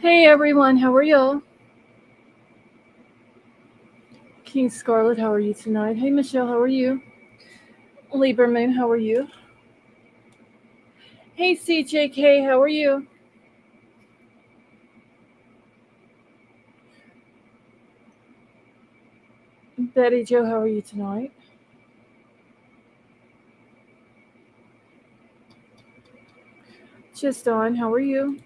Hey everyone, how are y'all? King Scarlet, how are you tonight? Hey Michelle, how are you? Libra Moon, how are you? Hey CJK, how are you? Betty Joe, how are you tonight? Just on, how are you?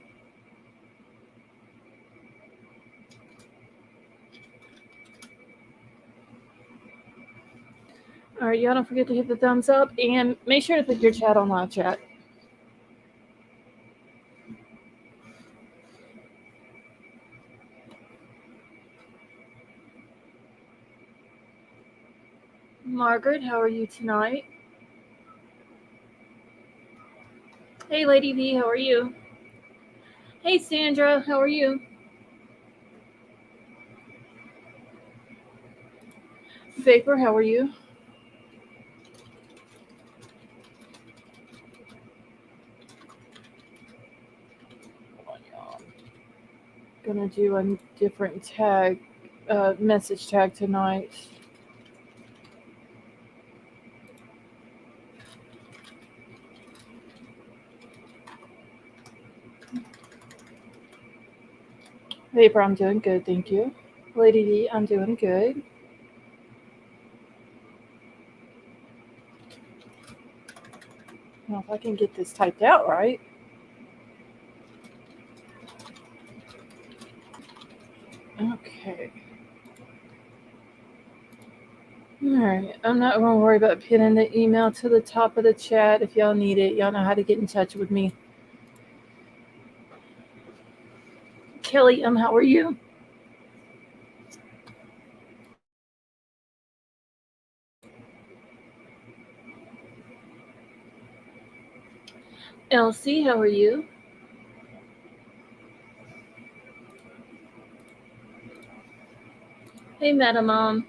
All right, y'all don't forget to hit the thumbs up and make sure to put your chat on live chat. Margaret, how are you tonight? Hey Lady V, how are you? Hey Sandra, how are you? Vapor, how are you? Gonna do a different tag, message tag tonight. Vapor, I'm doing good, thank you. Lady V, I'm doing good. Now, if I can get this typed out right. Okay. Alright. I'm not going to worry about pinning the email to the top of the chat. If y'all need it, y'all know how to get in touch with me. Kelly, how are you? Elsie, how are you? Hey, Madam Mom.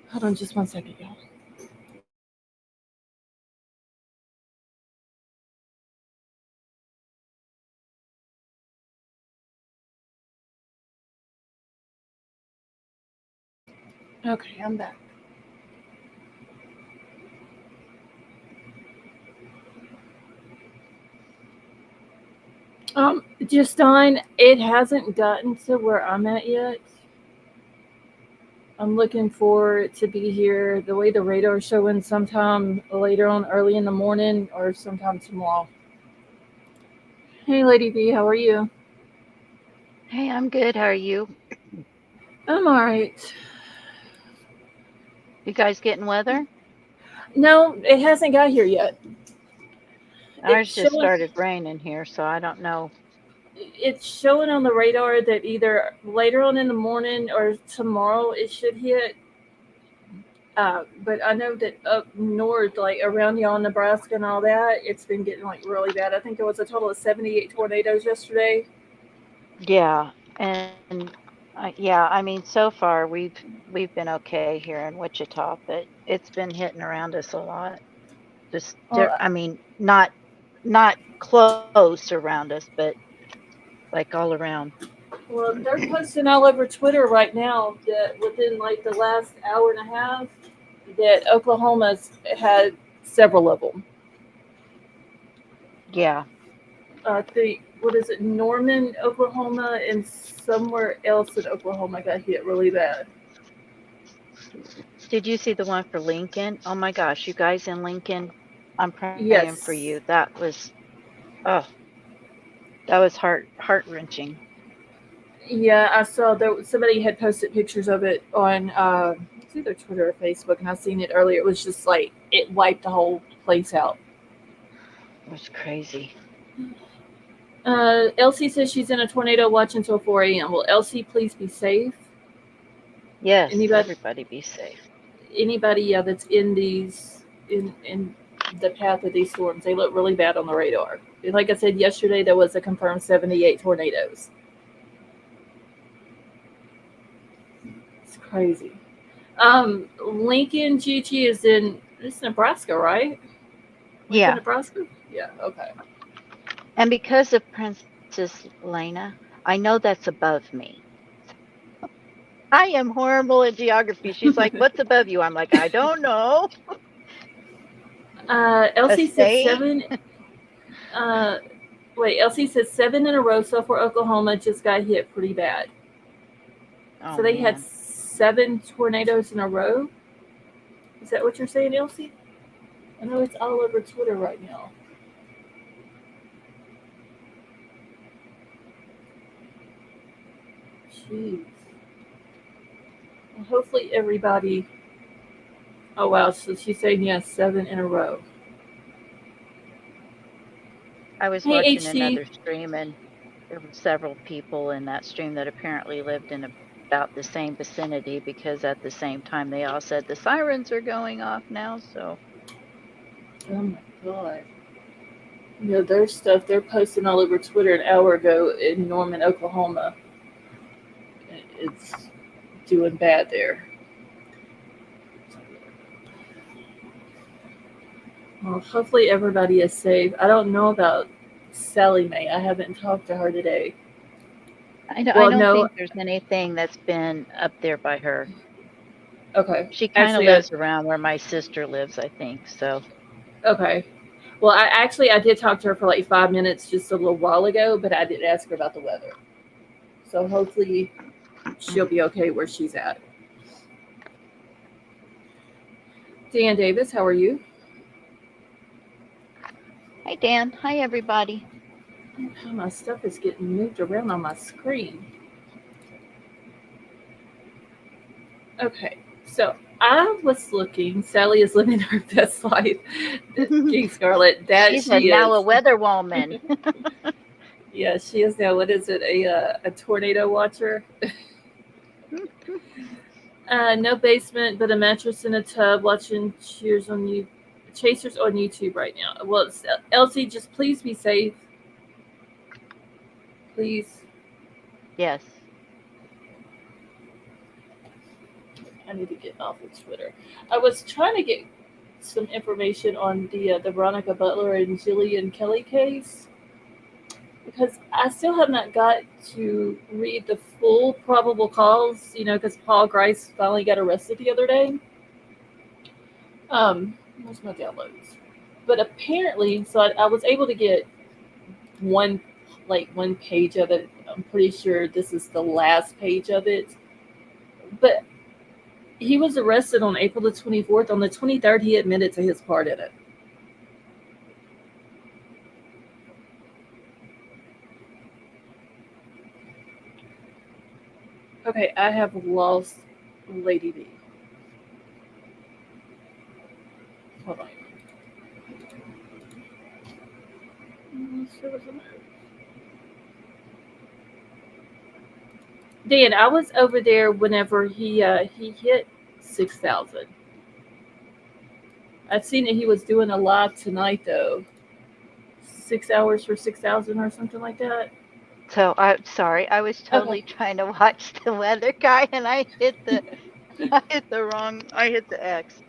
Hold on just one second, y'all. Okay, I'm back. Justine, it hasn't gotten to where I'm at yet. I'm looking for it to be here the way the radar's showing sometime later on, early in the morning, or sometime tomorrow. Hey, Lady B, how are you? Hey, I'm good. How are you? I'm alright. You guys getting weather? No, it hasn't got here yet. Ours It's just showing. started raining here, so I don't know. It's showing on the radar that either later on in the morning or tomorrow it should hit. But I know that up north, like around y'all, Nebraska and all that, it's been getting like really bad. I think there was a total of 78 tornadoes yesterday. Yeah, and yeah, I mean, so far we've been okay here in Wichita, but it's been hitting around us a lot. Just, Uh, I mean, not close around us, but like all around. well, they're posting all over Twitter right now that within like the last hour and a half, that Oklahoma's had several of them. Yeah. I think what is it, Norman, Oklahoma, and somewhere else in Oklahoma got hit really bad. Did you see the one for Lincoln? Oh my gosh, you guys in Lincoln, I'm praying for you. Yes. Oh, that was heart-wrenching. Yeah, I saw there somebody had posted pictures of it on it's either Twitter or Facebook, and I seen it earlier. It was just like it wiped the whole place out. It was crazy. Elsie says she's in a tornado watch until 4 a.m. Will Elsie please be safe? Yes, Anybody, everybody be safe. anybody, yeah, that's in these in the path of these storms. They look really bad on the radar. Like I said yesterday, there was a confirmed 78 tornadoes. It's crazy. Lincoln Gigi is in it's Nebraska, right? Lincoln, Yeah. Nebraska? Yeah, okay. And because of Princess Lena, I know that's above me. I am horrible at geography. She's like, "What's above you?" I'm like, "I don't know." A Elsie said state? seven. Uh, Wait, Elsie said 7 in a row so far. Oklahoma just got hit pretty bad. Oh So they had man. 7 tornadoes in a row. Is that what you're saying, Elsie? I know it's all over Twitter right now. Jeez. Well, hopefully everybody. Oh wow! So she's saying yes, 7 in a row. I was Hey watching HD. another stream and there were several people in that stream that apparently lived in about the same vicinity because at the same time they all said the sirens are going off now. So Oh my god. You know, there's stuff they're posting all over Twitter an hour ago in Norman, Oklahoma. It's doing bad there. Well, hopefully everybody is safe. I don't know about Sally Mae. I haven't talked to her today. I Well, don't no. think there's anything that's been up there by her. Okay. She kind of Actually, lives around where my sister lives, I think. So okay. Well, I did talk to her for like 5 minutes just a little while ago, but I didn't ask her about the weather. So hopefully she'll be okay where she's at. Dan Davis, how are you? hi Dan, hi everybody. My stuff is getting moved around on my screen. Okay, so I was looking. Sally is living her best life. King Scarlet, that She's she now is. a weather woman. Yeah, she is now. What is it? A tornado watcher? No basement, but a mattress in a tub. Watching Chasers on YouTube right now. Well, Elsie, just please be safe. Please. Yes. I need to get off of Twitter. I was trying to get some information on the Veronica Butler and Jillian Kelly case because I still have not got to read the full probable cause. You know, because Paul Grice finally got arrested the other day. Where's my downloads? But apparently, so I was able to get one one page of it. I'm pretty sure this is the last page of it. But he was arrested on April the 24th. On the 23rd, he admitted to his part in it. Okay, I have lost Lady B. Hold on. Dan, I was over there whenever he hit 6,000. I've seen that he was doing a live tonight though. 6 hours for 6,000 or something like that. So I'm sorry, I was totally Okay. trying to watch the weather guy and I hit the I hit the X.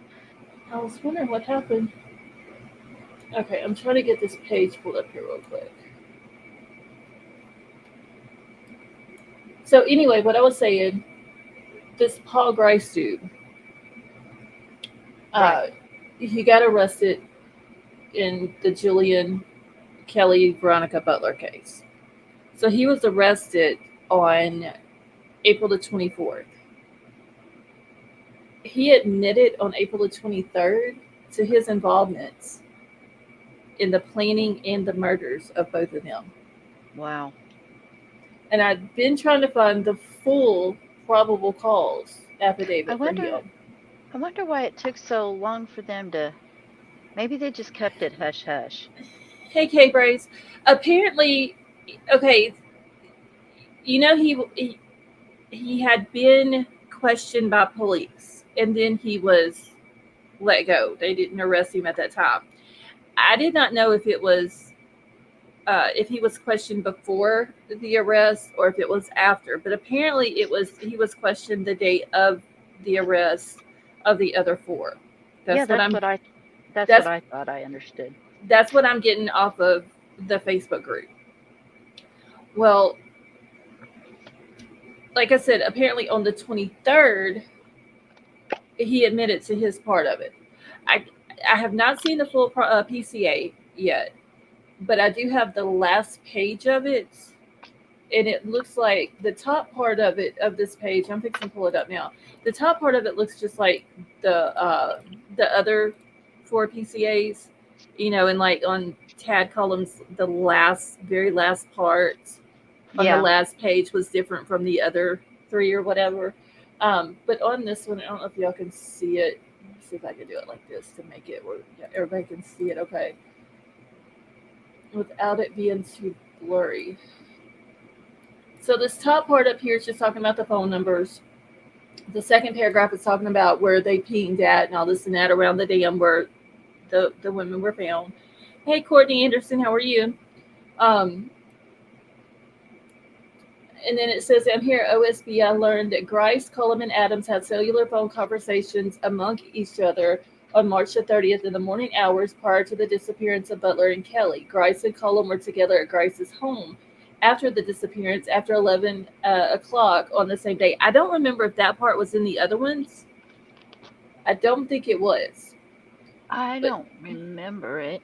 I was wondering what happened. Okay, I'm trying to get this page pulled up here real quick. So anyway, what I was saying, this Paul Grice dude, Right. he got arrested in the Jillian Kelly Veronica Butler case. So he was arrested on April the 24th. He admitted on April the 23rd to his involvements in the planning and the murders of both of them. Wow. And I've been trying to find the full probable cause affidavit for him. I wonder why it took so long for them to maybe they just kept it hush hush. Hey, K Brace. Apparently, okay, you know he had been questioned by police, and then he was let go. They didn't arrest him at that time. I did not know if he was questioned before the arrest or if it was after, but apparently he was questioned the day of the arrest of the other four. Yeah, That's what I'm that's what that's I thought I understood. that's what I'm getting off of the Facebook group. Well, like I said, apparently on the 23rd, he admitted to his part of it. I I have not seen the full PCA yet, but I do have the last page of it, and it looks like the top part of it of this page. I'm fixing to pull it up now. The top part of it looks just like the uh, the other four PCAs, and like on Tad columns, the very last part on the Yeah. last page was different from the other three or whatever. But on this one, I don't know if y'all can see it. Let me see if I can do it like this to make it where everybody can see it. Okay, without it being too blurry. So this top part up here is just talking about the phone numbers. The second paragraph is talking about where they pinged at and all this and that around the dam where the women were found. Hey, Courtney Anderson, how are you? Um, and then it says, I'm here at OSB. I learned that Grice, Cullum, and Adams had cellular phone conversations among each other on March the 30th in the morning hours prior to the disappearance of Butler and Kelly. Grice and Cullum were together at Grice's home after the disappearance after 11 o'clock on the same day. I don't remember if that part was in the other ones. I don't think it was. I But don't remember it.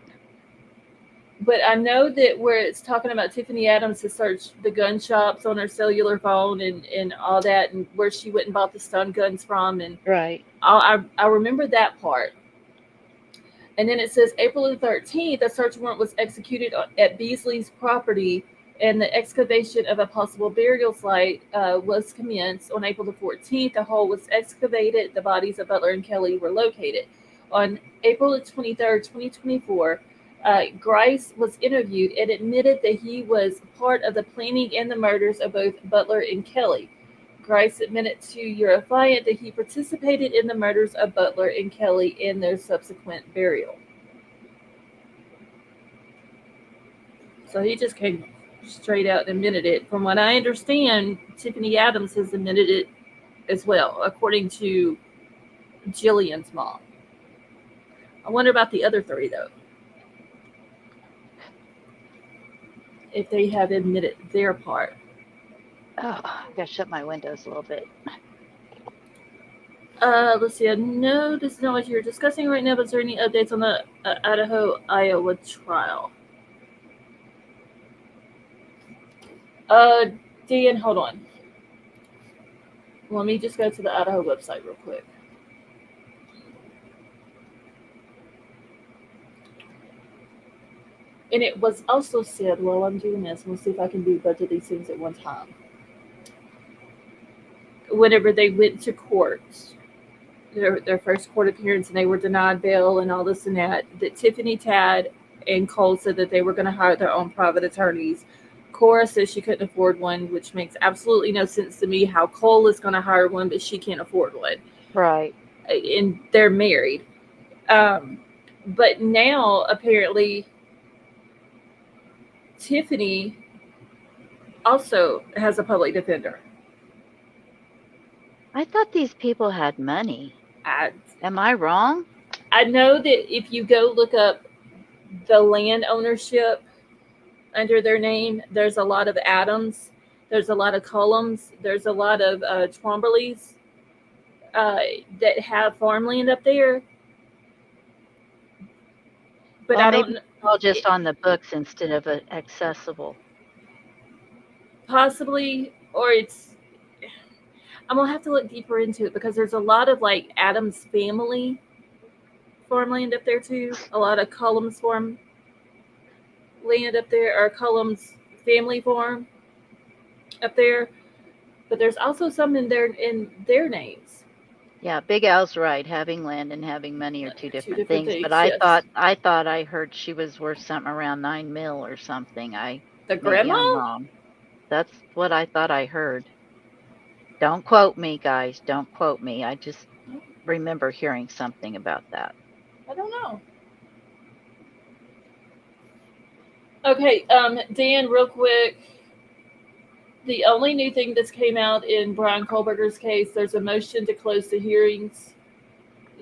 but I know that where it's talking about Tiffany Adams to search the gun shops on her cellular phone and all that, and where she went and bought the stun guns from, and Right. I remember that part. And then it says April the 13th, a search warrant was executed at Beasley's property, and the excavation of a possible burial site was commenced on April the 14th. A hole was excavated. The bodies of Butler and Kelly were located. On April the 23rd, 2024, Grice was interviewed and admitted that he was part of the planning and the murders of both Butler and Kelly. Grice admitted to your client that he participated in the murders of Butler and Kelly and their subsequent burial. So he just came straight out and admitted it. From what I understand, Tiffany Adams has admitted it as well, according to Jillian's mom. I wonder about the other three, though, if they have admitted their part. Oh, I gotta shut my windows a little bit. Let's see. I know this is not what you're discussing right now, but is there any updates on the Idaho, Iowa trial? Uh, Dan, hold on. Let me just go to the Idaho website real quick. And it was also said while I'm doing this, we'll see if I can do both of these things at one time. Whenever they went to court, their first court appearance, and they were denied bail and all this and that Tiffany, Tad, and Cole said that they were going to hire their own private attorneys. Cora says she couldn't afford one, which makes absolutely no sense to me how Cole is going to hire one, but she can't afford one. Right. And they're married. But now, apparently, Tiffany also has a public defender. I thought these people had money. I, Am I wrong? I know that if you go look up the land ownership under their name, there's a lot of Adams, there's a lot of Cullums, there's a lot of Tromberleys that have farmland up there. But Well, I maybe don't it's all just on the books instead of accessible. possibly, or it's. I'm gonna have to look deeper into it because there's a lot of like Adams family farmland up there too. A lot of Cullums farm land up there, or Cullums family farm up there. But there's also some in their names. Yeah, Big Al's right. Having land and having money are two Two different different things. But things, yes. I thought I heard she was worth something around 9 mil or something. The Maybe grandma? I'm wrong. That's what I thought I heard. Don't quote me, guys. Don't quote me. I just remember hearing something about that. I don't know. Okay, Dan, real quick. The only new thing that's came out in Brian Kohlberger's case, there's a motion to close the hearings.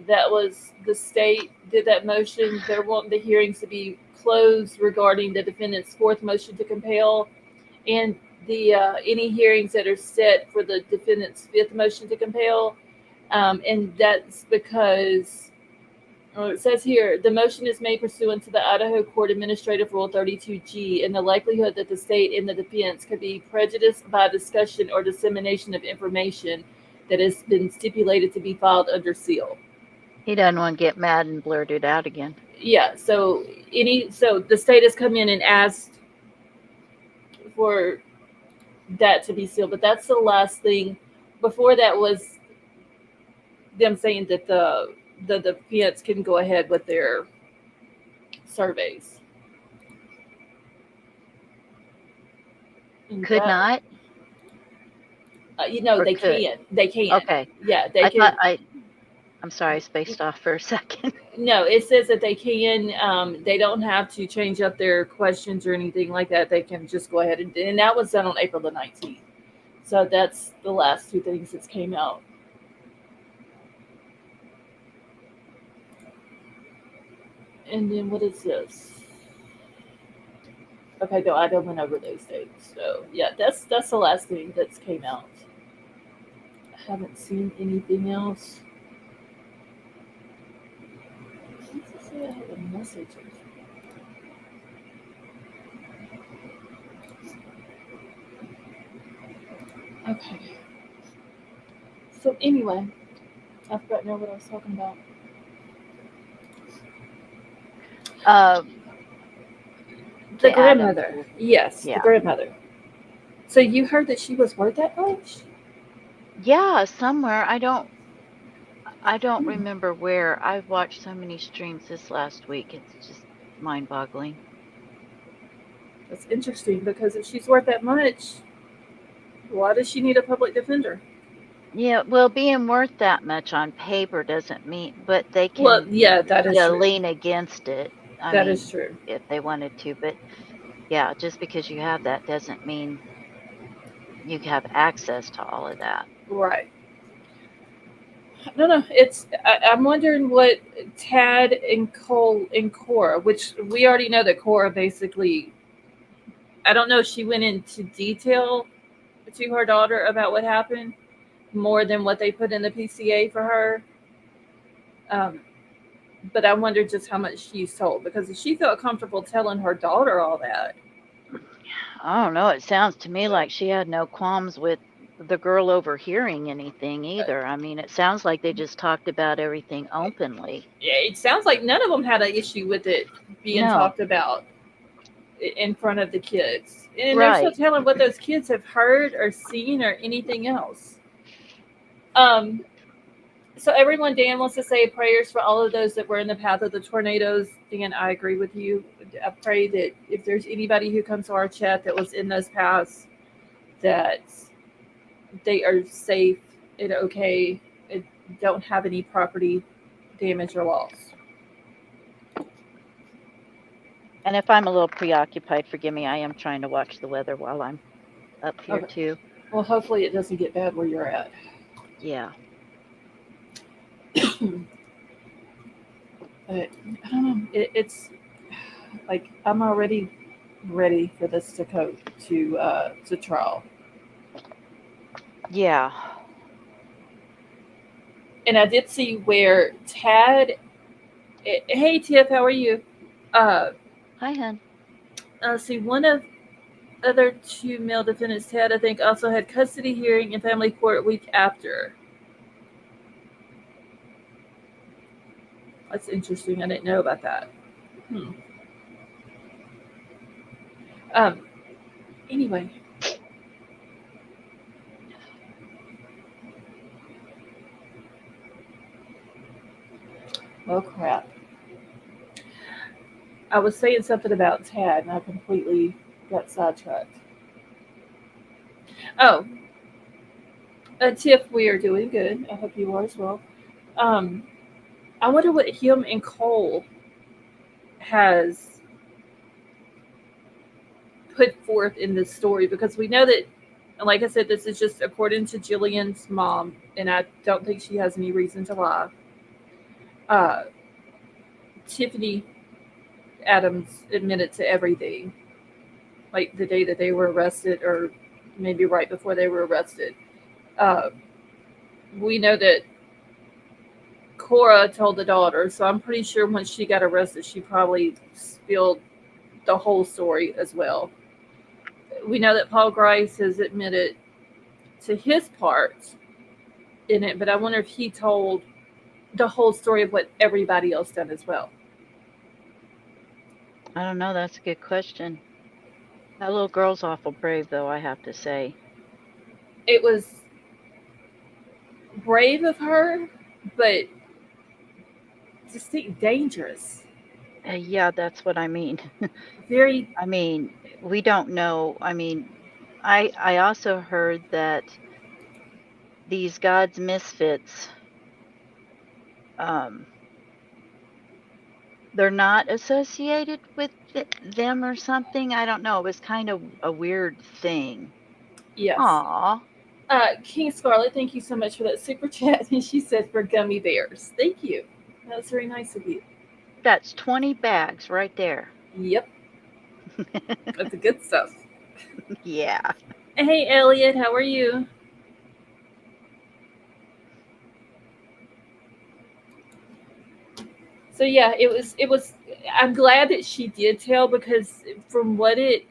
That was the state did that motion. They're wanting the hearings to be closed regarding the defendant's fourth motion to compel, and the any hearings that are set for the defendant's fifth motion to compel. And that's because it says here the motion is made pursuant to the Idaho Court Administrative Rule 32G, and the likelihood that the state and the defense could be prejudiced by discussion or dissemination of information that has been stipulated to be filed under seal. He doesn't want to get mad and blurt it out again. Yeah, so the state has come in and asked for that to be sealed, but that's the last thing. Before that was them saying that the defense can go ahead with their surveys. And Could that- not? Or they could? can. They can. Okay. Yeah, they I can. thought I'm sorry, I spaced off for a second. No, it says that they can. They don't have to change up their questions or anything like that. They can just go ahead and that was done on April the 19th. So that's the last two things that came out. And then what is this? Okay, no, I don't went over those dates. So yeah, that's the last thing that's came out. I haven't seen anything else. Let's see, I have a message. Okay. So anyway, I forgot now what I was talking about. The grandmother. Adam. Yes, Yeah. the grandmother. So you heard that she was worth that much? Yeah, somewhere. I don't remember where. I've watched so many streams this last week. It's just mind-boggling. That's interesting because if she's worth that much, why does she need a public defender? Yeah, well, being worth that much on paper doesn't mean, but they can Well, yeah, that is true. lean against it. That is true. If they wanted to, but yeah, just because you have that doesn't mean you have access to all of that. Right. No. I'm wondering what Tad and Cole and Cora, which we already know that Cora basically, I don't know if she went into detail to her daughter about what happened more than what they put in the PCA for her. But I wonder just how much she's told, because if she felt comfortable telling her daughter all that. I don't know. It sounds to me like she had no qualms with the girl overhearing anything either. I mean, it sounds like they just talked about everything openly. Yeah, it sounds like none of them had an issue with it being talked about in front of the kids. And they're still telling what those kids have heard or seen or anything else. So everyone, Dan wants to say prayers for all of those that were in the path of the tornadoes. Dan, I agree with you. I pray that if there's anybody who comes to our chat that was in those paths, that they are safe and okay and don't have any property damage or loss. And if I'm a little preoccupied, forgive me. I am trying to watch the weather while I'm up here too. Well, hopefully it doesn't get bad where you're at. Yeah. But I don't know. It's like I'm already ready for this to go to trial. Yeah. And I did see where Tad. Hey Tiff, how are you? Hi, hon. See, one of other two male defendants, Tad, I think, also had custody hearing in family court a week after. That's interesting. I didn't know about that. Anyway. Oh, crap. I was saying something about Tad, and I completely got sidetracked. Oh. Tiff, we are doing good. I hope you are as well. I wonder what him and Cole has put forth in this story, because we know that, like I said, this is just according to Jillian's mom, and I don't think she has any reason to lie. Uh, Tiffany Adams admitted to everything, like the day that they were arrested, or maybe right before they were arrested. Uh, we know that Cora told the daughter, so I'm pretty sure when she got arrested, she probably spilled the whole story as well. We know that Paul Grice has admitted to his part in it, but I wonder if he told the whole story of what everybody else done as well. I don't know. That's a good question. That little girl's awful brave, though, I have to say. It was brave of her, but just dangerous. Yeah, that's what I mean. Very, I mean, we don't know. I mean, I also heard that these God's misfits, um, they're not associated with them or something. I don't know. It was kind of a weird thing. yes. Aw, King Scarlet, thank you so much for that super chat. And she said for gummy bears. Thank you. That's very nice of you. that's 20 bags right there. Yep, that's the good stuff. Yeah. Hey, Elliot, how are you? So yeah, it was. I'm glad that she did tell, because from what it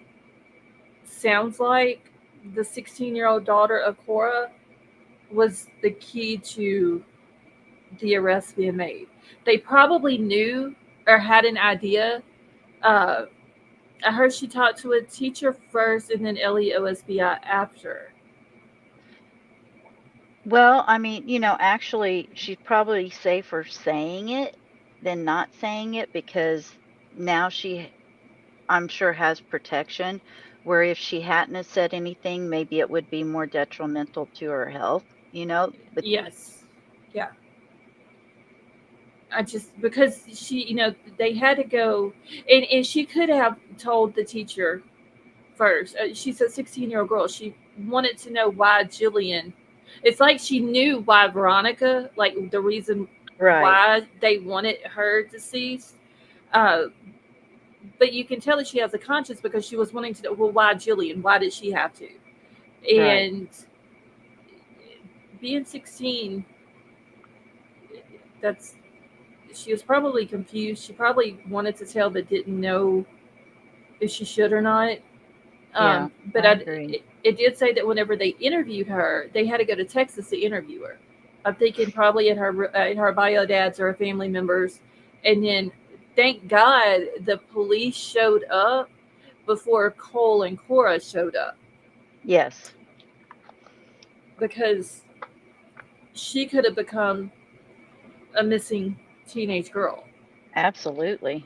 sounds like, the 16-year-old daughter of Cora was the key to the arrest being made. They probably knew or had an idea. Uh, I heard she talked to a teacher first, and then Elliot OSBI after. Well, I mean, actually, she's probably safer saying it than not saying it because now I'm sure, has protection. Where if she hadn't have said anything, maybe it would be more detrimental to her health, But Yes, yeah. I just, because she, they had to go, and she could have told the teacher first. She's a 16-year-old girl. She wanted to know why Jillian. It's like she knew why Veronica, like the reason right, why they wanted her deceased. Uh, but you can tell that she has a conscience, because she was wanting to know, well, why Jillian? Why did she have to? right. And being 16, that's she was probably confused. She probably wanted to tell, but didn't know if she should or not. Yeah, But I agree. it did say that whenever they interviewed her, they had to go to Texas to interview her. I'm thinking probably in her bio dads or family members, and then thank God the police showed up before Cole and Cora showed up, Yes, because she could have become a missing teenage girl. absolutely.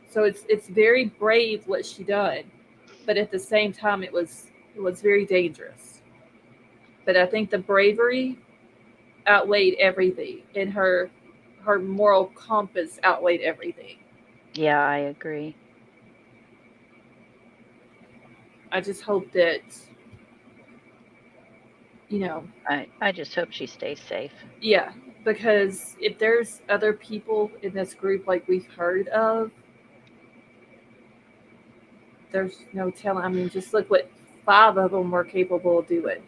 So it's very brave what she done, but at the same time it was very dangerous. But I think the bravery outweighed everything, and her moral compass outweighed everything. Yeah, I agree. I just hope that, you know, I just hope she stays safe. yeah, because if there's other people in this group like we've heard of, there's no telling. I mean, just look what five of them were capable of doing.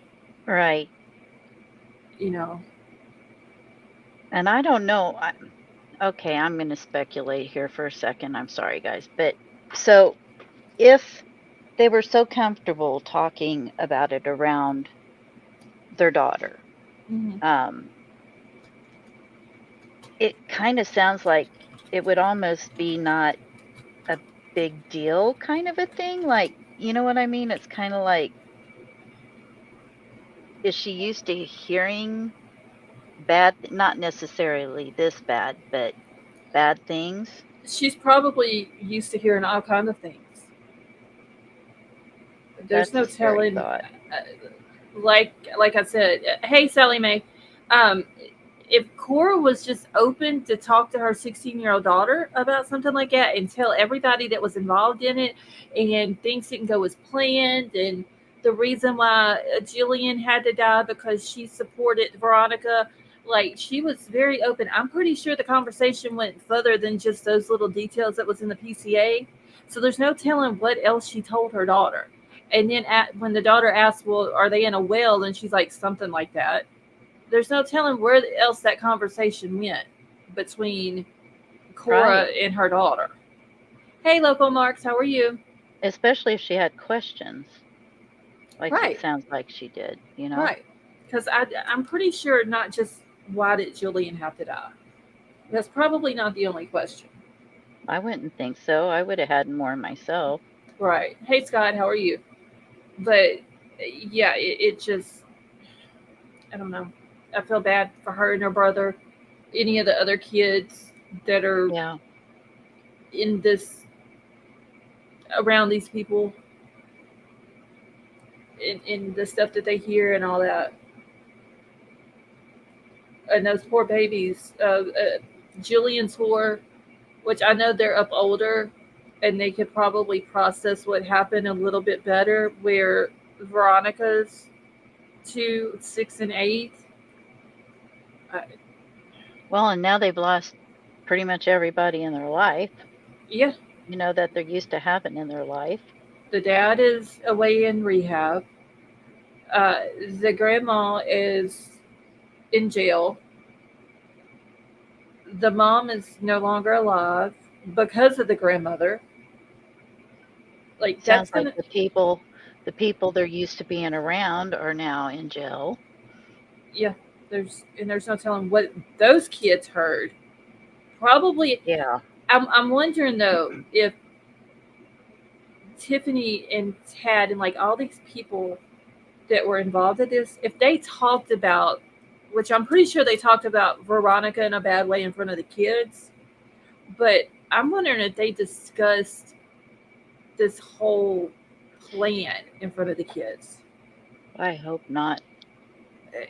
Right. You know, And I don't know. Okay, I'm going to speculate here for a second. I'm sorry, guys. But so if they were so comfortable talking about it around their daughter, mm-hmm. um, it kind of sounds like it would almost be not a big deal kind of a thing. Like, you know what I mean? It's kind of like, is she used to hearing bad, not necessarily this bad, but bad things? She's probably used to hearing all kind of things. There's That's a no scary telling. thought. Like I said, hey Sally Mae, um, if Cora was just open to talk to her 16-year-old daughter about something like that and tell everybody that was involved in it, and things didn't go as planned, and the reason why Jillian had to die because she supported Veronica, like she was very open. I'm pretty sure the conversation went further than just those little details that was in the PCA. So there's no telling what else she told her daughter. And then when the daughter asked, well, are they in a well? And she's like, something like that. There's no telling where else that conversation went between Cora Right. and her daughter. Hey, Local Marks, how are you? Especially if she had questions, like it Right, sounds like she did, right. Because I'm pretty sure not just why did Julian have to die? That's probably not the only question. I wouldn't think so. I would have had more myself. Right. Hey, Scott, how are you? But yeah, it just, I don't know. I feel bad for her and her brother, any of the other kids that are Yeah. in this, around these people, in the stuff that they hear and all that. And those poor babies, Jillian's poor, which I know they're up older and they could probably process what happened a little bit better, where Veronica's 2, 6, and 8. I, Well, and now they've lost pretty much everybody in their life, yeah, that they're used to having in their life. the dad is away in rehab. Uh, the grandma is in jail. The mom is no longer alive because of the grandmother. Like that's Sounds like gonna, the people they're used to being around are now in jail. yeah. There's no telling what those kids heard. Probably, Yeah. I'm wondering though if Tiffany and Tad and like all these people that were involved in this, if they talked about, which I'm pretty sure they talked about Veronica in a bad way in front of the kids, but I'm wondering if they discussed this whole plan in front of the kids. I hope not. Eh,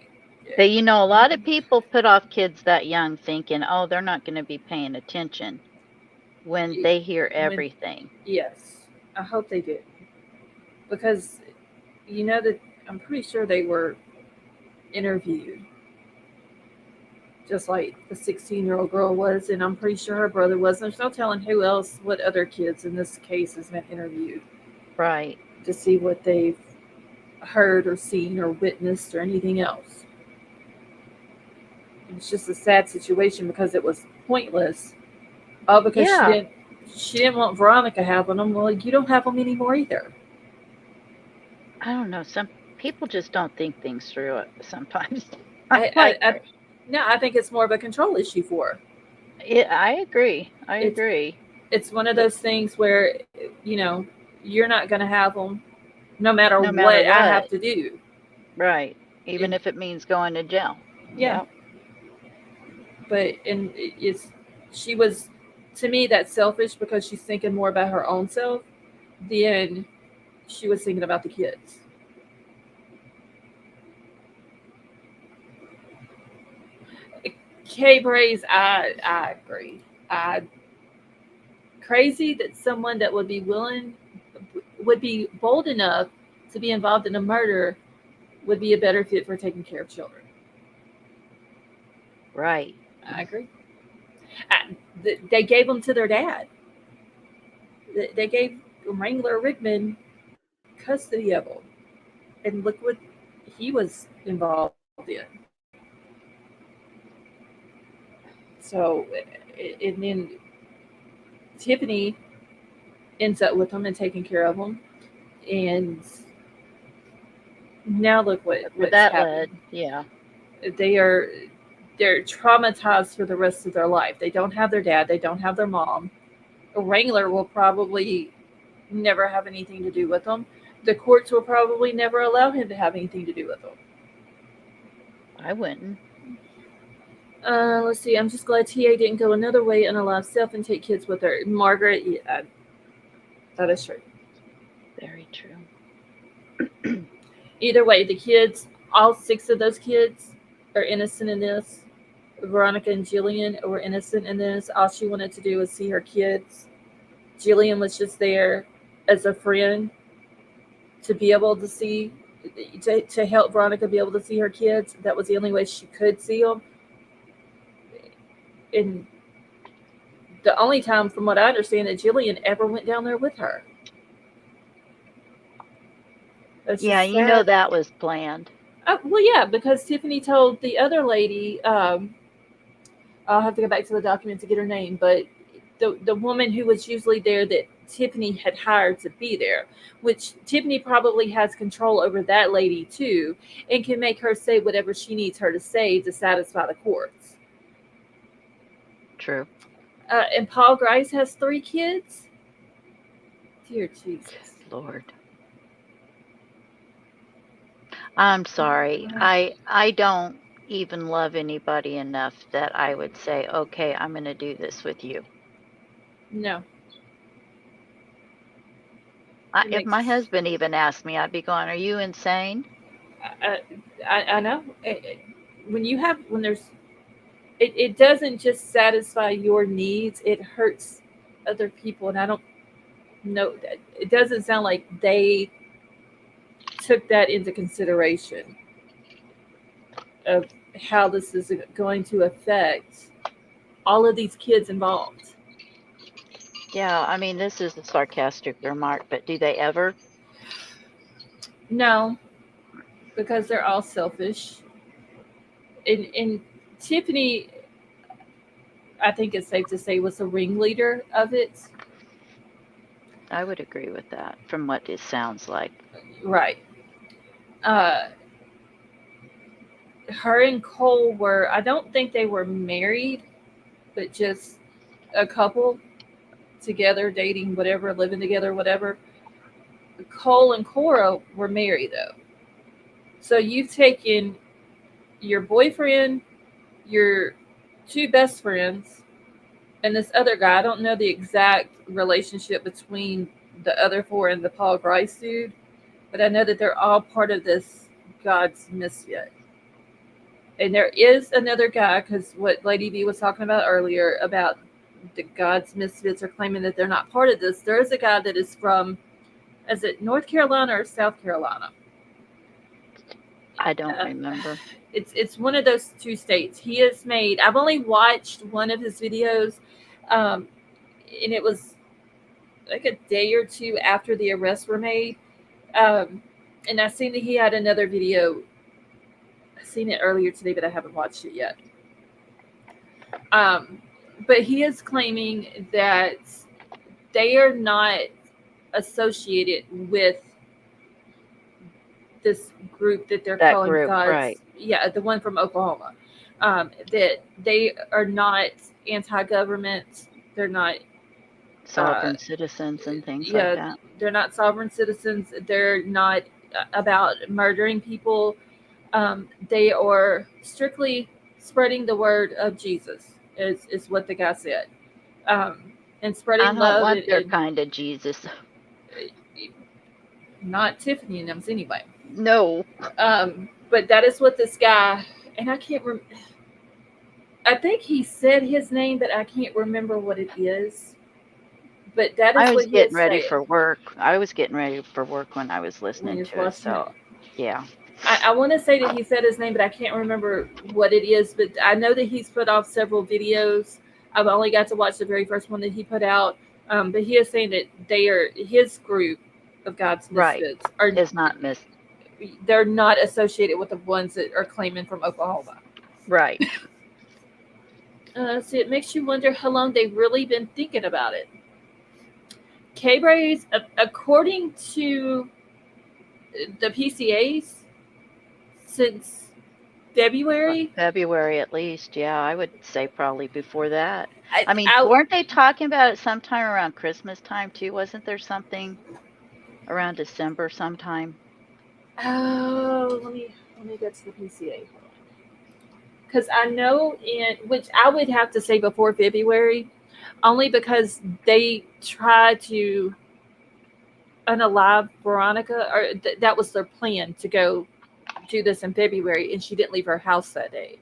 But a lot of people put off kids that young thinking, oh, they're not going to be paying attention when they hear When, everything. yes, I hope they did, because that I'm pretty sure they were interviewed just like the 16-year-old girl was, and I'm pretty sure her brother was. There's no telling who else, what other kids in this case has been interviewed Right. to see what they've heard or seen or witnessed or anything else. It's just a sad situation because it was pointless. Oh, because Yeah. she didn't want Veronica having them. Well, you don't have them anymore either. I don't know. Some people just don't think things through sometimes. I, I, Like, I no, I think it's more of a control issue for her. yeah, I agree. I It's agree. it's one of But those things where you're not going to have them no matter no matter what I what, have to do. right. Even And if it means going to jail. yeah, Yep. but it's she was, to me, that's selfish because she's thinking more about her own self than she was thinking about the kids. Kay Braze, I agree. I Crazy that someone that would be bold enough to be involved in a murder would be a better fit for taking care of children. Right. I agree. They gave them to their dad. They gave Wrangler Rickman custody of them, and look what he was involved in. So, and then Tiffany ends up with them and taking care of them, and now look Where what's that led. happened. Yeah. They are they're traumatized for the rest of their life. They don't have their dad. They don't have their mom. Wrangler will probably never have anything to do with them. The courts will probably never allow him to have anything to do with them. I wouldn't. Let's see. I'm just glad TA didn't go another way and allow Steph and take kids with her. Margaret, yeah, that is true. Very true. Either way, the kids, all 6 of those kids, are innocent in this. Veronica and Jillian were innocent, and then all she wanted to do was see her kids. Jillian was just there as a friend to be able to see, to help Veronica be able to see her kids. That was the only way she could see them. And the only time, from what I understand, that Jillian ever went down there with her. That's Yeah, just you know sad. that was planned. Well, yeah, because Tiffany told the other lady, I'll have to go back to the document to get her name, but the woman who was usually there that Tiffany had hired to be there, which Tiffany probably has control over that lady too, and can make her say whatever she needs her to say to satisfy the courts. True. And Paul Grice has 3 kids. Dear Jesus. Good Lord. I'm sorry. I don't even love anybody enough that I would say, "Okay, I'm going to do this with you." No, it If my makes. husband even asked me, I'd be going, "Are you insane?" I, I know. When you have, when there's, it doesn't just satisfy your needs, it hurts other people. And I don't know, it doesn't sound like they took that into consideration of how this is going to affect all of these kids involved. Yeah, I mean, this is a sarcastic remark, but do they ever? No, because they're all selfish. And Tiffany, I think it's safe to say, was the ringleader of it. I would agree with that from what it sounds like. Right. Uh, her and Cole were, I don't think they were married, but just a couple together, dating, whatever, living together, whatever. Cole and Cora were married, though. So you've taken your boyfriend, your 2 best friends, and this other guy. I don't know the exact relationship between the other 4 and the Paul Grice dude, but I know that they're all part of this God's misfit. And there is another guy, because what Lady B was talking about earlier about the God's misfits are claiming that they're not part of this. There is a guy that is from, is it North Carolina or South Carolina? I don't Uh, remember. it's one of those 2 states. He has made. I've only watched one of his videos, um, and it was like a day or 2 after the arrests were made. Um, and I seen that he had another video. I seen it earlier today, but I haven't watched it yet. Um, but he is claiming that they are not associated with this group that they're That calling group, right. God's. Yeah, the one from Oklahoma. That they are not anti-government. They're not. Uh, Sovereign citizens and things like yeah, that. they're not sovereign citizens. They're not about murdering people. They are strictly spreading the word of Jesus. Is what the guy said. And I spreading don't love want their and kind of Jesus. not Tiffany and them's anyway. No. But that is what this guy, and I can't remember. I think he said his name, but I can't remember what it is. But that I is was what he is getting ready saying for work. I was getting ready for work when I was when listening he was to it. watching it. So, yeah. I want to say that he said his name, but I can't remember what it is. But I know that he's put off several videos. I've only got to watch the very first one that he put out. But he is saying that they are his group of God's Right. misfits are, Is not missed. they're not associated with the ones that are claiming from Oklahoma. Right. So it makes you wonder how long they've really been thinking about it. K-Brays, according to the PCAs, since February, February at least. Yeah, I would say probably before that. I, I mean, I weren't they talking about it sometime around Christmas time too? Wasn't there something around December sometime? oh, let me get to the PCA, because I know in which I would have to say before February, only because they tried to unalive Veronica, or that was their plan to go do this in February, and she didn't leave her house that day.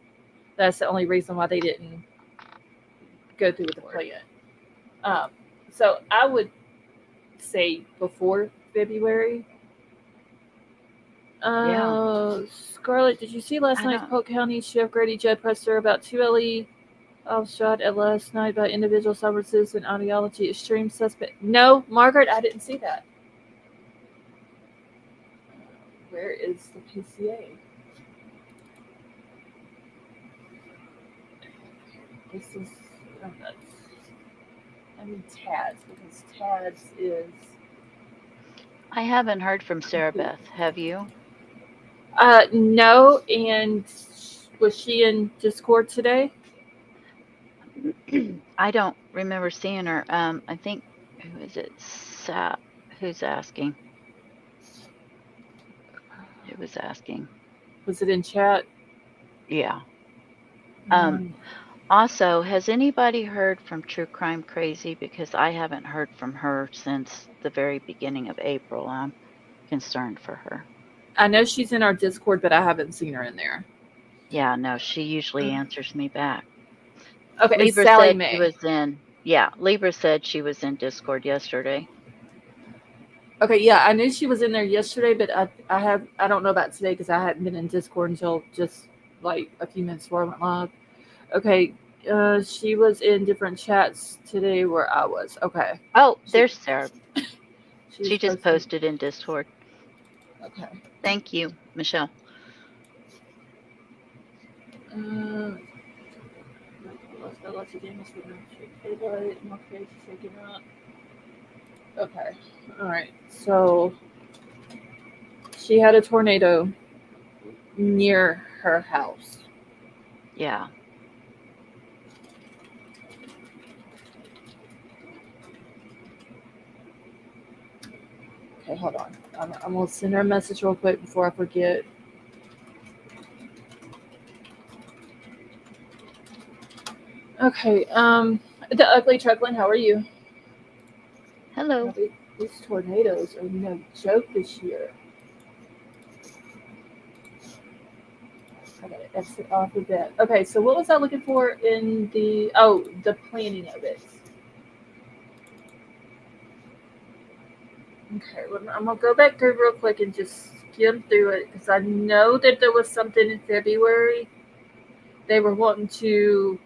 That's the only reason why they didn't go through with the plan. Um, so I would say before February. Yeah. Scarlett, did you see last I night's don't. Polk County Sheriff Grady Judd Presser about 2 LE shot at last night by individual sovereignties and ideology extreme suspect? No, Margaret, I didn't see that. Where is the PCA? This is, oh, that's, I mean, Taz, because Taz is. I haven't heard from Sarah Beth. Have you? No, and was she in Discord today? I don't remember seeing her. I think who is it? Who's asking? Who was asking? Was it in chat? Yeah. Um, Also, has anybody heard from True Crime Crazy? Because I haven't heard from her since the very beginning of April. I'm concerned for her. I know she's in our Discord, but I haven't seen her in there. Yeah, no, she usually answers me back. Okay, it's Libra Sally said she Mae. was in. Yeah, Libra said she was in Discord yesterday. Okay, yeah, I knew she was in there yesterday, but I don't know about today because I hadn't been in Discord until just like a few minutes before I went live. Okay, she was in different chats today where I was. Okay, Oh, she, there's Sarah. she She just posted in Discord. Okay. Thank you, Michelle. Okay. All right. So she had a tornado near her house. Yeah. Okay, hold on. I'm gonna send her a message real quick before I forget. Okay. The ugly Truckland, how are you? Hello. These tornadoes are no joke this year. I gotta exit off of that. Okay, so what was I looking for in the planning of it? Okay, well, I'm gonna go back through real quick and just skim through it because I know that there was something in February. They were wanting to.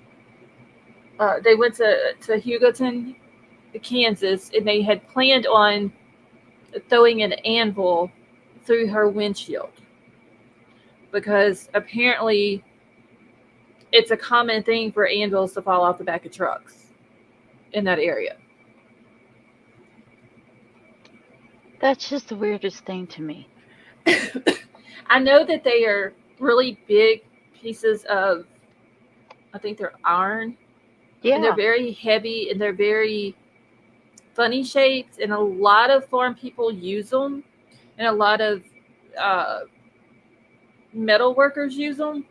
They went to Hugoton, Kansas, and they had planned on throwing an anvil through her windshield because apparently it's a common thing for anvils to fall off the back of trucks in that area. That's just the weirdest thing to me. I know that they are really big pieces of, I think they're iron, and they're Yeah. very heavy and they're very funny shaped, and a lot of farm people use them, and a lot of uh, metal workers use them.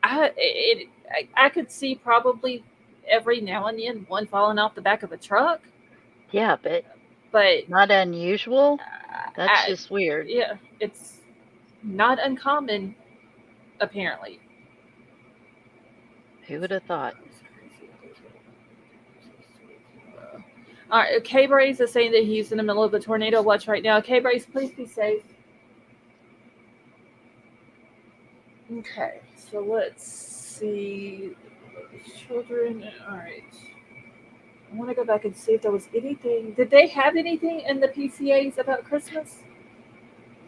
I could see probably every now and then one falling off the back of a truck, Yeah, but not unusual. That's just weird. yeah, it's not uncommon apparently. Who would have thought? All right, K Brace is saying that he's in the middle of a tornado watch right now. K Brace, please be safe. Okay, so let's see. Children, all right. I want to go back and see if there was anything. Did they have anything in the PCAs about Christmas?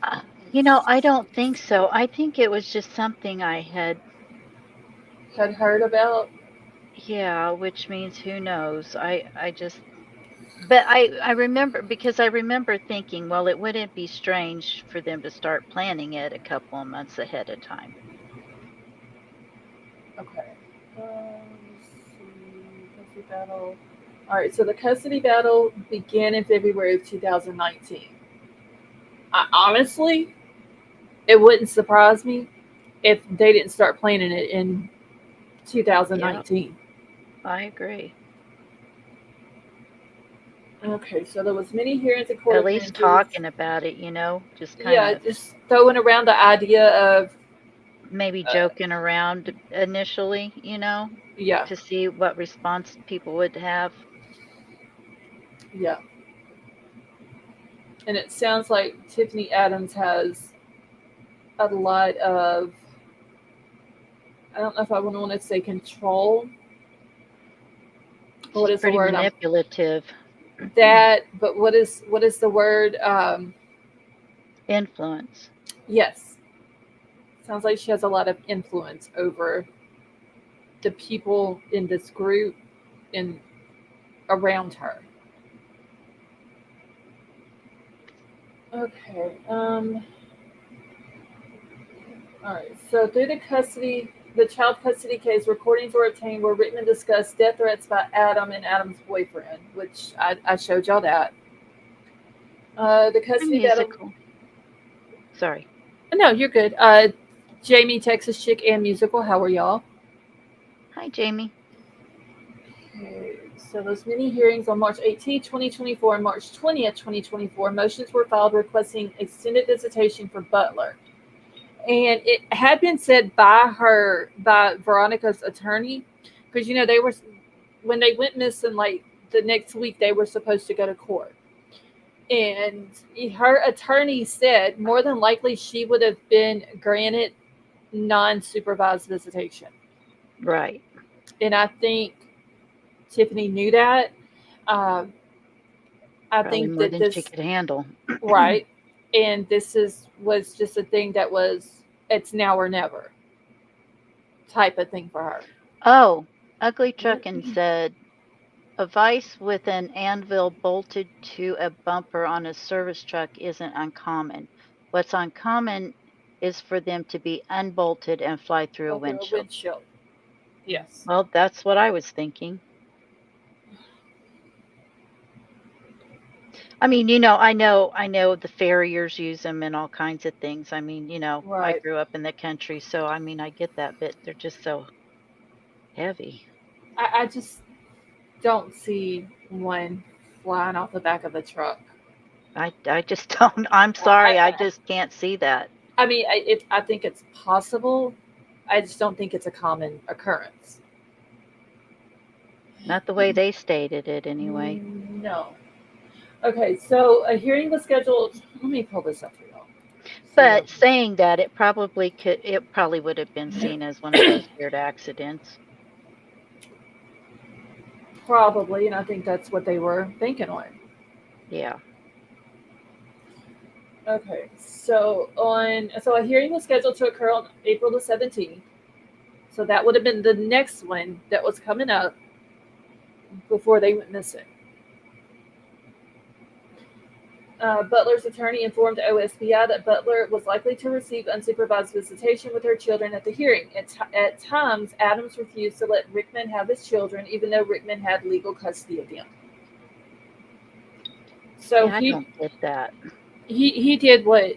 I don't think so. I think it was just something I had. Had heard about? Yeah, which means who knows. But I remember, because I remember thinking, well, it wouldn't be strange for them to start planning it a couple of months ahead of time. Okay. Let's see. Custody battle. All right, so the custody battle began in February of 2019. Honestly, it wouldn't surprise me if they didn't start planning it in Yeah, 2019. I agree. Okay, so there was many hearings in court At least appearances. talking about it, just kind Yeah, of. just throwing around the idea of maybe Uh, joking around initially, yeah, to see what response people would have. yeah. And it sounds like Tiffany Adams has a lot of, I don't know if I want to say control. What She's is the pretty word? manipulative. That, but what is the word? Influence. Yes, sounds like she has a lot of influence over the people in this group and around her. Okay. All right. So through the child custody case, recordings were obtained where Rickman discussed death threats by Adam and Adam's boyfriend, which I showed y'all that. The A custody battle. musical. Sorry. No, you're good. Jamie, Texas Chick, and musical. How are y'all? Hi, Jamie. Okay, so those mini hearings on March 18, 2024 and March 20th, 2024, motions were filed requesting extended visitation for Butler. And it had been said by Veronica's attorney, because they were, when they went missing, like the next week they were supposed to go to court. And her attorney said more than likely she would have been granted non-supervised visitation. Right. And I think Tiffany knew that. Um, I Probably think more that than she this, could handle. right, and this was just a thing that was, it's now or never type of thing for her. Oh, Ugly Truckin' said a vise with an anvil bolted to a bumper on a service truck isn't uncommon. What's uncommon is for them to be unbolted and fly through a Go through a windshield. windshield. Yes. Well, that's what I was thinking. I mean, I know the farriers use them in all kinds of things. I mean, I Right. grew up in the country, so I mean, I get that bit. They're just so heavy. I just don't see one flying off the back of the truck. I just don't. I'm sorry, I just can't see that. I mean, I think it's possible. I just don't think it's a common occurrence. Not the way they stated it, anyway. No. Okay, so a hearing was scheduled. Let me pull this up for y'all. But saying that, it probably would have been seen as one of those weird accidents. Probably, and I think that's what they were thinking on. Yeah. Okay, so a hearing was scheduled to occur on April the 17th. So that would have been the next one that was coming up before they went missing. Butler's attorney informed OSBI that Butler was likely to receive unsupervised visitation with her children at the hearing. At times, Adams refused to let Rickman have his children, even though Rickman had legal custody of them. So Yeah, I don't get that. he did what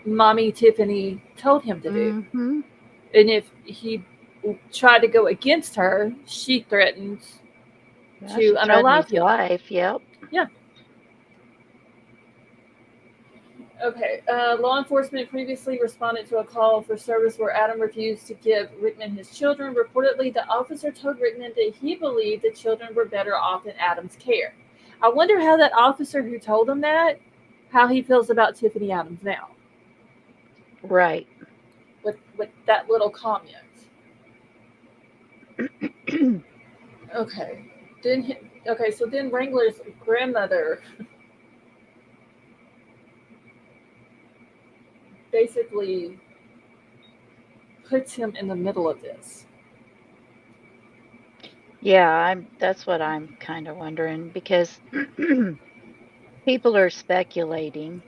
Mommy Tiffany told him to do. Mhm. And if he tried to go against her, she threatened Yeah, to she threatened unalive his him. life. Yep. Yeah. Okay. Law enforcement previously responded to a call for service where Adam refused to give Rickman his children. Reportedly, the officer told Rickman that he believed the children were better off in Adam's care. I wonder how that officer who told him that, how he feels about Tiffany Adams now. Right. With that little comment. Okay. So then Wrangler's grandmother basically puts him in the middle of this. Yeah, that's what I'm kind of wondering because people are speculating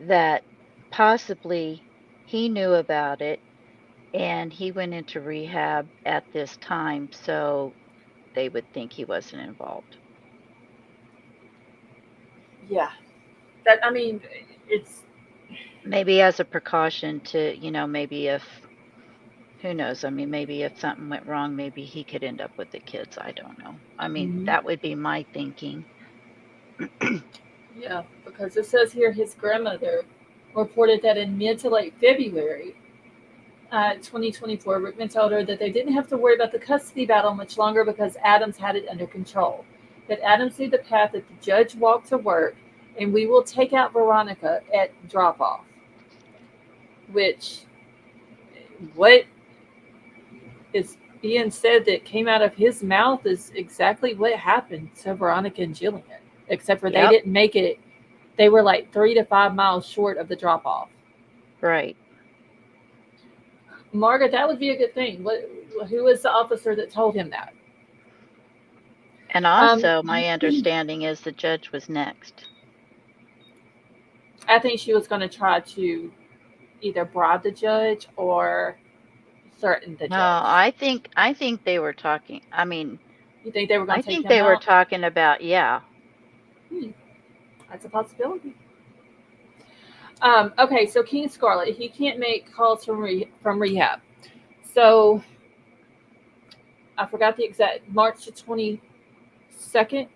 that possibly he knew about it and he went into rehab at this time, so they would think he wasn't involved. Yeah. That, I mean, it's, Maybe as a precaution to, maybe if, who knows? I mean, maybe if something went wrong, maybe he could end up with the kids. I don't know. I mean, that would be my thinking. yeah, because it says here his grandmother reported that in mid to late February, 2024, Rickman told her that they didn't have to worry about the custody battle much longer because Adams had it under control. That Adams knew the path that the judge walked to work, and we will take out Veronica at drop off. Which, what is being said that came out of his mouth is exactly what happened to Veronica and Jillian, except for they Yep. didn't make it. They were like 3 to 5 miles short of the drop off. Right. Margaret, that would be a good thing. Who was the officer that told him that? And also, my understanding is the judge was next. I think she was going to try to either bribe the judge or threaten the No, judge. I think they were talking. I mean, You think they were going I to take think him they were out? talking about, yeah. That's a possibility. Okay, so King Scarlet, he can't make calls from rehab. So I forgot the exact March the 22nd,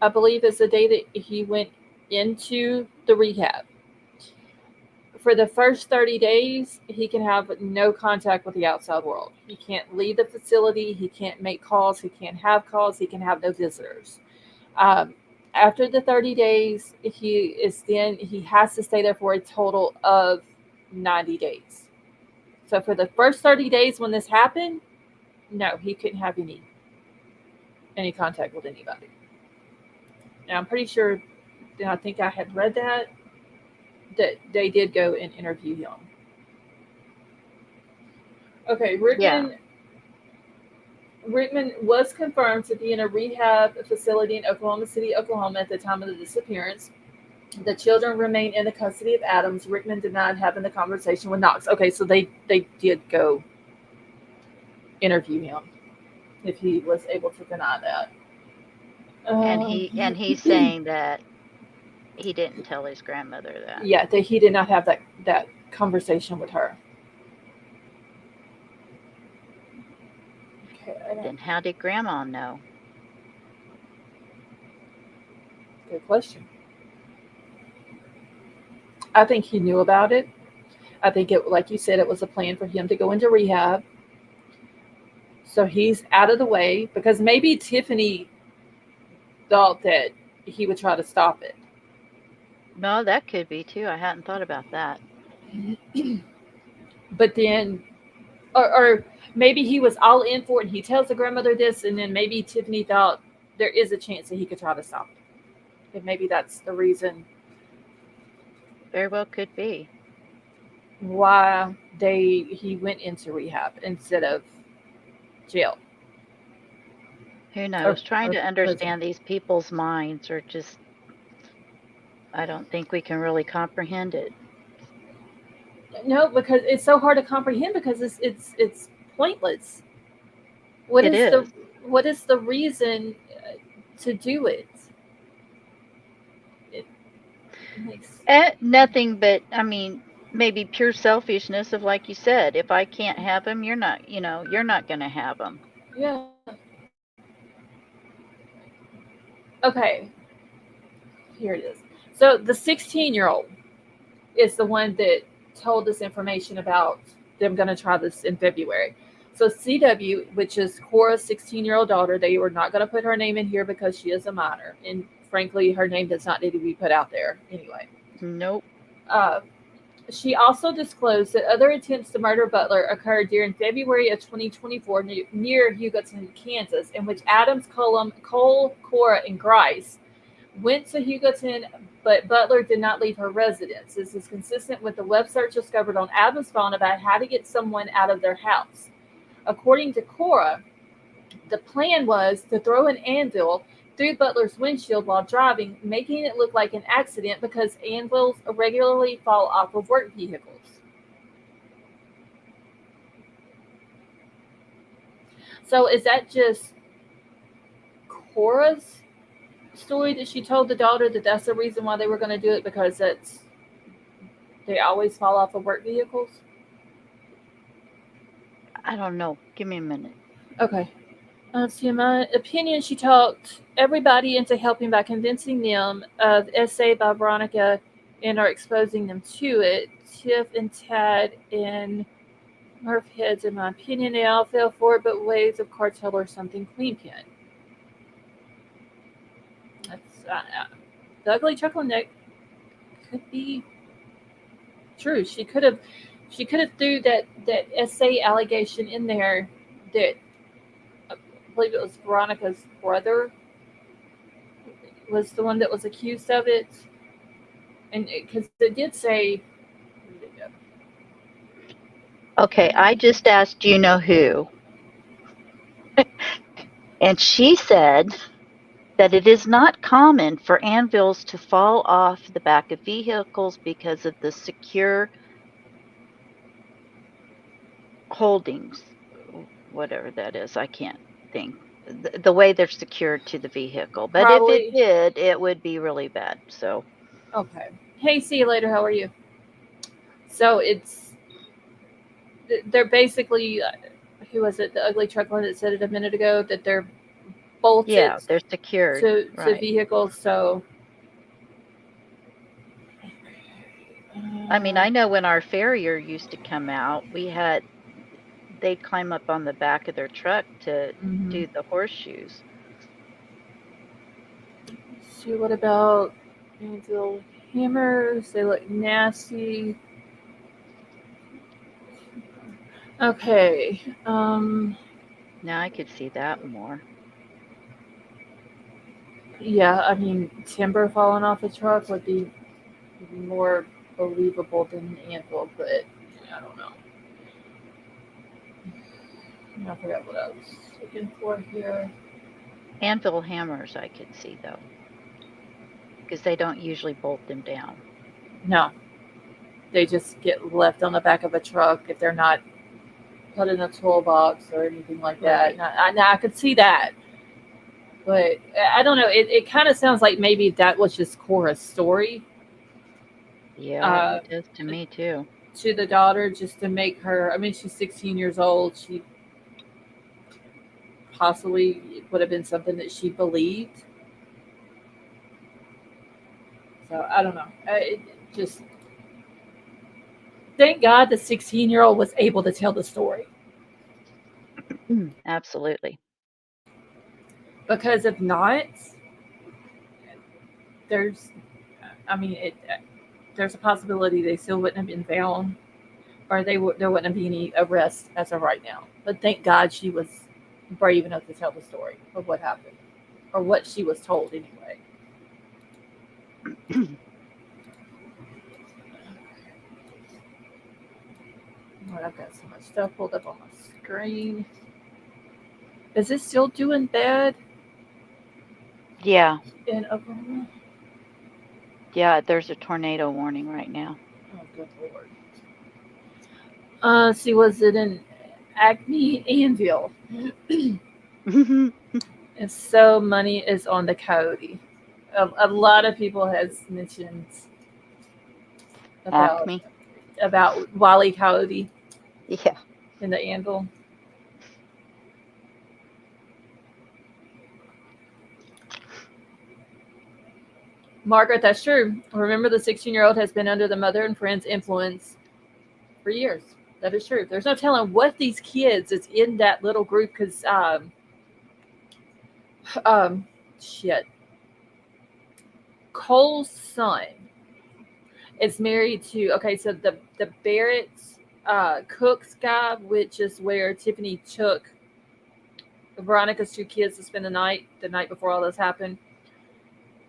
I believe, is the day that he went into the rehab. For the first 30 days, he can have no contact with the outside world. He can't leave the facility. He can't make calls. He can't have calls. He can have no visitors. Um, After the 30 days, he has to stay there for a total of 90 days. So for the first 30 days when this happened, no, he couldn't have any contact with anybody. Now I'm pretty sure, I think I had read that they did go and interview him. Okay, Yeah. Rickman was confirmed to be in a rehab facility in Oklahoma City, Oklahoma at the time of the disappearance. The children remain in the custody of Adams. Rickman denied having the conversation with Knox. Okay, so they did go interview him if he was able to deny that. And he's saying that he didn't tell his grandmother that. Yeah, that he did not have that conversation with her. Okay, Then how did Grandma know? good question. I think he knew about it. I think it, like you said, it was a plan for him to go into rehab. So he's out of the way because maybe Tiffany thought that he would try to stop it. No, that could be too. I hadn't thought about that. But then, or maybe he was all in for it and he tells the grandmother this, and then maybe Tiffany thought there is a chance that he could try to stop it. And maybe that's the reason Very well could be. why he went into rehab instead of jail. Who knows? Trying Or to prison. understand these people's minds are just, I don't think we can really comprehend it. No, because it's so hard to comprehend because it's pointless. What It is is. the reason to do it? It makes Nothing but, I mean, maybe pure selfishness of, like you said, if I can't have them, you're not going to have them. yeah. Okay, here it is. So the 16-year-old is the one that told us information about them going to try this in February. So CW, which is Cora's 16-year-old daughter, they were not going to put her name in here because she is a minor, and frankly, her name does not need to be put out there anyway. Nope. She also disclosed that other attempts to murder Butler occurred during February of 2024 near Hugoton, Kansas, in which Adams, Cole, Cora, and Grice went to Hugoton, but Butler did not leave her residence. This is consistent with the web search discovered on Adams' phone about how to get someone out of their house. According to Cora, the plan was to throw an anvil through Butler's windshield while driving, making it look like an accident because anvils regularly fall off of work vehicles. So is that just Cora's story that she told the daughter that that's the reason why they were going to do it, because they always fall off of work vehicles? I don't know. Give me a minute. Okay. In my opinion, she talked everybody into helping by convincing them of essay by Veronica and are exposing them to it. Tiff and Tad and Murph heads, in my opinion, they all fell for it, but waves of cartel or something Queen Pin. That's the ugly chuckle neck could be true. She could have threw that SA allegation in there that I believe it was Veronica's brother was the one that was accused of it, and because it did say, Okay, I just asked, do you know who? And she said that it is not common for anvils to fall off the back of vehicles because of the secure holdings, whatever that is. I can't think. The way they're secured to the vehicle. But if it probably. did, it would be really bad. So, Okay. Hey, see you later. How are you? So they're basically who was it? The ugly truck one that said it a minute ago that they're bolted yeah, they're secured. to Right. vehicles. So I mean, I know when our farrier used to come out, they'd climb up on the back of their truck to mhm. do the horseshoes. See, what about anvil hammers? They look nasty. Okay. Now I could see that more. Yeah, I mean, timber falling off a truck would be more believable than an anvil, but I don't know. I forgot what I was looking for here. Anvil hammers I could see though, because they don't usually bolt them down. No, they just get left on the back of a truck if they're not put in a toolbox or anything like that. Right. Now I could see that, but I don't know. It kind of sounds like maybe that was just Cora's story Yeah, uh, it does to me too. to the daughter, just to make her. I mean, she's 16 years old. She possibly would have been something that she believed. So I don't know. It just thank God the 16-year-old was able to tell the story, Absolutely. because if not, there's, I mean, there's a possibility they still wouldn't have been found, or there wouldn't be any arrests as of right now. But thank God she was brave enough to tell the story of what happened, or what she was told anyway. Well, I've got so much stuff pulled up on my screen. Is this still doing bad Yeah. in Oklahoma? Yeah, there's a tornado warning right now. Oh, good lord. See, was it in Acme Anvil? And so money is on the coyote. A lot of people has mentioned about Acme. Wally Coyote Yeah. in the anvil. Margaret, that's true. Remember, the 16-year-old has been under the mother and friend's influence for years. That is true. There's no telling what these kids is in that little group because, um, shit. Cole's son is married to, okay, so the Barrett Cooks guy, which is where Tiffany took Veronica's two kids to spend the night before all this happened.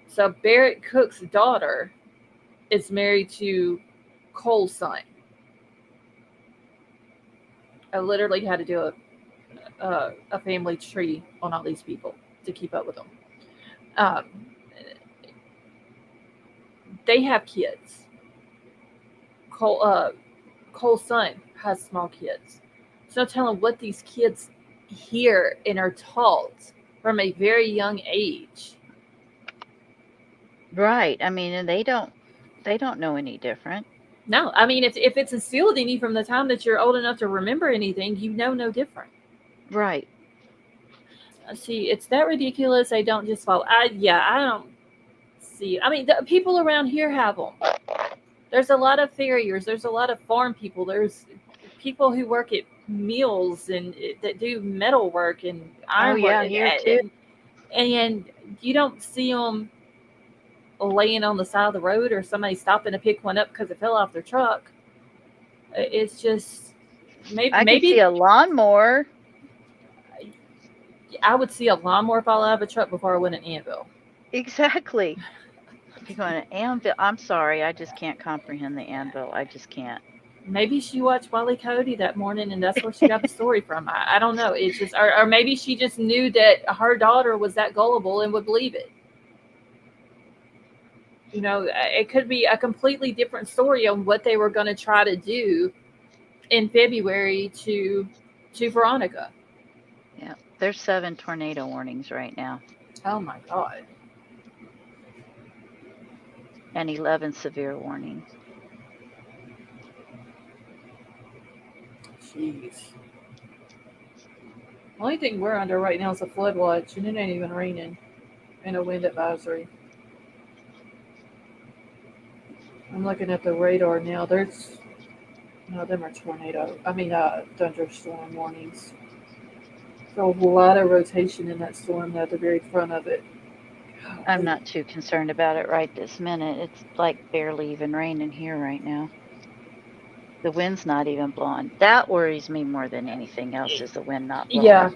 So Barrett Cook's daughter is married to Cole's son. I literally had to do a family tree on all these people to keep up with them. Um, they have kids. Cole Cole's son has small kids. So no telling what these kids hear and are taught from a very young age. Right. I mean, and they don't know any different. No, I mean, if it's instilled in you from the time that you're old enough to remember anything, you know no different. Right. See, it's that ridiculous. They don't just follow. I don't see. I mean, the people around here have them. There's a lot of farriers. There's a lot of farm people. There's people who work at mills and that do metal work and Oh iron work, yeah, here too. and you don't see them laying on the side of the road or somebody stopping to pick one up because it fell off their truck. It's just I could see maybe a lawnmower. I would see a lawnmower fall out of a truck before I went an anvil. Exactly. You're going to anvil. I'm sorry, I just can't comprehend the anvil. I just can't. Maybe she watched Wally Cody that morning and that's where she got the story from. I don't know. It's just, or maybe she just knew that her daughter was that gullible and would believe it. It could be a completely different story on what they were going to try to do in February to Veronica. Yeah, there's 7 tornado warnings right now Oh my God. and 11 severe warnings. Jeez. The only thing we're under right now is a flood watch, and it ain't even raining, and a wind advisory. I'm looking at the radar now. There's no, them are thunderstorm warnings. There's a lot of rotation in that storm at the very front of it. I'm not too concerned about it right this minute. It's like barely even raining here right now. The wind's not even blowing. That worries me more than anything else is the wind not blowing. Yeah.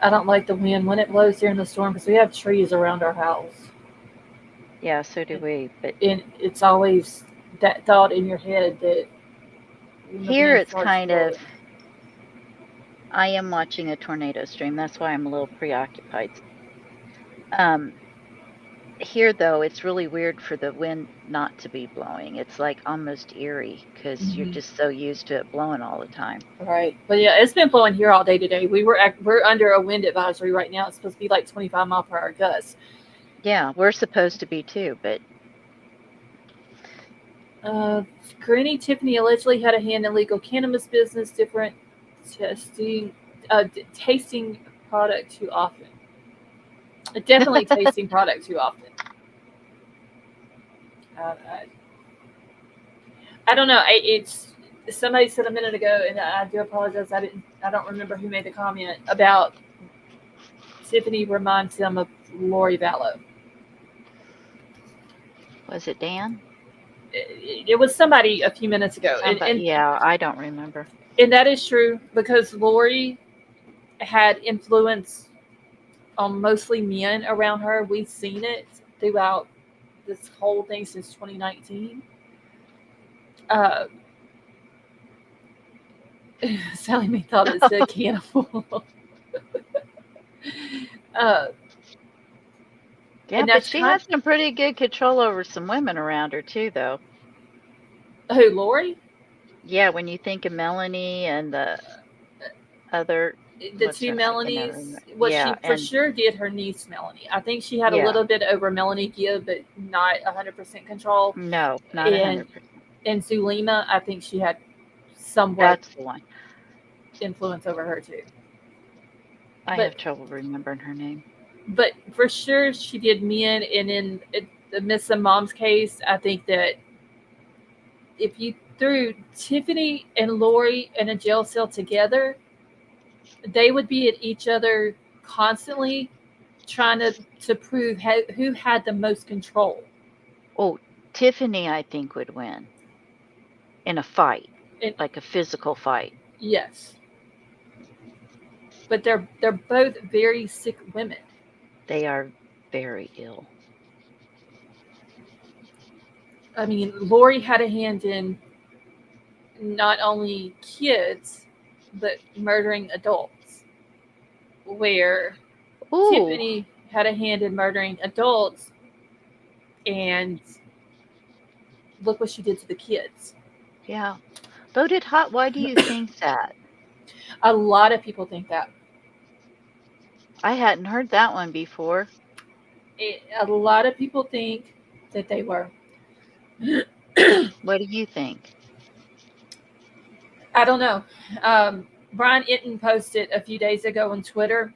I don't like the wind when it blows during the storm because we have trees around our house. Yeah, so do we. But it's always that thought in your head that here it's kind of, I am watching a tornado stream. That's why I'm a little preoccupied. Here, though, it's really weird for the wind not to be blowing. It's like almost eerie because you're just so used to it blowing all the time. Right. But yeah, it's been blowing here all day today. We're under a wind advisory right now. It's supposed to be like 25 mile per hour gusts. Yeah, we're supposed to be too, but Granny Tiffany allegedly had a hand in legal cannabis business, different tasting product too often. Definitely tasting product too often. I don't know. It's somebody said a minute ago, and I do apologize. I don't remember who made the comment about Tiffany reminds them of Lori Vallow. Was it Dan? It was somebody a few minutes ago. Yeah, I don't remember. And that is true because Lori had influence on mostly men around her. We've seen it throughout this whole thing since 2019. Sally Mae thought it said cannibal. Yeah, but she has some pretty good control over some women around her too, though. Who, Lori? Yeah, when you think of Melanie and the other, the two Melanies, she for sure did her niece Melanie. I think she had a little bit over Melanie Gibb, but not 100% control. No, not 100%. And Zulema, I think she had somewhat That's the one. influence over her too. I have trouble remembering her name. But for sure she did men, and in the Miss and Mom's case, I think that if you threw Tiffany and Lori in a jail cell together, they would be at each other constantly trying to prove who had the most control. Oh, Tiffany, I think, would win in a fight, like a physical fight. Yes. But they're both very sick women. They are very ill. I mean, Lori had a hand in not only kids, but murdering adults. Where Tiffany had a hand in murdering adults, and look what she did to the kids. Yeah. Voted hot. Why do you think that? A lot of people think that. I hadn't heard that one before. A lot of people think that they were. What do you think? I don't know. Brian Itten posted a few days ago on Twitter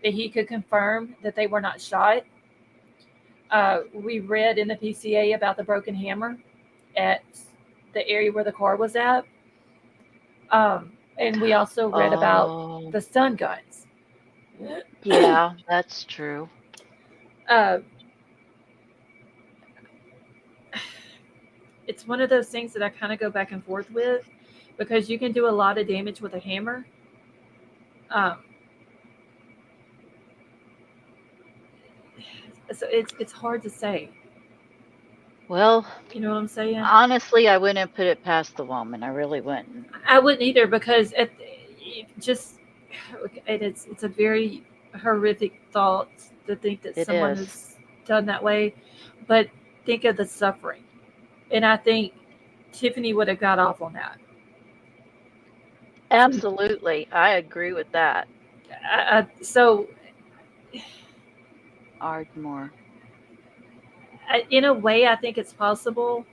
that he could confirm that they were not shot. We read in the PCA about the broken hammer at the area where the car was at. And we also read about Oh, the stun guns. yeah, that's true. uh, it's one of those things that I kind of go back and forth with because you can do a lot of damage with a hammer. Um, so it's hard to say. Well, You know what I'm saying? honestly, I wouldn't put it past the woman. I really wouldn't. I wouldn't either because just it's a very horrific thought to think that It someone is. is done that way, but think of the suffering, and I think Tiffany would have got off on that. So, Absolutely. I agree with that. so Ardmore. in a way, I think it's possible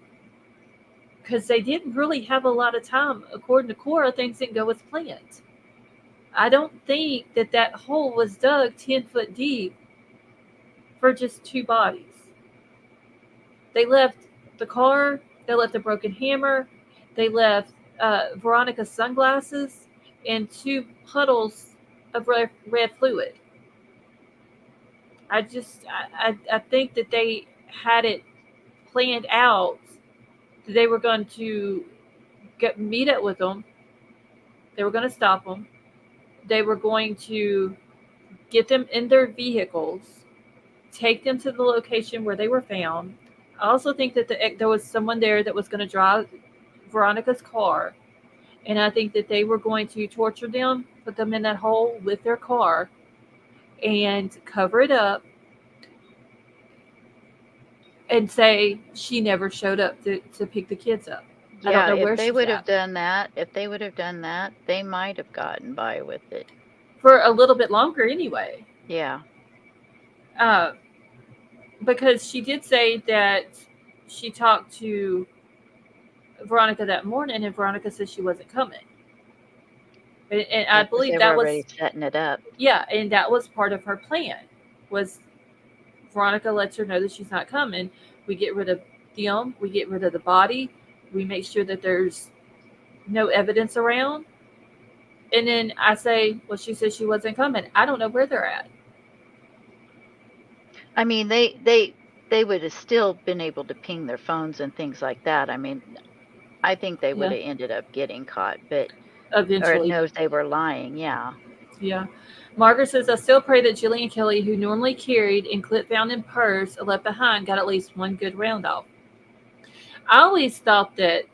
because they didn't really have a lot of time. According to Cora, things didn't go as planned. I don't think that that hole was dug 10 foot deep for just two bodies. They left the car, they left a broken hammer, they left Veronica's sunglasses, and two puddles of red fluid. I think that they had it planned out. They were going to meet up with them. They were going to stop them. They were going to get them in their vehicles, take them to the location where they were found. I also think that there was someone there that was going to drive Veronica's car, and I think that they were going to torture them, put them in that hole with their car, and cover it up and say she never showed up to pick the kids up. I don't Yeah, know if where they she's would have at. done that, they might have gotten by with it. For a little bit longer anyway. Yeah. Uh, because she did say that she talked to Veronica that morning, and Veronica said she wasn't coming. And I Yeah, because believe they were that was, already setting it up. yeah, and that was part of her plan. Was Veronica lets her know that she's not coming. We get rid of them. We get rid of the body. We make sure that there's no evidence around. And then I say, well, she said she wasn't coming. I don't know where they're at. I mean, they would have still been able to ping their phones and things like that. I mean, I think they would Yeah, have ended up getting caught, but or it eventually. knows they were lying. Yeah. Yeah. Margaret says, I still pray that Jillian Kelly, who normally carried and clip found in purse left behind, got at least one good round off. I always thought that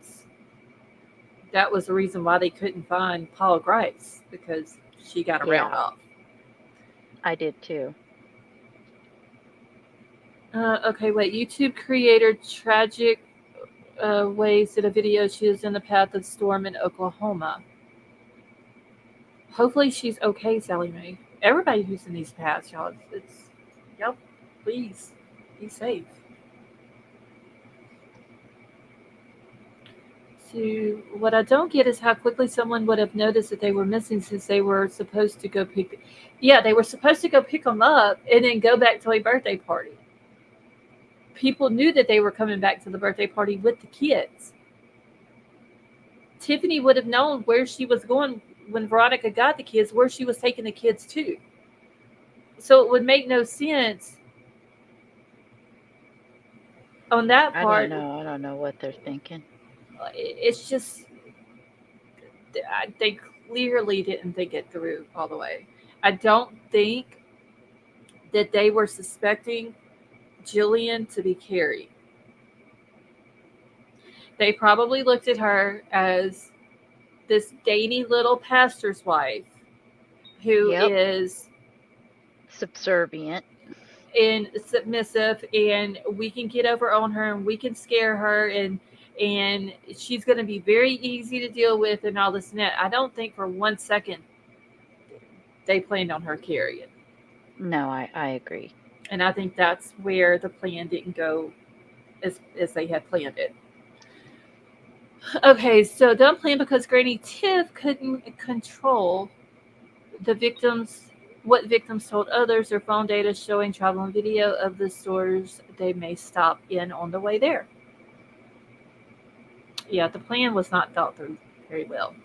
that was the reason why they couldn't find Paul Grice because she got a round Yeah, off. I did too. Okay, wait. YouTube creator Tragic Ways did a video. She was in the path of storm in Oklahoma. Hopefully she's okay, Sally Mae. Everybody who's in these paths, y'all, yep, please be safe. So what I don't get is how quickly someone would have noticed that they were missing since they were supposed to go pick. Yeah, they were supposed to go pick them up and then go back to a birthday party. People knew that they were coming back to the birthday party with the kids. Tiffany would have known where she was going when Veronica got the kids, where she was taking the kids to. So it would make no sense on that I don't part. know. I don't know what they're thinking. It's just they clearly didn't think it through all the way. I don't think that they were suspecting Jillian to be Carrie. They probably looked at her as this dainty little pastor's wife who Yep. is Subservient. and submissive, and we can get over on her and we can scare her, and she's going to be very easy to deal with and all this and that. I don't think for 1 second they planned on her carrying. No, I agree. And I think that's where the plan didn't go as they had planned it. Okay, so don't plan because Granny Tiff couldn't control the victims what victims told others, their phone data showing travel and video of the stores they may stop in on the way there. Yeah, the plan was not thought through very well.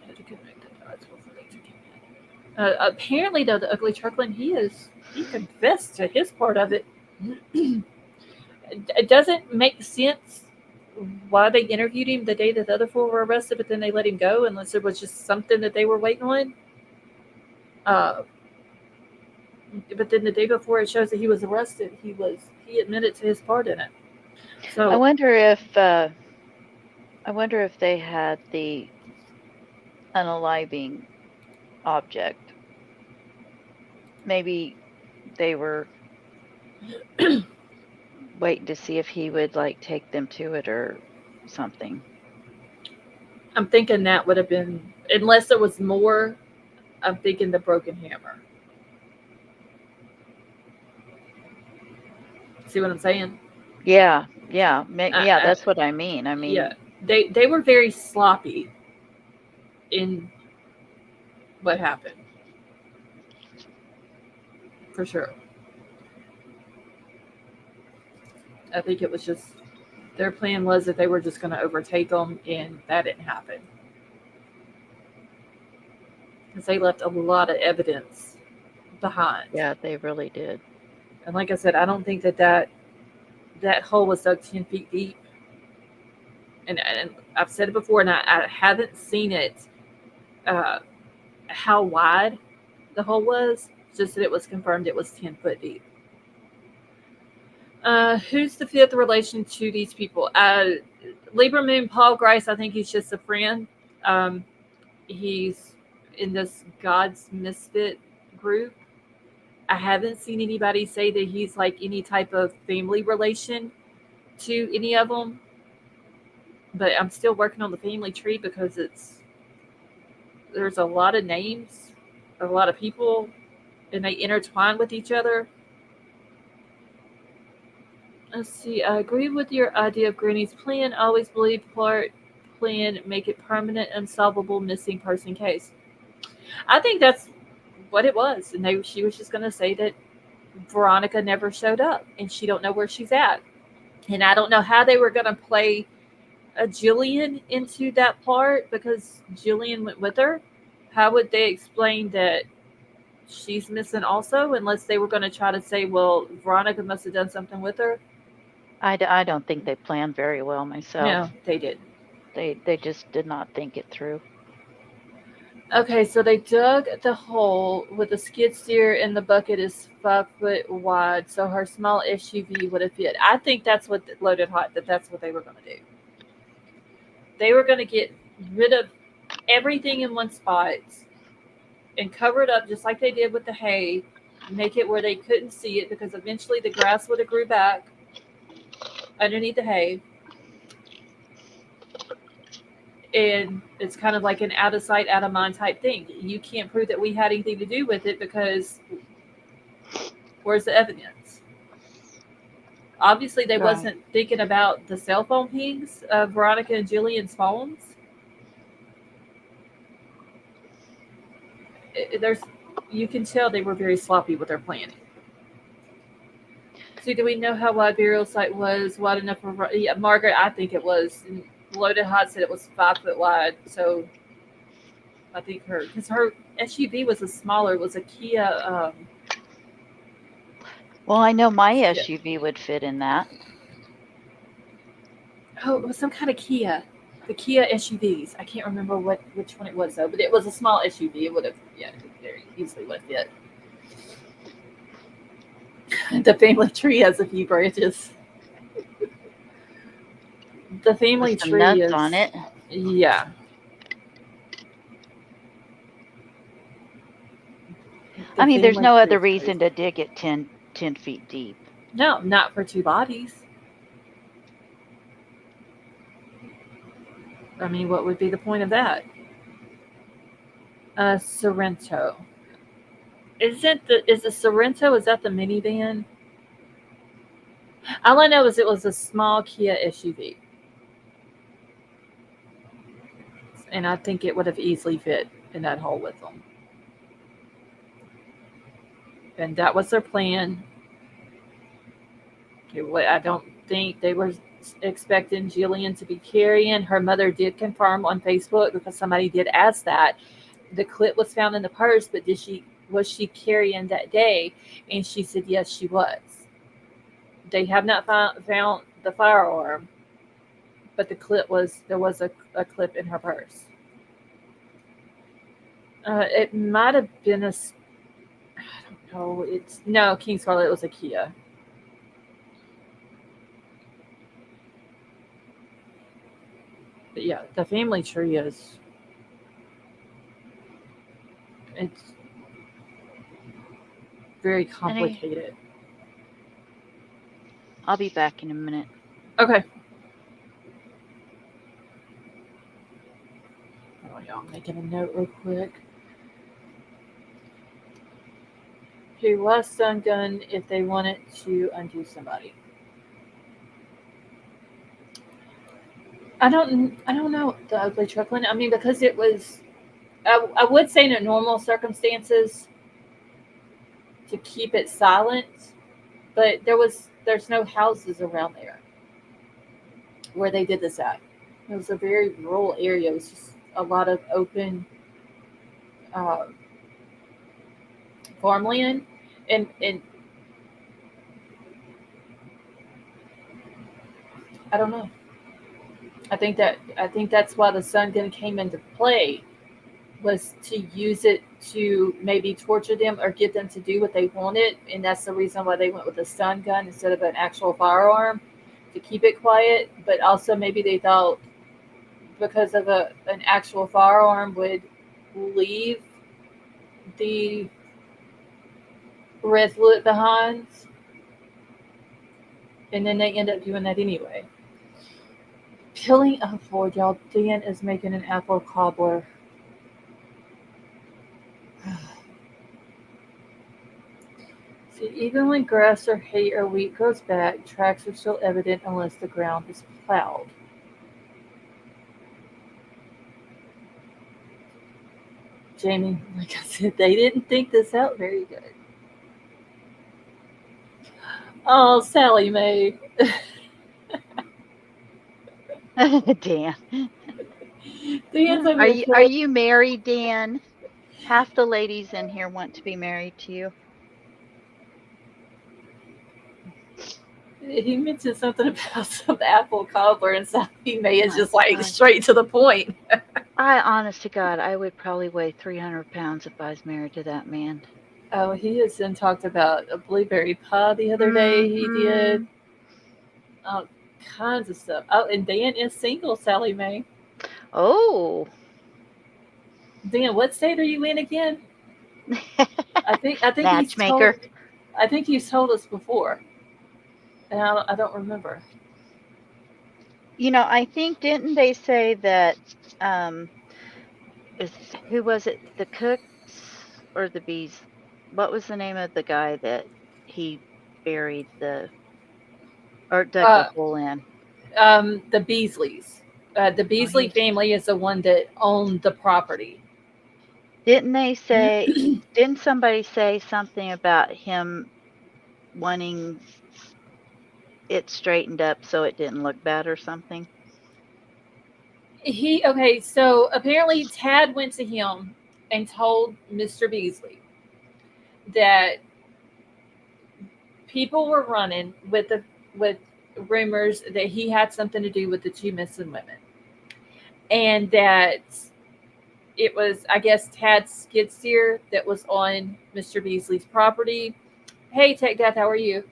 Had to connect the dots before they took him in. Apparently, though, the ugly truckling, he confessed to his part of it. It doesn't make sense why they interviewed him the day that the other four were arrested, but then they let him go unless there was just something that they were waiting on. Uh, but then the day before it shows that he was arrested, he admitted to his part in it. I So wonder if uh, I wonder if they had the unaliving object. Maybe they were waiting to see if he would like take them to it or something. I'm thinking that would have been, unless there was more. I'm thinking the broken hammer. See what I'm saying? Yeah, yeah, I, yeah. I, That's what I mean. I yeah, mean, they were very sloppy in what happened for sure. I think it was just their plan was that they were just going to overtake them, and that didn't happen because they left a lot of evidence behind. yeah, they really did. And like I said, I don't think that hole was dug 10 feet deep. And I've said it before, and I haven't seen it uh, how wide the hole was. Just that it was confirmed it was 10 foot deep. Who's the fifth relation to these people? Libra Moon Paul Grice. I think he's just a friend. Um, he's in this God's Misfit group. I haven't seen anybody say that he's like any type of family relation to any of them, but I'm still working on the family tree because there's a lot of names, a lot of people, and they intertwine with each other. Let's see. I agree with your idea of Granny's plan. Always believe part plan make it permanent, unsolvable missing person case. I think that's what it was, and she was just going to say that Veronica never showed up, and she don't know where she's at, and I don't know how they were going to play a Jillian into that part because Jillian went with her. How would they explain that she's missing also, unless they were going to try to say, well, Veronica must have done something with her? I don't think they planned very well myself. No, they didn't. They just did not think it through. Okay, so they dug the hole with a skid steer, and the bucket is 5 foot wide, so her small SUV would have fit. I think that's what Loaded Hot, that's what they were going to do. They were going to get rid of everything in one spot and cover it up just like they did with the hay, make it where they couldn't see it because eventually the grass would have grew back underneath the hay. And it's kind of like an out of sight, out of mind type thing. You can't prove that we had anything to do with it because where's the evidence? Obviously, they Right. wasn't thinking about the cell phone pings of Veronica and Jillian's phones. There's, you can tell they were very sloppy with their planning. So, do we know how wide burial site was? Wide enough for? Yeah, Margaret, I think it was. And Loaded Hot said it was 5 foot wide. So, I think because her SUV was a smaller, it was a Kia. Well, I know my Yeah. SUV would fit in that. Oh, it was some kind of Kia. The Kia SUVs. I can't remember which one it was though, but it was a small SUV. It would have, yeah, it very easily would have fit. The family tree has a few branches. The family With some tree nuts is on it. Yeah. I mean, there's family no tree other is crazy. reason to dig it 10 feet deep. No, not for two bodies. I mean, what would be the point of that? Sorrento. Is the Sorrento? Is that the minivan? All I know is it was a small Kia SUV, and I think it would have easily fit in that hole with them. And that was their plan. I don't think they were expecting Jillian to be carrying. Her mother did confirm on Facebook because somebody did ask that. The clip was found in the purse, but was she carrying that day? And she said yes, she was. They have not found the firearm, but there was a clip in her purse. It might have been I don't know. It's no King Scarlet. It was a Kia. But yeah, the family tree it's very Any, complicated. I'll be back in a minute. Okay. Oh, yeah, I'm making a note real quick. Who was stun gun if they wanted to undo somebody? I don't know the ugly truckling. I mean, because it was, I would say in normal circumstances to keep it silent, but there's no houses around there where they did this at. It was a very rural area. It was just a lot of open uh, farmland, and I don't know. I think that's why the sun gun came into play, was to use it to maybe torture them or get them to do what they wanted, and that's the reason why they went with a stun gun instead of an actual firearm to keep it quiet. But also maybe they thought because of an actual firearm would leave the resolute behind, and then they end up doing that anyway. Peeling upward, y'all. Dan is making an apple cobbler. See, even when grass or hay or wheat grows back, tracks are still evident unless the ground is plowed. Jamie, like I said, they didn't think this out very good. Oh, Sally Mae. Dan, Dan's over are here you killing. married, Dan? Half the ladies in here want to be married to you. He mentioned something about some apple cobbler, and Sally Mae Oh is my just like God. straight to the point. I, honest to God, I would probably weigh 300 pounds if I was married to that man. Oh, he has then talked about a blueberry pie the other day. He did Mm-hmm. all kinds of stuff. Oh, and Dan is single, Sally Mae. Oh. Dan, what state are you in again? I think he's told Matchmaker. I think he's told us before, and I don't remember. I think didn't they say that um is who was it? The Cooks or the Bees? What was the name of the guy that he buried the or dug the Uh, hole in? the Beasleys. The Oh, he Beasley was. family is the one that owned the property. Didn't they say? Didn't somebody say something about him wanting it straightened up so it didn't look bad or something? Okay, so apparently Tad went to him and told Mr. Beasley that people were running with rumors that he had something to do with the two missing women, and that it was, I guess, Tad's skid steer that was on Mr. Beasley's property. Hey, Tech Death, how are you?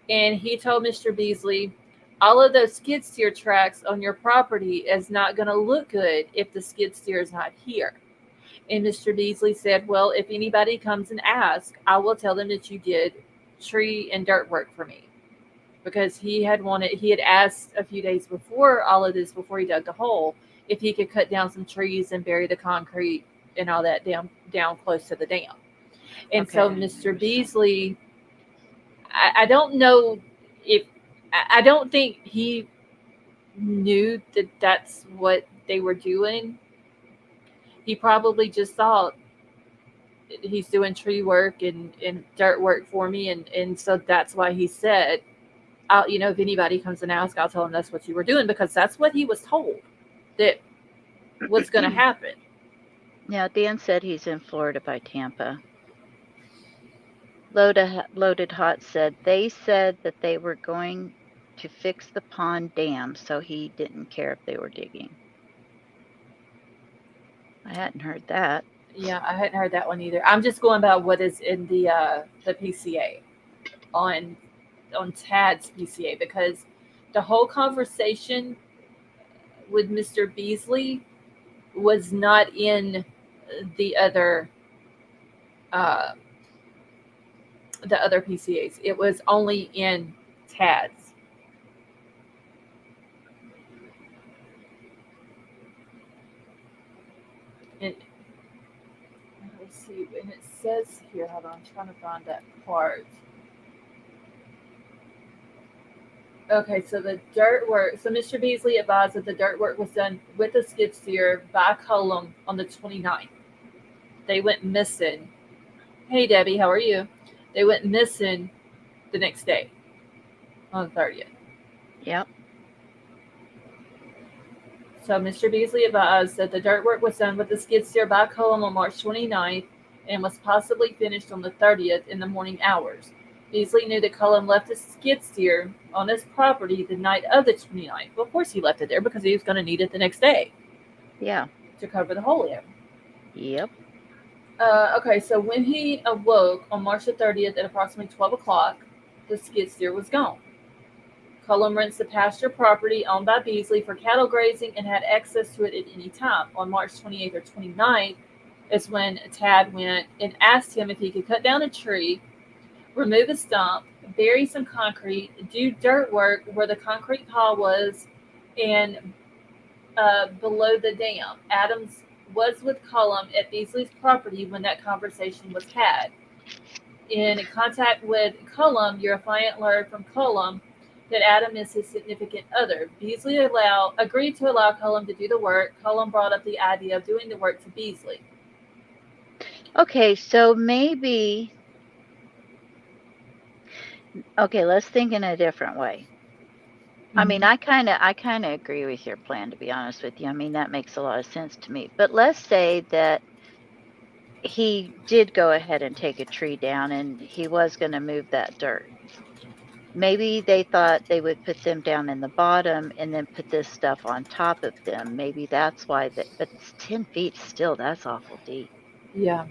And he told Mr. Beasley, all of those skid steer tracks on your property is not going to look good if the skid steer is not here. And Mr. Beasley said, well, if anybody comes and asks, I will tell them that you did tree and dirt work for me. Because he had asked a few days before all of this, before he dug the hole, if he could cut down some trees and bury the concrete and all that down close to the dam. And Okay, so I Mr. remember some. Beasley, I don't know if, I don't think he knew that that's what they were doing. He probably just thought he's doing tree work and dirt work for me, and so that's why he said, I'll, if anybody comes and asks, I'll tell them that's what you were doing, because that's what he was told that was going to happen. Yeah, Dan said he's in Florida by Tampa. Loaded Hot said they said that they were going to fix the pond dam, so he didn't care if they were digging. I hadn't heard that. Yeah, I hadn't heard that one either. I'm just going about what is in the PCA on Tad's PCA, because the whole conversation with Mr. Beasley was not in the other uh, the other PCAs. It was only in Tad's. And let's see, and it says here. Hold on, I'm trying to find that part. Okay, so the dirt work. So Mr. Beasley advised that the dirt work was done with a skid steer by Cullum on the 29th. They went missing. Hey Debbie, how are you? They went missing the next day on the 30th. Yep. So Mr. Beasley advised that the dirt work was done with the skid steer by Cullum on March 29th and was possibly finished on the 30th in the morning hours. Beasley knew that Cullum left his skid steer on his property the night of the 29th. Well, of course he left it there because he was going to need it the next day. Yeah. To cover the hole in. Yep. Okay, so when he awoke on March the 30th at approximately 12 o'clock, the skid steer was gone. Cullum rents the pasture property owned by Beasley for cattle grazing and had access to it at any time. On March 28th or 29th is when Tad went and asked him if he could cut down a tree, remove a stump, bury some concrete, do dirt work where the concrete pile was, and below the dam. Adams was with Cullum at Beasley's property when that conversation was had. In contact with Cullum, your affiant learned from Cullum that Adam is his significant other. Beasley agreed to allow Cullum to do the work. Cullum brought up the idea of doing the work to Beasley. Okay, so maybe. Okay, let's think in a different way. I mean, I kind of agree with your plan, to be honest with you. I mean, that makes a lot of sense to me. But let's say that he did go ahead and take a tree down and he was going to move that dirt. Maybe they thought they would put them down in the bottom and then put this stuff on top of them. Maybe that's why but it's 10 feet still, that's awful deep. Yeah.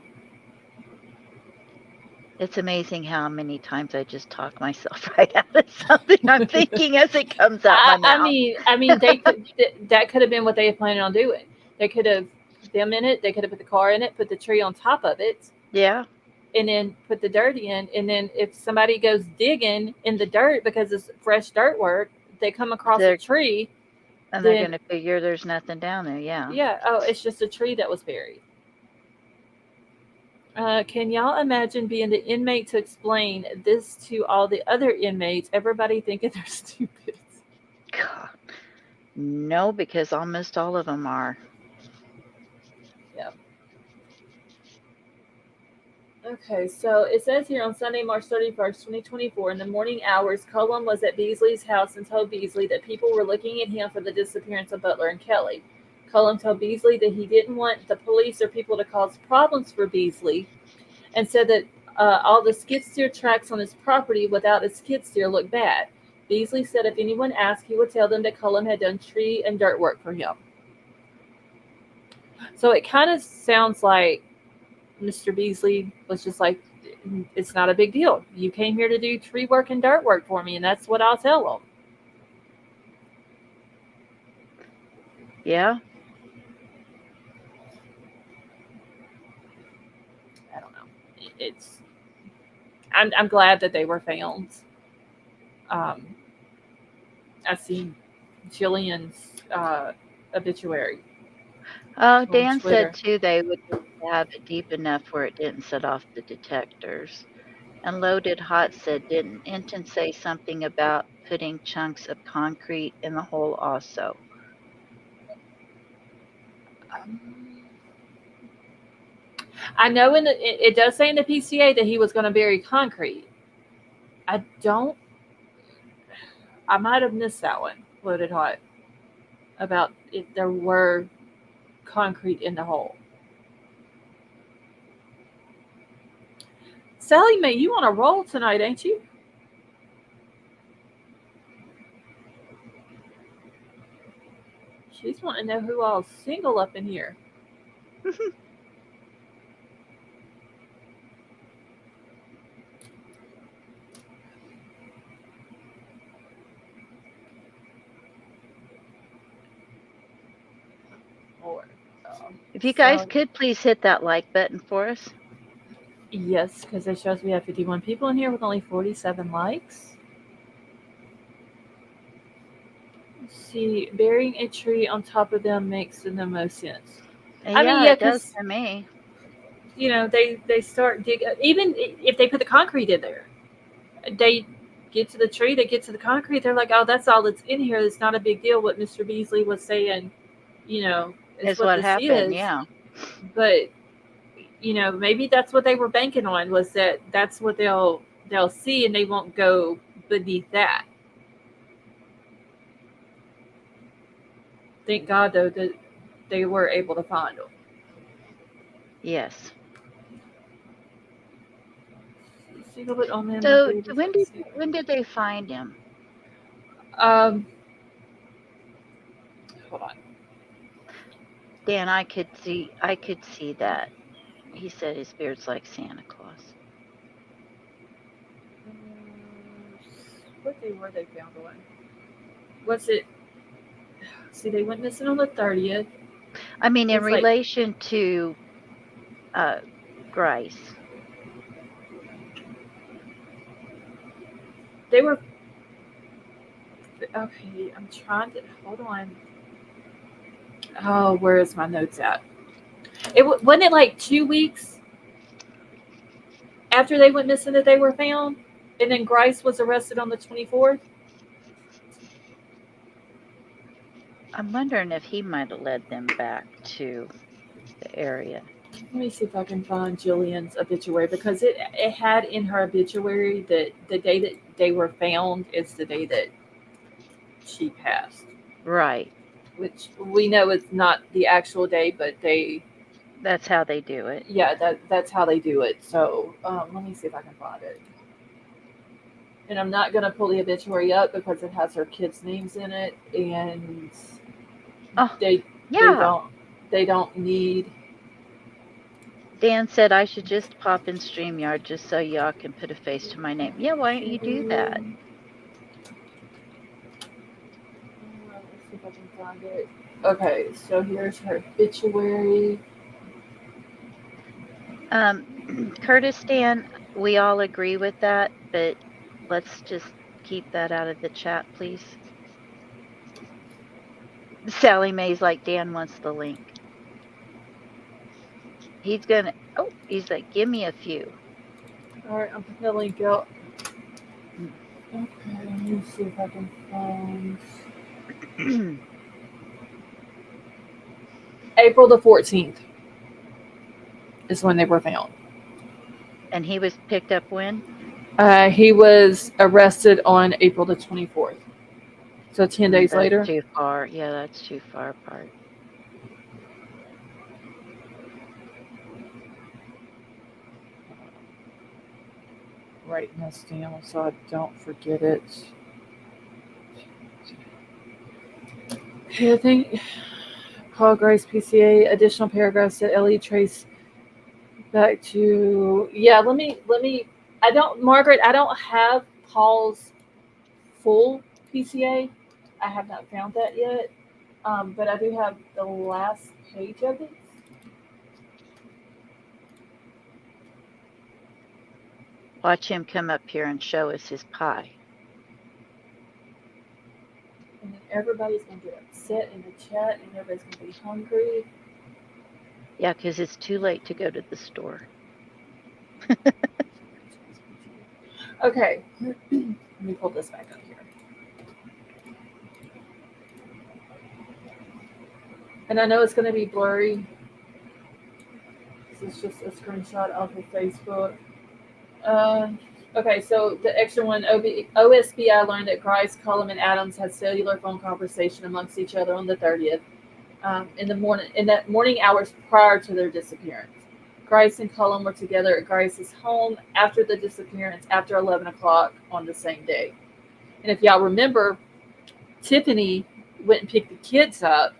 It's amazing how many times I just talk myself right out of something I'm thinking as it comes out my mouth. I mean, they could. That could have been what they had planned on doing. They could have them in it. They could have put the car in it, put the tree on top of it. Yeah. And then put the dirt in. And then if somebody goes digging in the dirt because it's fresh dirt work, they come across a tree. And they're going to figure there's nothing down there. Yeah. Yeah. Oh, it's just a tree that was buried. Can y'all imagine being the inmate to explain this to all the other inmates? Everybody thinking they're stupid. God. No, because almost all of them are. Yeah. Okay, so it says here on Sunday, March 31st, 2024, in the morning hours, Cullum was at Beasley's house and told Beasley that people were looking at him for the disappearance of Butler and Kelly. Cullum told Beasley that he didn't want the police or people to cause problems for Beasley, and said that all the skid steer tracks on his property without a skid steer looked bad. Beasley said if anyone asked, he would tell them that Cullum had done tree and dirt work for him. So it kind of sounds like Mr. Beasley was just like, it's not a big deal. You came here to do tree work and dirt work for me, and that's what I'll tell them. Yeah. I don't know. It's. I'm glad that they were found. I've seen Jillian's obituary. Oh, Dan said too they would have it deep enough where it didn't set off the detectors. And Loaded Hot said, didn't Enton say something about putting chunks of concrete in the hole also? I know it does say in the PCA that he was going to bury concrete. I don't. I might have missed that one. Loaded hot about if there were concrete in the hole. Sally Mae, you on a roll tonight, ain't you? She's wanting to know who all's single up in here. Or, If you guys Sally, could please hit that like button for us. yes, because it shows we have 51 people in here with only 47 likes. See, burying a tree on top of them makes the most sense. I mean, Yeah, yeah, it does because to me. they start dig. Even if they put the concrete in there, they get to the tree, they get to the concrete. They're like, oh, that's all that's in here. It's not a big deal. What Mr. Beasley was saying, you know, is Is what what this happened, is. yeah. But maybe that's what they were banking on, was that that's what they'll see, and they won't go beneath that. Thank God though that they were able to find them. Yes. Single on them So agreed with when did they find him? um hold on. Dan, I could see that. He said his beard's like Santa Claus. What day were they found on? Was it? See, they went missing on the 30th. I mean, in It's like relation to Grice. they were. Okay, I'm trying to hold on. Oh, where is my notes at? Wasn't it like 2 weeks after they went missing that they were found, and then Grice was arrested on the 24th. I'm wondering if he might have led them back to the area. Let me see if I can find Jillian's obituary, because it had in her obituary that the day that they were found is the day that she passed. Right. Which we know is not the actual day, but That's how they do it. yeah, that's how they do it. So let me see if I can find it. And I'm not gonna pull the obituary up because it has her kids' names in it, and Oh, they yeah. they don't need. Dan said I should just pop in StreamYard just so y'all can put a face to my name. Yeah, why don't you do that? Let's see if I can find it. Okay, so here's her obituary. Curtis, Dan, we all agree with that, but let's just keep that out of the chat, please. Sally Mae's like, Dan wants the link. He's like, give me a few. All right, I'm putting the link out. Okay, let me see if I can find. April the 14th is when they were found. And he was picked up when? He was arrested on April the 24th. So 10 days That's later. too far. Yeah, that's too far apart. Writing this down so I don't forget it. I think Paul Grice PCA additional paragraphs that Ellie trace back to. Yeah, let me. I don't, Margaret. I don't have Paul's full PCA. I have not found that yet, but I do have the last page of it. Watch him come up here and show us his pie. And then everybody's going to get upset in the chat, and everybody's going to be hungry. Yeah, because it's too late to go to the store. Okay, let me pull this back up here. And I know it's going to be blurry, This is just a screenshot off of Facebook. Uh, okay, so the extra one, OSBI learned that Grice, Cullum, and Adams had cellular phone conversation amongst each other on the 30th, in that morning hours prior to their disappearance. Grice and Cullum were together at Grice's home after the disappearance, after 11 o'clock on the same day. And if y'all remember, Tiffany went and picked the kids up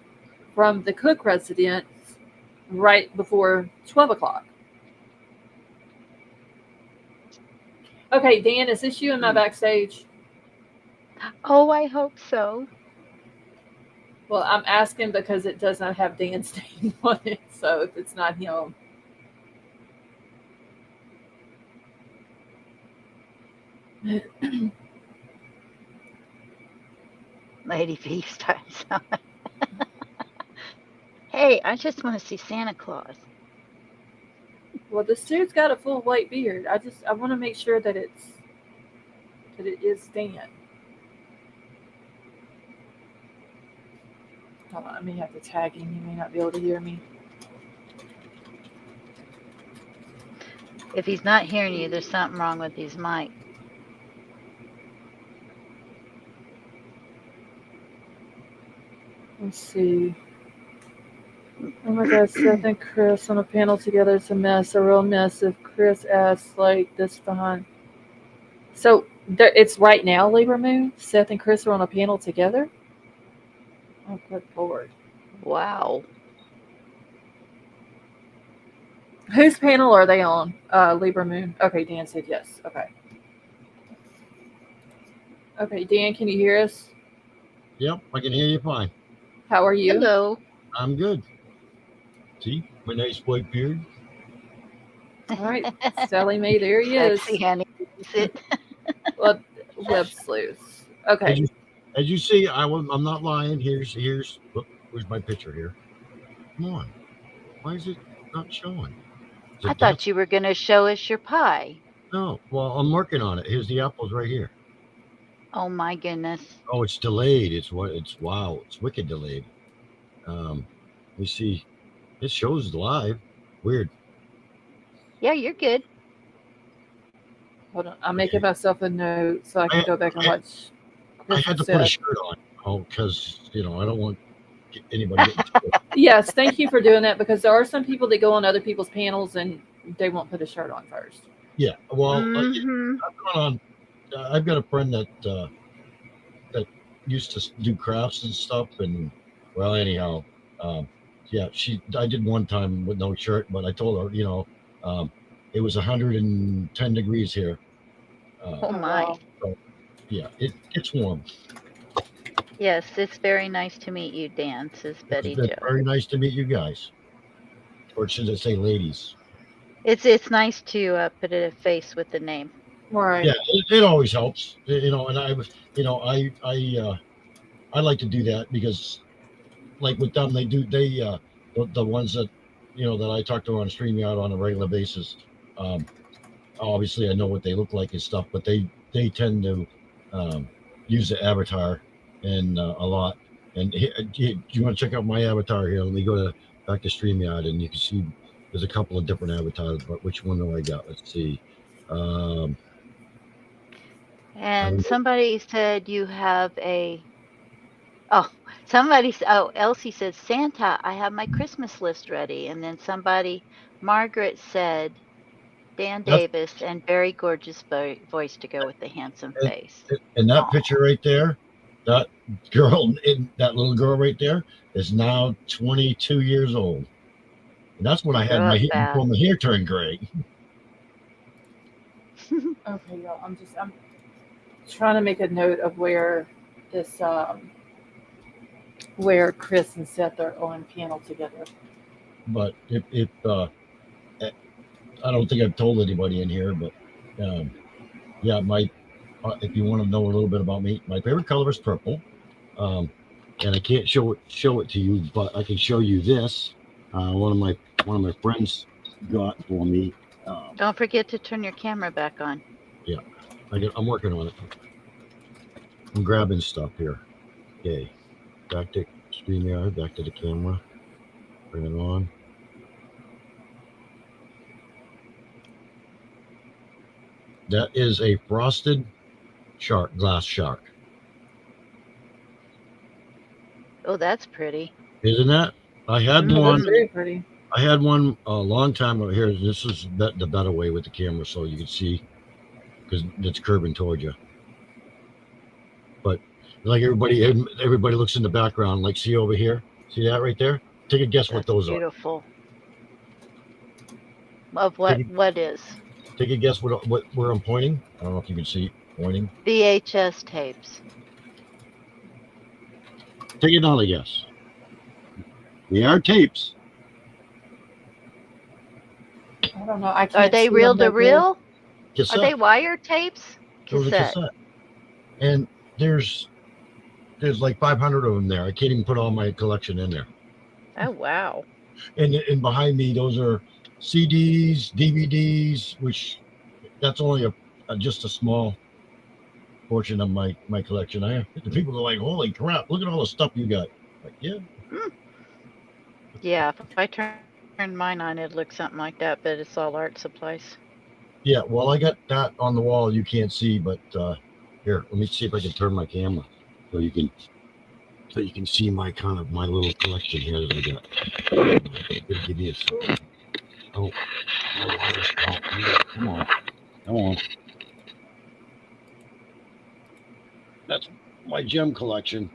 from the Cook residence right before 12 o'clock. Okay, Dan, is this you in my backstage? Oh, I hope so. Well, I'm asking because it does not have Dan's name on it. So if it's not him. Lady B starts on. Hey, I just want to see Santa Claus. Well, this dude's got a full white beard. I want to make sure that it is Dan. Hold on, I may have to tag him. He may not be able to hear me. If he's not hearing you, there's something wrong with his mic. Let's see. Oh my God, Seth and Chris on a panel together. It's a mess, a real mess. If Chris asks like this behind. So it's right now, Libra Moon. Seth and Chris are on a panel together. Oh, good Lord. Wow. Whose panel are they on? Libra Moon. Okay, Dan said yes. Okay. Okay, Dan, can you hear us? Yep, I can hear you fine. How are you? Hello. I'm good. See, my nice white beard. All right, Sally Mae, there he is. Sexy honey. Web sleuth. Okay. As you see, I'm not lying. Here's my picture here. Come on, why is it not showing? I thought you were going to show us your pie. No, well, I'm working on it. Here's the apples right here. Oh my goodness. Oh, it's delayed. It's wow. It's wicked delayed. We see. It shows live. Weird. Yeah, you're good. Hold on. I'm making myself a note so I can go back and watch. I had to put a shirt on. Because I don't want anybody getting Yes, thank you for doing that, because there are some people that go on other people's panels and they won't put a shirt on first. Yeah, well, I've got a friend that used to do crafts and stuff, and well, anyhow, yeah, I did one time with no shirt, but I told her, it was 110 degrees here. Oh my. So, yeah, it's warm. Yes, it's very nice to meet you, Dan, says Betty Jo. It's very nice to meet you guys. Or should I say ladies? It's nice to put a face with the name. Right. Yeah, it always helps. And I was, I like to do that because, like with them, the ones that, that I talk to on StreamYard on a regular basis. Obviously, I know what they look like and stuff, but they tend to use the avatar and a lot. And do you want to check out my avatar here? Let me go back to StreamYard, and you can see there's a couple of different avatars. But which one do I got? Let's see. And somebody said you have a. Elsie said, Santa, I have my Christmas list ready. And then Margaret said, Dan Davis, and very gorgeous voice to go with the handsome face. And that picture right there, that little girl right there is now 22 years old. And that's when I had my hair turned gray. Okay, y'all. I'm trying to make a note of where this where Chris and Seth are on panel together. But if I don't think I've told anybody in here, but yeah, if you want to know a little bit about me, my favorite color is purple, and I can't show it to you, but I can show you this. One of my friends got for me. Don't forget to turn your camera back on. Yeah, I'm working on it. I'm grabbing stuff here. Okay, back to StreamYard, back to the camera. Bring it on. That is a frosted glass shark. Oh, that's pretty. Isn't that? I had Mhm. Oh, one. that's very pretty. I had one a long time ago. Here, this is the better way with the camera, so you can see because it's curving towards you. But like everybody looks in the background. Like, see over here, see that right there? Take a guess what That's those are. beautiful. Of what? What is? Take a guess what where I'm pointing. I don't know if you can see pointing. VHS tapes. Take another guess. They are tapes. I don't know. I can't. Are they see reel them to that good. reel? Cassette. Are they wire tapes? Those are Cassette. cassette. And there's like 500 of them there. I can't even put all my collection in there. Oh wow. And behind me, those are CDs, DVDs, which that's only just a small portion of my collection. The people are like, holy crap, look at all the stuff you got. Like, yeah. Yeah, if I turn mine on, it'd look something like that, but it's all art supplies. Yeah, well, I got that on the wall you can't see, but here, let me see if I can turn my camera so you can see my little collection here that I got. Give you a second. Oh, come on. That's my gem collection.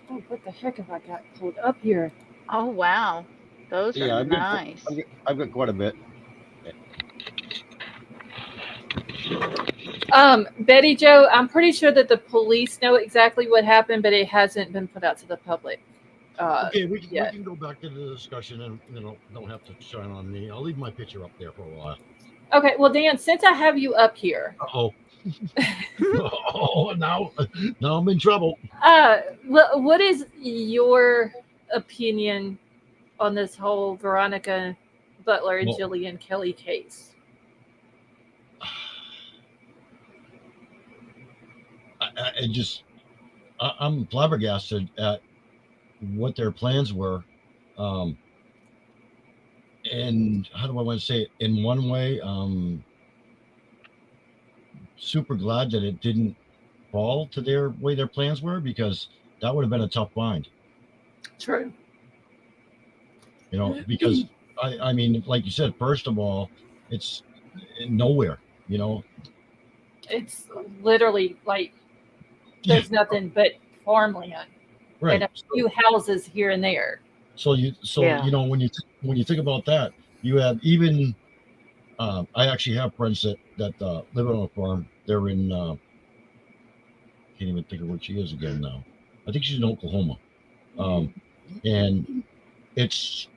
Oh, what the heck have I got pulled up here? Oh wow. Those are nice. I've got quite a bit. Betty Joe, I'm pretty sure that the police know exactly what happened, but it hasn't been put out to the public. Okay, we can go back to the discussion and don't have to shine on me. I'll leave my picture up there for a while. Okay, well, Dan, since I have you up here, Oh, now I'm in trouble. what is your opinion on this whole Veronica Butler and Jillian Kelly case? I'm flabbergasted at what their plans were. And how do I want to say it? In one way, super glad that it didn't fall to their way their plans were, because that would have been a tough find. True. Because I mean, like you said, first of all, it's nowhere, It's literally like there's nothing but farmland, right? And a few houses here and there. So when you think about that, you have even I actually have friends that live on a farm. They're in can't even think of where she is again now. I think she's in Oklahoma, and it's,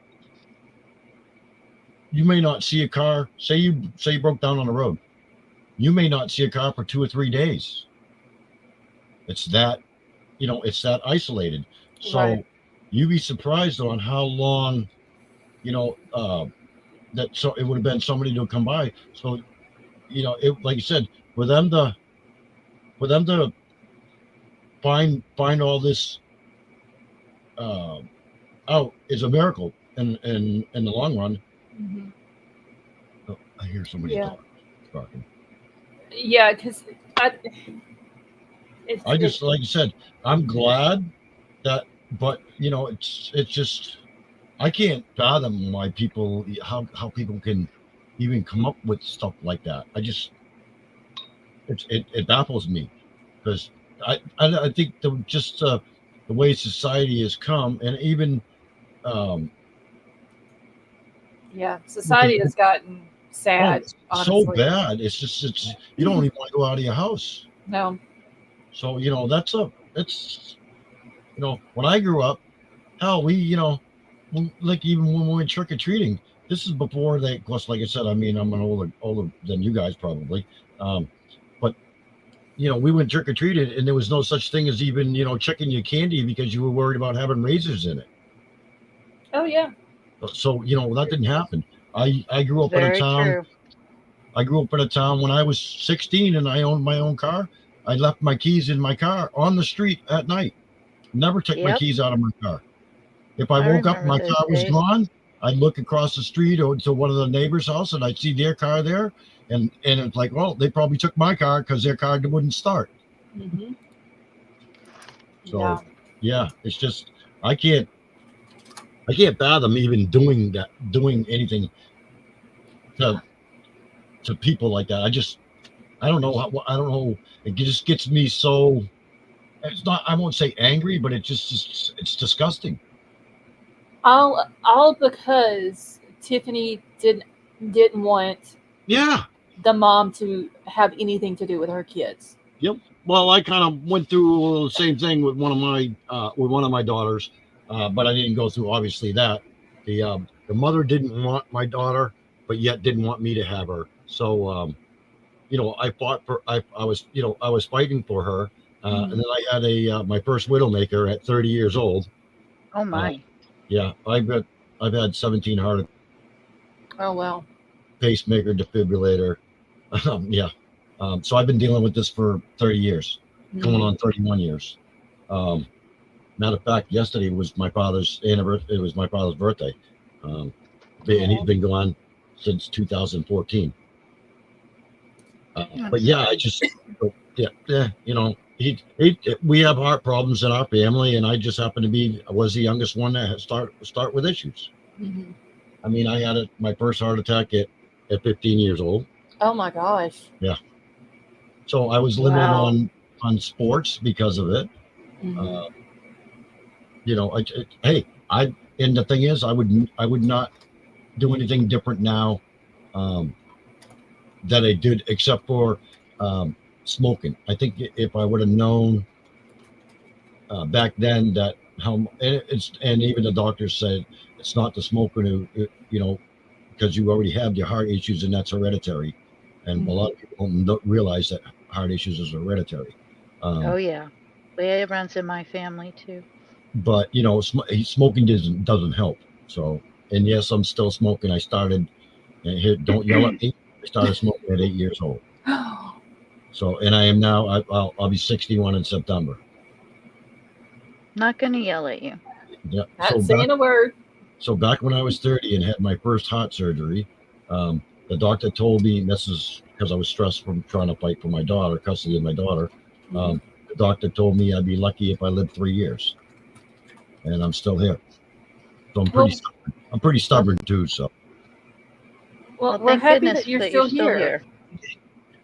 you may not see a car. Say you broke down on the road, you may not see a car for 2 or 3 days. It's that isolated. So Right. You'd be surprised on how long, that so it would have been somebody to come by. So, it, like you said, for them to find all this out is a miracle in the long run. Mm-hmm. Oh, I hear somebody talking. Yeah, because I just, like you said, I'm glad that, but it's just, I can't fathom why how people can even come up with stuff like that. It baffles me, because I think the way society has come, and even society has gotten sad. So bad. It's you don't even want to go out of your house. No. So it's when I grew up, hell, we like, even when we went trick or treating, this is before they, of course, like I said, I mean, I'm an older than you guys probably, but we went trick or treating, and there was no such thing as even checking your candy because you were worried about having razors in it. Oh yeah. So that didn't happen. I grew up in a town. True. I grew up in a town when I was 16 and I owned my own car. I left my keys in my car on the street at night. Never took my keys out of my car. If I woke up and my car was gone, I'd look across the street or to one of the neighbors' house, and I'd see their car there, and it's like, well, they probably took my car because their car wouldn't start. Mm-hmm. So yeah, it's just I can't fathom even doing anything to people like that. I don't know I don't know. It just gets me so. It's not. I won't say angry, but it's disgusting. All because Tiffany didn't want Yeah. the mom to have anything to do with her kids. Yep. Well, I kind of went through the same thing with one of my daughters, but I didn't go through obviously that. The mother didn't want my daughter, but yet didn't want me to have her. So I fought for I was fighting for her, and then I had my first widowmaker at 30 years old. Oh my. Yeah, I've had 17 heart. Oh well. Pacemaker, defibrillator. Yeah. So I've been dealing with this for 30 years, going on 31 years. Matter of fact, yesterday was my father's anniversary. It was my father's birthday, and he's been gone since 2014. But yeah, I just we have heart problems in our family, and I just happen to was the youngest one to start with issues. Mm-hmm. I mean, I had my first heart attack at 15 years old. Oh my gosh. Yeah. So I was limited on sports because of it. Mm-hmm. And the thing is, I would not do anything different now that I did, except for smoking. I think if I would have known back then that and even the doctors said it's not the smoker who, because you already have your heart issues and that's hereditary. And a lot of people don't realize that heart issues is hereditary. Oh yeah, it runs in my family too. But smoking doesn't help. So, and yes, I'm still smoking. I started. And here, don't yell at me. I started smoking at 8 years old. So, and I am now. I'll be 61 in September. Not gonna yell at you. Yeah. Not saying a word. So back when I was 30 and had my first heart surgery, the doctor told me, this is because I was stressed from trying to fight for my daughter, custody of my daughter. The doctor told me I'd be lucky if I lived 3 years, and I'm still here. So I'm pretty stubborn too. So. Well, we're happy that you're still here.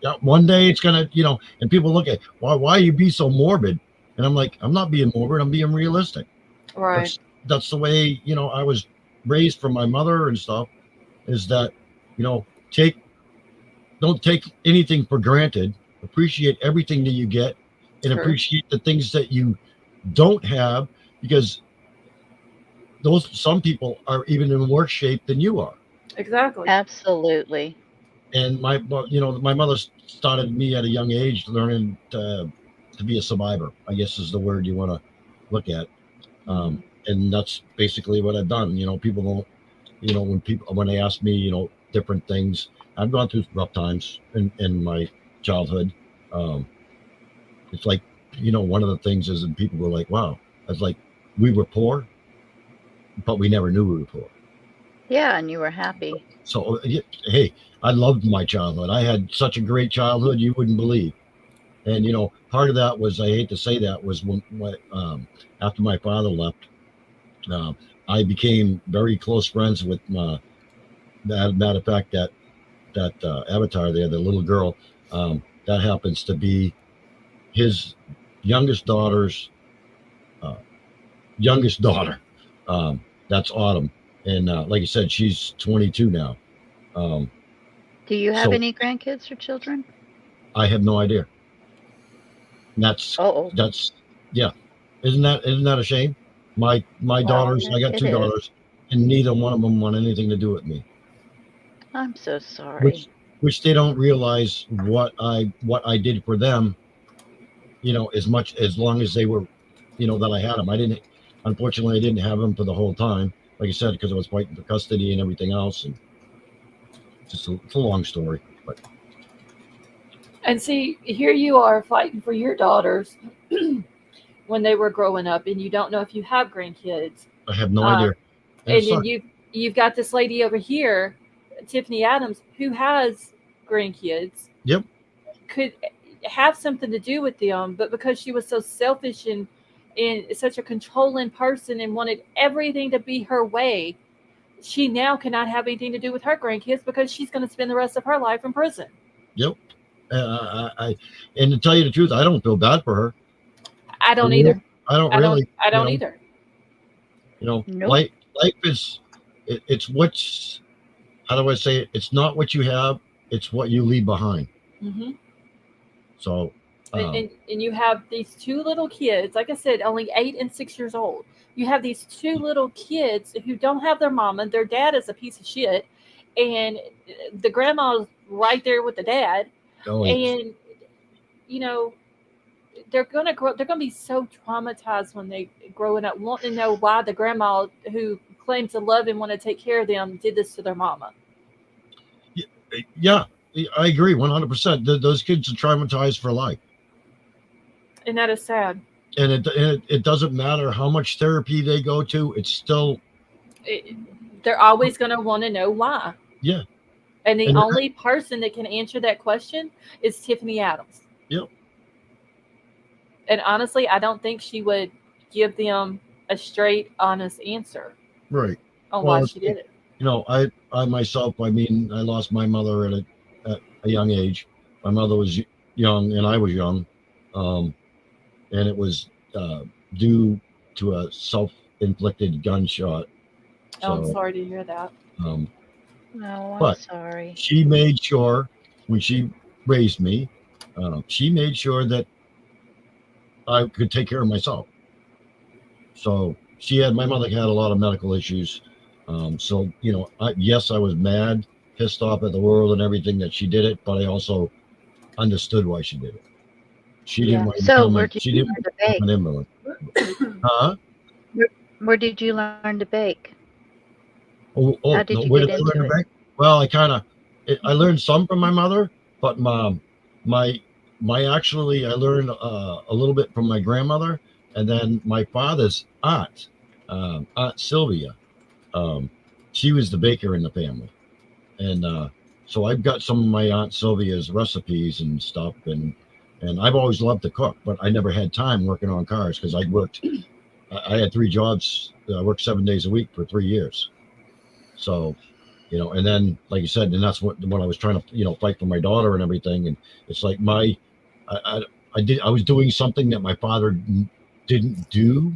Yeah, one day it's gonna, and people look at why you be so morbid, and I'm like, I'm not being morbid, I'm being realistic. Right. That's the way I was raised from my mother and stuff. Is that don't take anything for granted. Appreciate everything that you get, and appreciate the things that you don't have, because some people are even in worse shape than you are. Exactly. Absolutely. And my mother started me at a young age learning to be a survivor, I guess is the word you want to look at. And that's basically what I've done. People don't, when they ask me, different things, I've gone through rough times in my childhood. It's like, one of the things is, and people were like, wow, it's like we were poor, but we never knew we were poor. Yeah, and you were happy. So, hey, I loved my childhood. I had such a great childhood, you wouldn't believe. And, part of that was, I hate to say that, was when after my father left, I became very close friends with, matter of fact, that avatar there, the little girl, that happens to be his youngest daughter's youngest daughter. That's Autumn. And like I said, she's 22 now. Do you have any grandkids or children? I have no idea. That's yeah. Isn't that a shame? My daughters, I got 2 daughters, and neither one of them want anything to do with me. I'm so sorry. Which they don't realize what I did for them. As long as they were, that I had them. Unfortunately, I didn't have them for the whole time. Like I said, because I was fighting for custody and everything else, and it's a long story. But and see, here you are fighting for your daughters when they were growing up, and you don't know if you have grandkids. I have no idea. And then you've got this lady over here, Tiffany Adams, who has grandkids. Yep. Could have something to do with them, but because she was so selfish and such a controlling person and wanted everything to be her way, she now cannot have anything to do with her grandkids because she's going to spend the rest of her life in prison. Yep. And to tell you the truth, I don't feel bad for her. I don't either. I don't really. I don't either. Nope. Life is, it's what's, how do I say it? It's not what you have, it's what you leave behind. Mm-hmm. So, and you have these two little kids, like I said, only 8 and 6 years old. You have these two little kids who don't have their mama. Their dad is a piece of shit, and the grandma's right there with the dad. And they're gonna be so traumatized when they growing up, wanting to know why the grandma who claims to love and want to take care of them did this to their mama. Yeah, I agree 100%. Those kids are traumatized for life. And that is sad. And it doesn't matter how much therapy they go to, it's still... they're always going to want to know why. Yeah. And the only person that can answer that question is Tiffany Adams. Yep. And honestly, I don't think she would give them a straight, honest answer. Right. On why she did it. I myself, I lost my mother at a young age. My mother was young and I was young. And it was due to a self-inflicted gunshot. So, I'm sorry to hear that. No, I'm sorry. She made sure, when she raised me, she made sure that I could take care of myself. So my mother had a lot of medical issues. So, yes, I was mad, pissed off at the world and everything that she did it, but I also understood why she did it. She didn't want to become an invalid. Where did you learn to bake? How did you get into it? Well, I learned some from my mother, but I learned a little bit from my grandmother, and then my father's aunt, Aunt Sylvia. She was the baker in the family, and so I've got some of my Aunt Sylvia's recipes and stuff, and I've always loved to cook, but I never had time working on cars because I had 3 jobs. I worked 7 days a week for 3 years. So, and then, like you said, and that's what I was trying to, fight for my daughter and everything. And it's like I was doing something that my father didn't do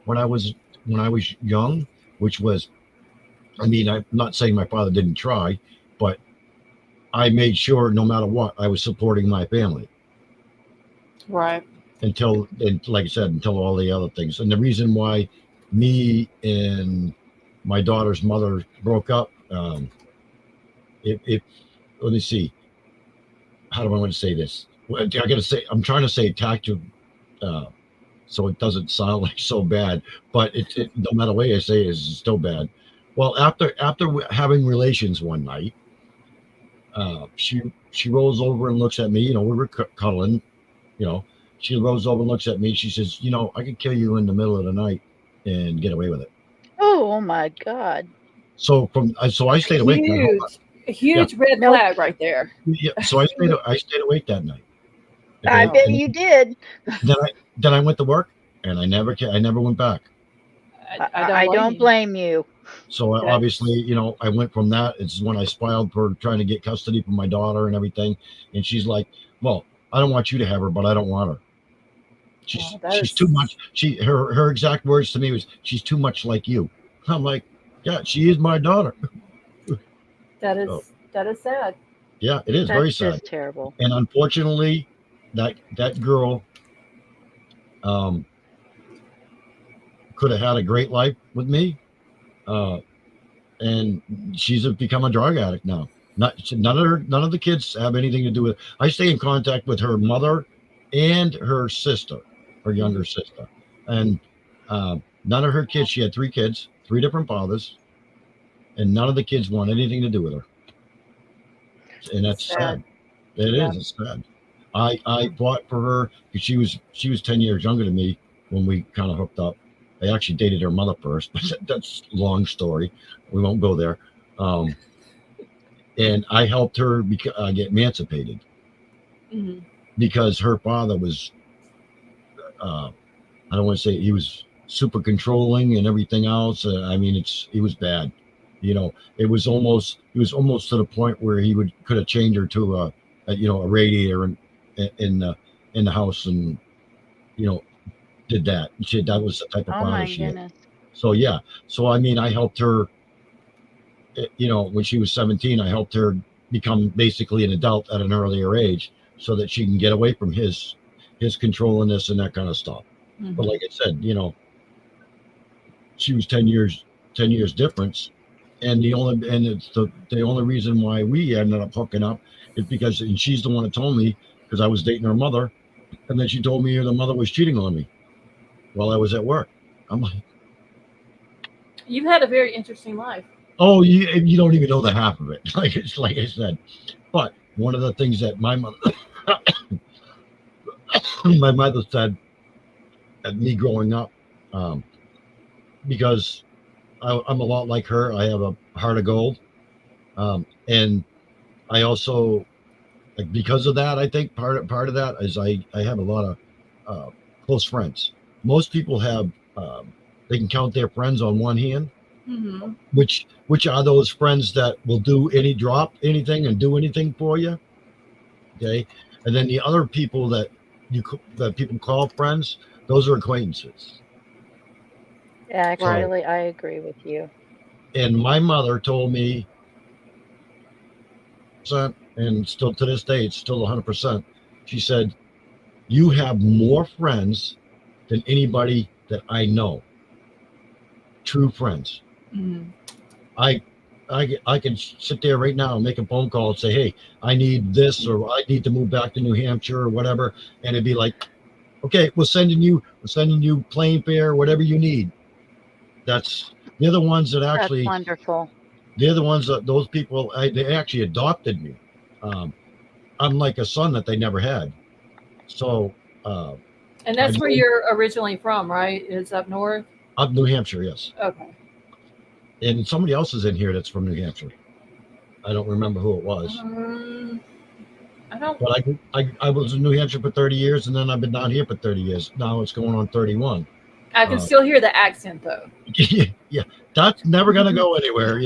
when I was young, which was, I'm not saying my father didn't try, but I made sure no matter what, I was supporting my family. Right. Until all the other things. And the reason why me and my daughter's mother broke up, let me see. How do I want to say this? I'm trying to say tactile, so it doesn't sound like so bad, but it no matter way I say it, it's still bad. Well, after having relations one night, she rolls over and looks at me. We were cuddling. She rolls over and looks at me. She says, I could kill you in the middle of the night and get away with it. Oh my God. So I stayed awake. Huge red flag right there. Yeah. So I stayed awake that night. Okay? I bet you did. Then I went to work and I never went back. I don't blame you. So obviously, I went from that. It's when I filed for trying to get custody for my daughter and everything. And she's like, well, I don't want you to have her, but I don't want her. She's too much. Her exact words to me was, she's too much like you. I'm like, yeah, she is my daughter. That is sad. Yeah, it is very sad. That's terrible. And unfortunately, that girl could have had a great life with me, and she's become a drug addict now. None of the kids have anything to do with it. I stay in contact with her mother and her sister, her younger sister, and none of her kids. She had 3 kids, 3 different fathers, and none of the kids want anything to do with her. And that's sad. It is. It's sad. I fought for her because she was 10 years younger than me when we kind of hooked up, I actually dated her mother first, but that's a long story. We won't go there. And I helped her get emancipated Mm-hmm. because her father was, I don't want to say he was super controlling and everything else. I mean, he was bad. It was almost to the point where he could have chained her to a radiator in the house and did that. That was the type of Oh father my she had. goodness. So yeah, so I mean, I helped her. When she was 17, I helped her become basically an adult at an earlier age, so that she can get away from his controllingness and that kind of stuff. Mm-hmm. But like I said, she was 10 years difference, and it's the only reason why we ended up hooking up is because, and she's the one that told me, because I was dating her mother, and then she told me the mother was cheating on me while I was at work. I'm like, You've had a very interesting life. oh, you don't even know the half of it. Like I said. But one of the things that my mother said at me growing up, because I'm a lot like her. I have a heart of gold, and I also, like, because of that, I think part of that is I have a lot of close friends. Most people have, they can count their friends on one hand. Mm-hmm. Which are those friends that will do anything and do anything for you. Okay, and then the other people that people call friends, those are acquaintances. Actually, I agree with you. And my mother told me, and still to this day, it's still 100%. She said, "You have more friends than anybody that I know. True friends." Mm-hmm. I can sit there right now and make a phone call and say, "Hey, I need this, or I need to move back to New Hampshire, or whatever," and it'd be like, "Okay, we're sending you plane fare, whatever you need." They're the ones that That's actually, wonderful. they're the ones that those people, they actually adopted me, unlike a son that they never had. So, and that's where you're originally from, right? It's up north. Up New Hampshire, yes. Okay. And somebody else is in here that's from New Hampshire. I don't remember who it was. I don't. But I was in New Hampshire for 30 years, and then I've been down here for 30 years. Now it's going on 31. I can still hear the accent, though. Yeah, that's never gonna go anywhere,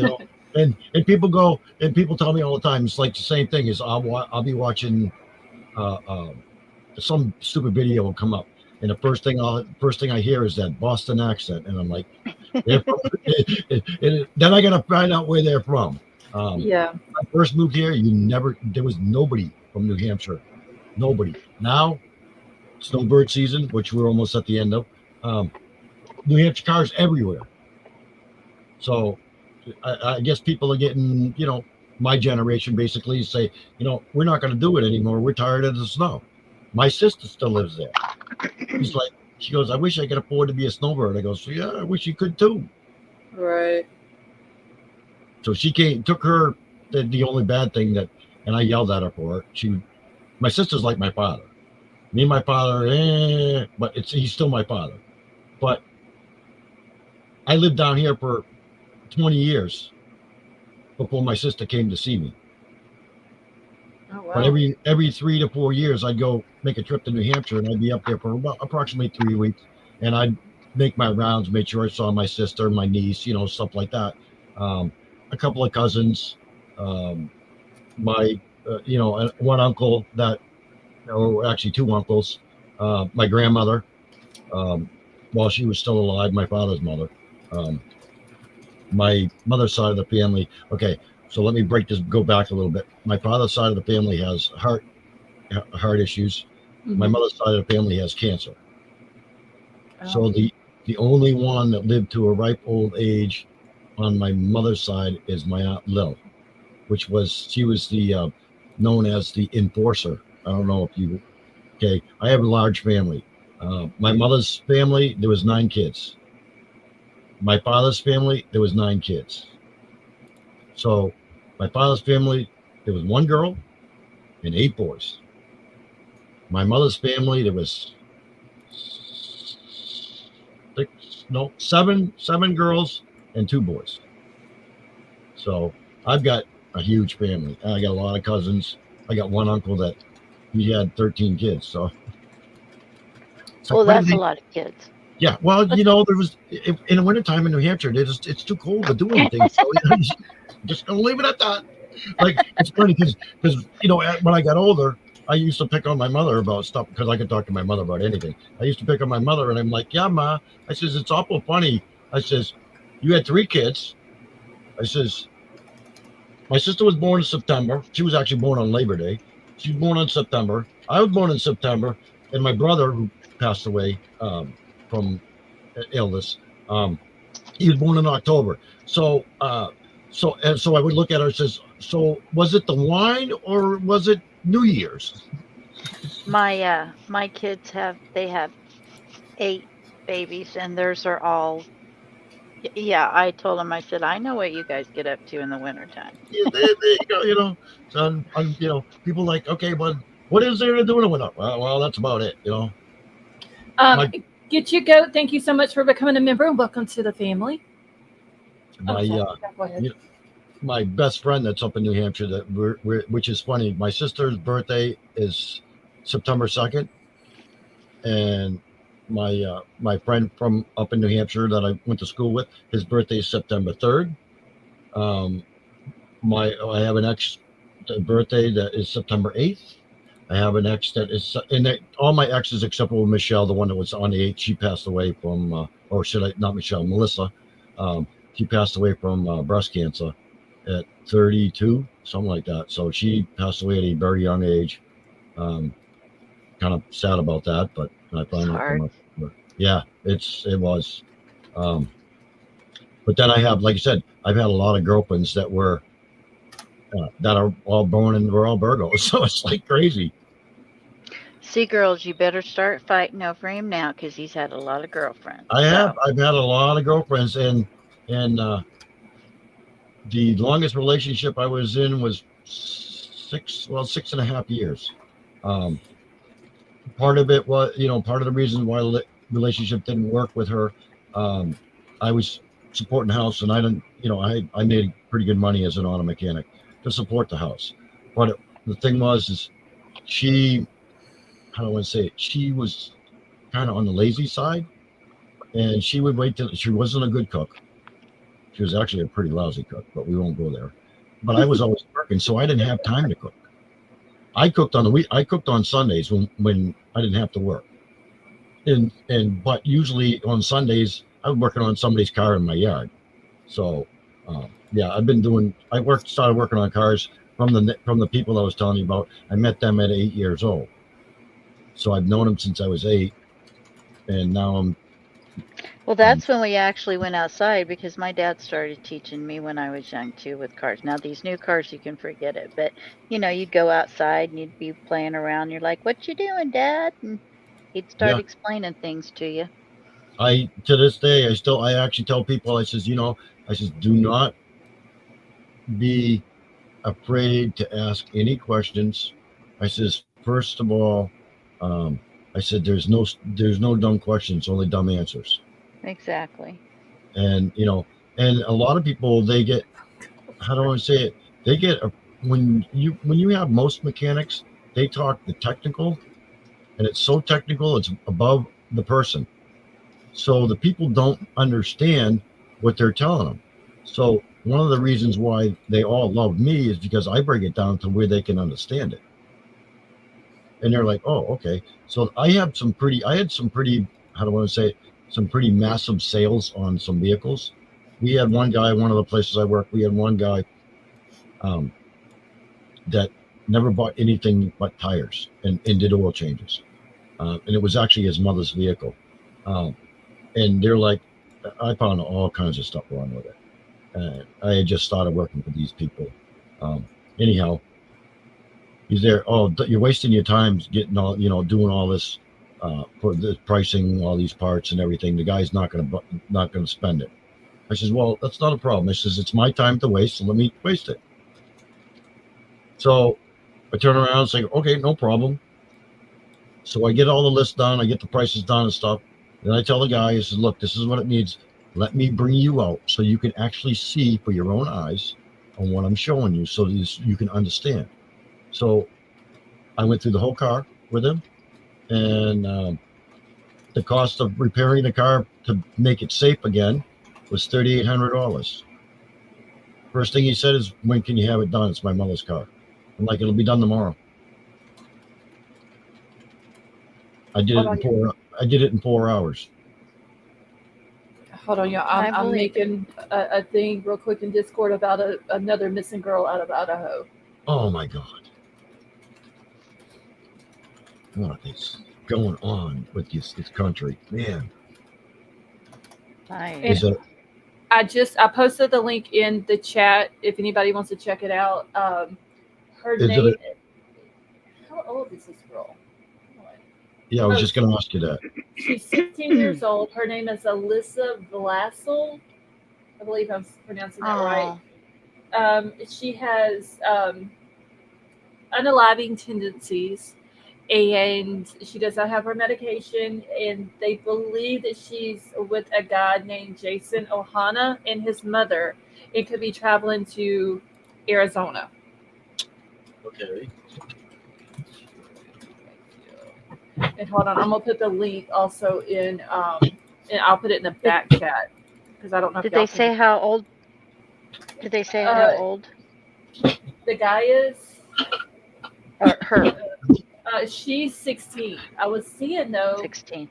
And people tell me all the time, it's like the same thing. Is I'll be watching some stupid video will come up, and the first thing I hear is that Boston accent, and I'm like, and then I gotta find out where they're from. Yeah. When I first moved here, there was nobody from New Hampshire. Nobody. Now, snowbird season, which we're almost at the end of, New Hampshire cars everywhere. So I guess people are getting, my generation basically say, we're not going to do it anymore. We're tired of the snow. My sister still lives there. She goes, I wish I could afford to be a snowbird. I go, so yeah, I wish you could too. Right. So she took her, the only bad thing and I yelled at her for it. My sister's like my father. Me and my father, but he's still my father. But I lived down here for 20 years before my sister came to see me. Oh, wow. But every 3 to 4 years, I'd go make a trip to New Hampshire, and I'd be up there for about approximately 3 weeks, and I'd make my rounds, make sure I saw my sister, my niece, stuff like that. A couple of cousins, my one uncle or actually two uncles, my grandmother, while she was still alive, my father's mother, my mother's side of the family. Okay, so let me go back a little bit. My father's side of the family has heart issues. Mm-hmm. My mother's side of the family has cancer. Oh. So the only one that lived to a ripe old age on my mother's side is my Aunt Lil, she was the known as the enforcer. I don't know if you. Okay, I have a large family. My mother's family, there was 9 kids. My father's family, there was 9 kids. So my father's family, there was 1 girl and 8 boys. My mother's family, there was seven girls and 2 boys. So I've got a huge family. I got a lot of cousins. I got one uncle that he had 13 kids. So it's like, Well, what do that's a they? lot of kids. Yeah, well, there was in the wintertime in New Hampshire, it's too cold to do anything. So just gonna leave it at that. Like, it's funny because when I got older, I used to pick on my mother about stuff because I could talk to my mother about anything. I used to pick on my mother, and I'm like, yeah, ma. I says it's awful funny. I says you had 3 kids. I says my sister was born in September. She was actually born on Labor Day. She was born in September. I was born in September, and my brother, who passed away from illness, he was born in October. So I would look at her and says, so was it the wine or was it New Year's? My kids have 8 babies, and theirs are all. Yeah, I told them. I said, I know what you guys get up to in the wintertime. Yeah, there you go. So people like, okay, but what is there to do in the winter? Well, that's about it. My Get you go. Thank you so much for becoming a member and welcome to the family. my Go ahead. my best friend that's up in New Hampshire which is funny. My sister's birthday is September 2nd, and my friend from up in New Hampshire that I went to school with, his birthday is September 3rd. I have an ex birthday that is September 8th. I have an ex that is, all my exes except for Michelle, the one that was on the 8th, she passed away from, or should I, not Michelle, Melissa. She passed away from breast cancer at 32, something like that. So she passed away at a very young age. Kind of sad about that, but I found out from her. Yeah, it was. But then I have, like I said, I've had a lot of girlfriends that were that are all born and we're all Virgos, so it's like crazy. See, girls, you better start fighting over him now because he's had a lot of girlfriends. I've had a lot of girlfriends, and the longest relationship I was in was 6.5 years. Part of it was, part of the reason why the relationship didn't work with her. I was supporting the house, and I didn't, I made pretty good money as an auto mechanic to support the house. But the thing is she, how do I say it? She was kind of on the lazy side, and she would wait till she wasn't a good cook. She was actually a pretty lousy cook, but we won't go there. But I was always working, so I didn't have time to cook. I cooked on the week. I cooked on Sundays when I didn't have to work. But usually on Sundays I was working on somebody's car in my yard. So yeah, started working on cars from the people I was telling you about. I met them at 8 years old. So I've known them since I was 8, and now I'm. Well, that's when we actually went outside because my dad started teaching me when I was young too with cars. Now these new cars, you can forget it, but you'd go outside and you'd be playing around. You're like, "What you doing, Dad?" And he'd start explaining things to you. To this day, I actually tell people, I says, do not be afraid to ask any questions. I says, first of all, I said, there's no dumb questions, only dumb answers. Exactly. And and a lot of people, they get, how do I say it? They get when you have most mechanics, they talk the technical, and it's so technical, it's above the person. So the people don't understand what they're telling them. So one of the reasons why they all love me is because I break it down to where they can understand it. And they're like, oh, okay. So I had some pretty, how do I say it? Some pretty massive sales on some vehicles. We had one guy, one of the places I work, we had one guy that never bought anything but tires and did oil changes. And it was actually his mother's vehicle. And they're like, I found all kinds of stuff wrong with it. I had just started working for these people. Anyhow, he's there. Oh, you're wasting your time getting all, doing all this for the pricing, all these parts and everything. The guy's not going to spend it. I says, well, that's not a problem. I says, it's my time to waste, so let me waste it. So I turn around and say, okay, no problem. So I get all the lists done. I get the prices done and stuff. And I tell the guy, I said, look, this is what it needs. Let me bring you out so you can actually see for your own eyes on what I'm showing you so you can understand. So I went through the whole car with him, and the cost of repairing the car to make it safe again was $3,800. First thing he said is, when can you have it done? It's my mother's car. I'm like, it'll be done tomorrow. I did it in 4 hours. Hold on, y'all. I I'm believe making a thing real quick in Discord about another missing girl out of Idaho. Oh my God. What is going on with this country? Man. nice. Is it, I posted the link in the chat if anybody wants to check it out. Her Is it name. How old is this girl? yeah, I was just going to ask you that. She's 16 years old. Her name is Alyssa Vlasel. I believe I'm pronouncing that right. She has unaliving tendencies, and she does not have her medication. And they believe that she's with a guy named Jason Ohana and his mother. It could be traveling to Arizona. Okay. And hold on, I'm gonna put the link also in, and I'll put it in the back chat because I don't know. Did they say how old? Did they say how old the guy is? Or her? She's 16. I was seeing though. 16.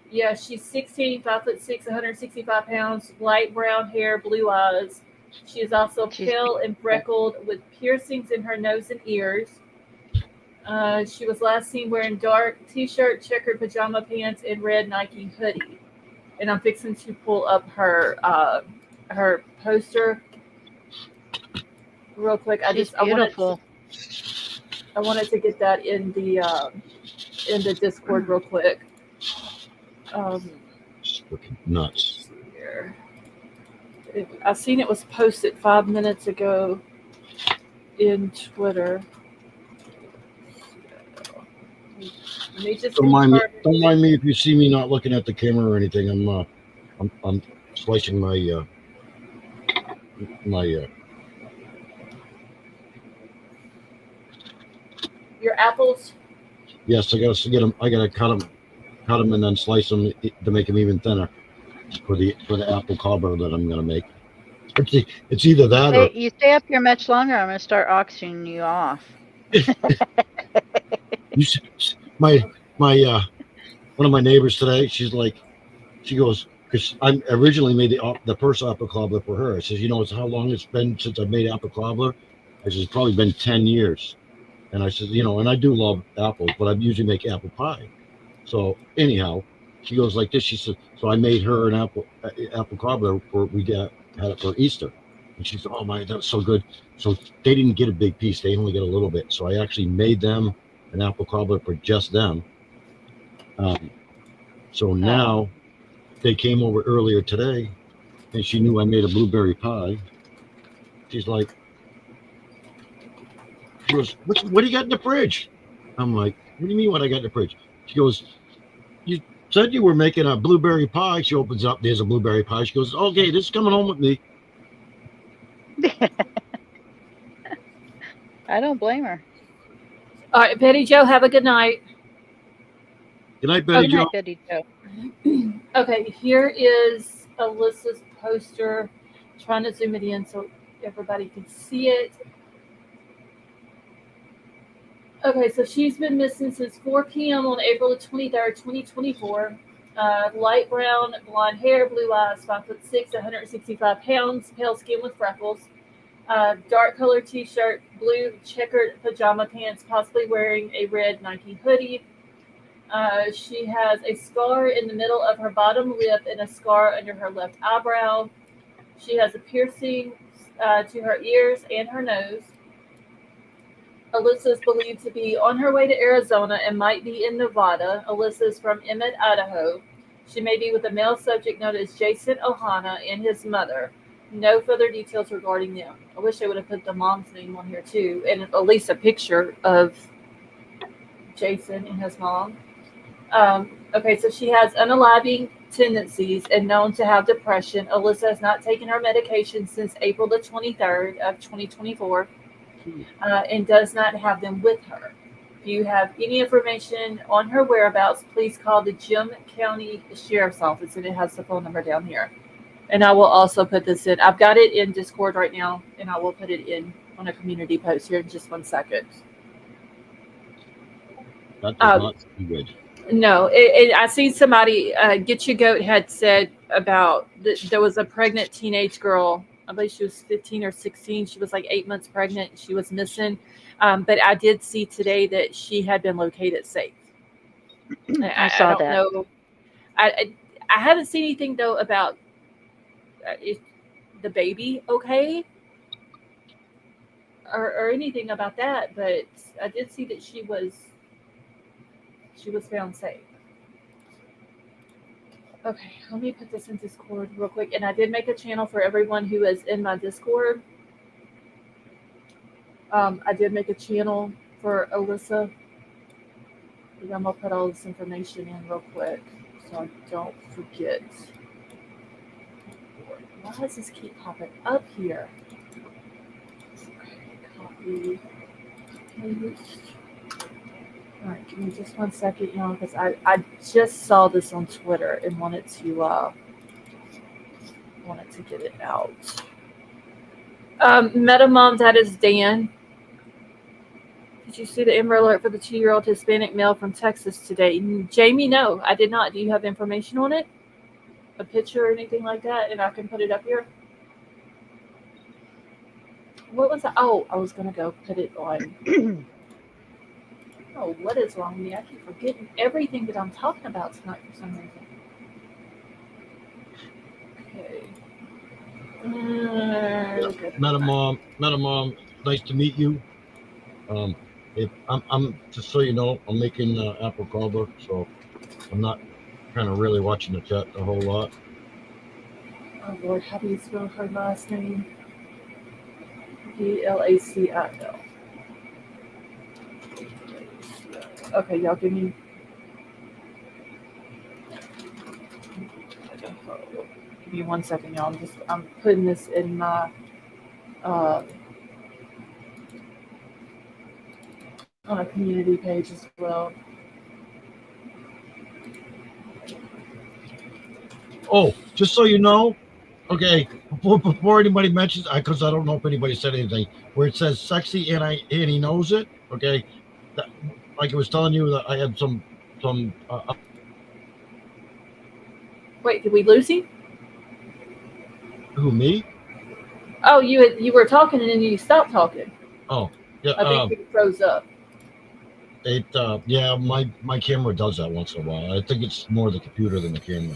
Yeah, she's 16, 5'6", 165 pounds, light brown hair, blue eyes. She is also pale and freckled with piercings in her nose and ears. She was last seen wearing dark t-shirt, checkered pajama pants, and red Nike hoodie. And I'm fixing to pull up her poster real quick. Beautiful. I wanted to get that in the Discord real quick. It's looking nuts. Here. I seen it was posted 5 minutes ago in Twitter. Don't mind me if you see me not looking at the camera or anything. I'm slicing my your apples. Yes, I gotta get them. I gotta cut them, and then slice them to make them even thinner for the apple cobbler that I'm gonna make. It's either that or you stay up here much longer, I'm gonna start auctioning you off. my one of my neighbors today, she goes, because I originally made the first apple cobbler for her. I says, it's how long it's been since I made apple cobbler? I says, it's probably been 10 years. And I said, and I do love apples, but I usually make apple pie. So anyhow, she goes like this. She said, so I made her an apple cobbler had it for Easter. And she said, oh my, that was so good. So they didn't get a big piece. They only get a little bit. So I actually made them an apple cobbler for just them. So now they came over earlier today, and she knew I made a blueberry pie. She's like, she goes, what do you got in the fridge? I'm like, what do you mean what I got in the fridge? She goes, you said you were making a blueberry pie. She opens up, there's a blueberry pie. She goes, okay, this is coming home with me. I don't blame her. All right, Betty Jo, have a good night. Good night, Betty Jo. Betty Jo. Okay, here is Alyssa's poster. I'm trying to zoom it in so everybody can see it. Okay, so she's been missing since 4 p.m. on April the 23rd, 2024. Light brown, blonde hair, blue eyes, 5'6", 165 pounds, pale skin with freckles. Dark colored t-shirt, blue checkered pajama pants, possibly wearing a red Nike hoodie. She has a scar in the middle of her bottom lip and a scar under her left eyebrow. She has a piercing to her ears and her nose. Alyssa is believed to be on her way to Arizona and might be in Nevada. Alyssa is from Emmett, Idaho. She may be with a male subject known as Jason Ohana and his mother. No further details regarding them. I wish they would have put the mom's name on here too, and at least a picture of Jason and his mom. Okay, so she has unaliving tendencies and known to have depression. Alyssa has not taken her medication since April the 23rd of 2024 and does not have them with her. If you have any information on her whereabouts, please call the Jim County Sheriff's Office, and it has the phone number down here. And I will also put this in. I've got it in Discord right now, and I will put it in on a community post here in just 1 second. That does not seem good. No, I see somebody, Get Your Goat had said about there was a pregnant teenage girl. I believe she was 15 or 16. She was like 8 months pregnant. She was missing. But I did see today that she had been located safe. I saw don't that. know. I haven't seen anything though about is the baby okay or anything about that. But I did see that she was found safe. Okay, let me put this in Discord real quick. And I did make a channel for everyone who is in my Discord. I did make a channel for Alyssa. I'm going to put all this information in real quick so I don't forget. Why does this keep popping up here? Okay, copy. Paste. All right, give me just 1 second, y'all, because I just saw this on Twitter and wanted to get it out. Meta Mom, that is Dan. Did you see the Amber Alert for the 2-year-old Hispanic male from Texas today? Jamie, no, I did not. Do you have information on it? A picture or anything like that? And I can put it up here? What was that? Oh, I was going to go put it on. Oh, what is wrong with me? I keep forgetting everything that I'm talking about tonight for some reason. Okay. Meta Mom, nice to meet you. If I'm just so you know, I'm making apple cobbler, so I'm not kind of really watching the chat a whole lot. Oh Lord, how do you spell her last name? Blacil. Okay, y'all give me. Give me 1 second, y'all. I'm putting this in my on a community page as well. Oh, just so you know, okay, before anybody mentions, because I don't know if anybody said anything, where it says sexy and he knows it, okay, that, like I was telling you that I had some Wait, did we lose him? Who, me? Oh, you were talking and then you stopped talking. Oh, yeah. I think it froze up. Yeah, my camera does that once in a while. I think it's more the computer than the camera.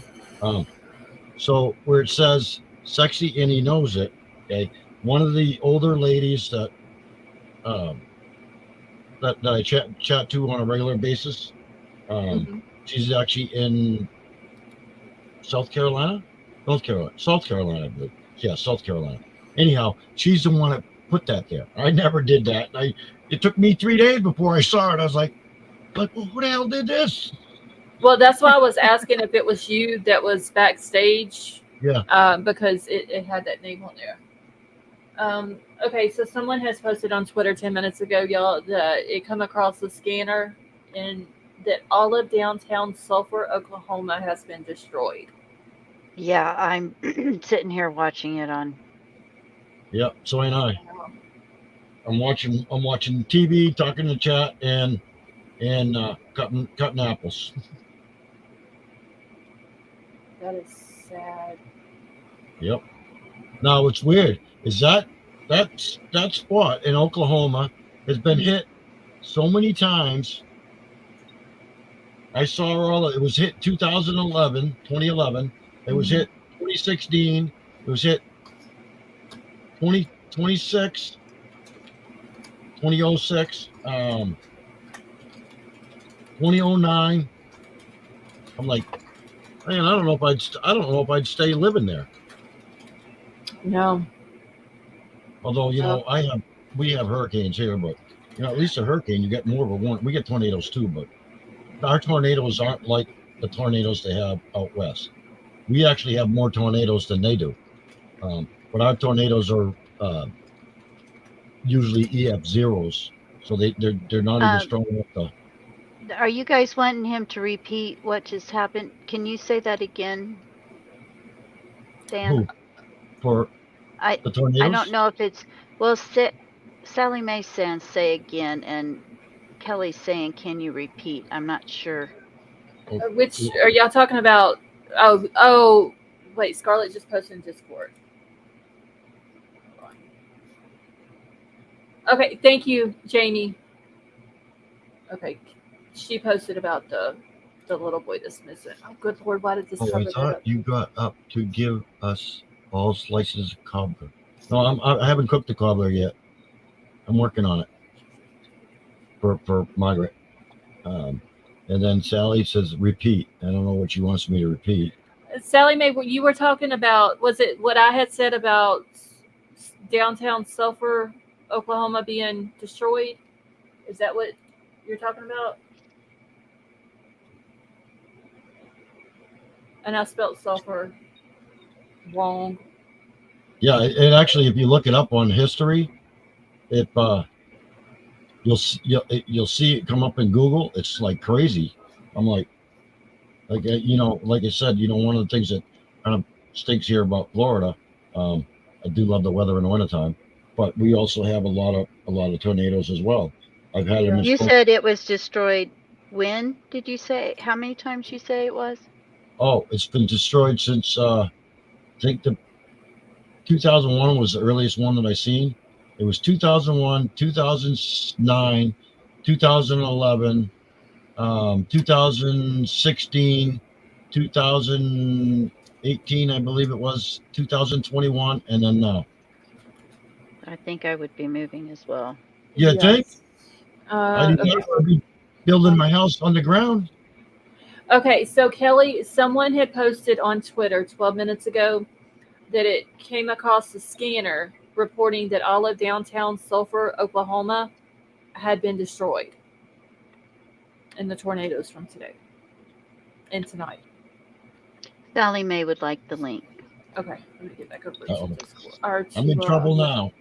So where it says sexy and he knows it, okay, one of the older ladies that I chat to on a regular basis, she's actually in South Carolina, I believe. Yeah, South Carolina. Anyhow, she's the one that put that there. I never did that. It took me 3 days before I saw it. I was like, well, who the hell did this? Well, that's why I was asking if it was you that was backstage. Yeah. Because it had that name on there. Okay, so someone has posted on Twitter 10 minutes ago, y'all, that it come across the scanner and that all of downtown Sulphur, Oklahoma has been destroyed. Yeah, I'm sitting here watching it on. Yep, so ain't I. I'm watching TV, talking to chat, and cutting apples. That is sad. Yep. Now what's weird is that spot in Oklahoma has been hit so many times. I saw it was hit 2011. It was hit 2016. It was hit 2026, 2006, 2009. I'm like, man, I don't know if I'd stay living there. No. Although, we have hurricanes here, but at least a hurricane, you get more of a warning. We get tornadoes too, but our tornadoes aren't like the tornadoes they have out west. We actually have more tornadoes than they do. But our tornadoes are usually EF zeros, so they're not even strong enough to. Are you guys wanting him to repeat what just happened? Can you say that again, Dan? Who? For I the tornadoes? I don't know if it's well. Sally Mae saying say again, and Kelly's saying, "Can you repeat?" I'm not sure. Which are y'all talking about? Oh, wait. Scarlett just posted in Discord. Okay, thank you, Janie. Okay, she posted about the little boy that's missing. Oh, good Lord, why did this I cover that thought up? you got up to give us all slices of cobbler. No, I haven't cooked the cobbler yet. I'm working on it for Margaret. And then Sally says repeat. I don't know what she wants me to repeat. Sally Mae, what you were talking about, was it what I had said about downtown Sulphur, Oklahoma being destroyed? Is that what you're talking about? And I spelled sulfur wrong. Yeah, it actually, if you look it up on history, if you'll see it come up in Google. It's like crazy. I'm like like I said, one of the things that kind of stinks here about Florida. I do love the weather in the wintertime, but we also have a lot of tornadoes as well. I've had them. You said it was destroyed. When did you say? How many times you say it was? Oh, it's been destroyed since I think the 2001 was the earliest one that I seen. It was 2001, 2009, 2011, 2016, 2018, I believe it was 2021, and then now. I think I would be moving as well. Yeah, think? I do not want to be building my house on the ground. Okay, so Kelly, someone had posted on Twitter 12 minutes ago that it came across the scanner reporting that all of downtown Sulphur, Oklahoma had been destroyed in the tornadoes from today and tonight. Sally Mae would like the link. Okay, let me get back over Uh-oh. to Discord. I'm in trouble now.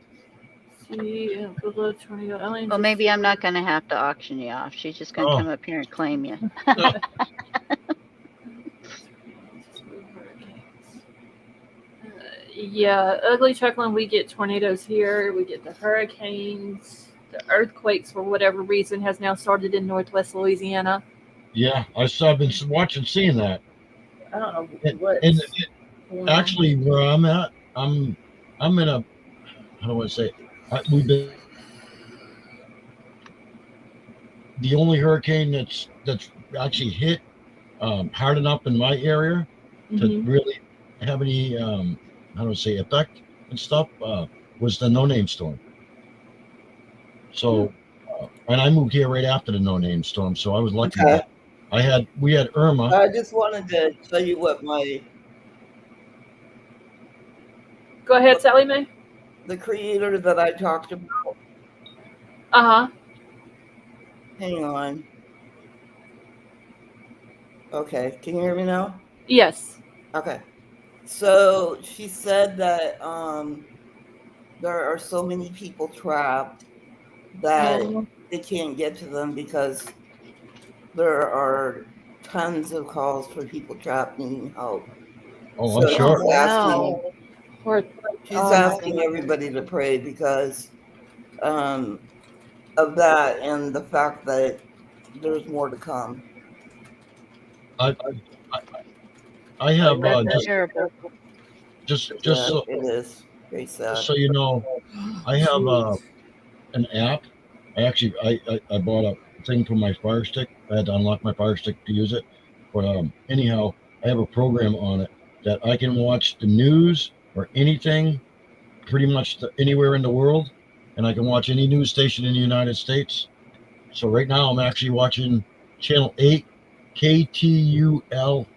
Well, maybe I'm not going to have to auction you off. She's just going to come up here and claim you. Yeah, ugly chuckling. We get tornadoes here. We get the hurricanes. The earthquakes, for whatever reason, has now started in Northwest Louisiana. Yeah, I've been seeing that. I don't know what. Actually, where I'm at, I'm in a, how do I say? We've been the only hurricane that's actually hit hard enough in my area to really have any how do I say effect and stuff was the No Name storm. So and I moved here right after the No Name storm, so I was lucky. Okay. We had Irma. I just wanted to tell you what Go ahead, Sally Mae. the creator that I talked about. Hang on. Okay, can you hear me now? Yes. Okay. So she said that there are so many people trapped that they can't get to them because there are tons of calls for people trapped needing help. Oh, I'm sure. She's asking everybody to pray because of that and the fact that there's more to come. I have just so it is very sad. So you know, I have an app. I bought a thing for my Fire Stick. I had to unlock my Fire Stick to use it. But anyhow, I have a program on it that I can watch the news or anything, pretty much anywhere in the world, and I can watch any news station in the United States. So right now, I'm actually watching Channel 8, KTUL,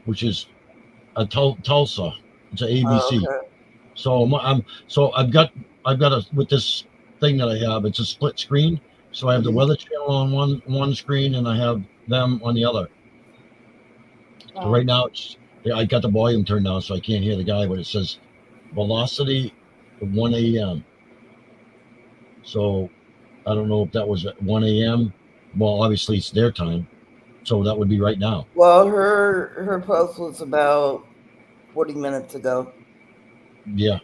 which is a Tulsa. It's an ABC. Oh, okay. So I've got with this thing that I have. It's a split screen. So I have the weather channel on one screen, and I have them on the other. So right now, I got the volume turned down, so I can't hear the guy, but it says velocity 1 a.m. So I don't know if that was at 1 a.m. Well, obviously it's their time, so that would be right now. Well, her post was about 40 minutes ago. Yeah.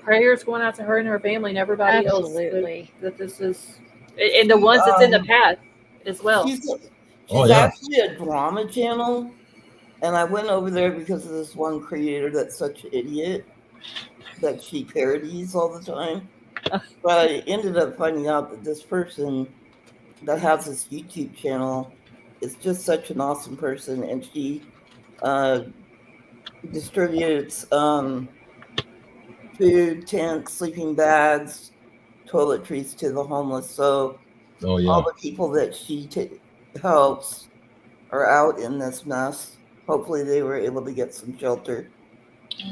Prayers going out to her and her family and everybody Absolutely. else that this is, and the ones that's in the path as well. She's Oh, yeah. actually a drama channel, and I went over there because of this one creator that's such an idiot that she parodies all the time. But I ended up finding out that this person that has this YouTube channel is just such an awesome person, and she distributes food, tents, sleeping bags, toiletries to the homeless. So Oh, yeah. all the people that she helps are out in this mess. Hopefully they were able to get some shelter.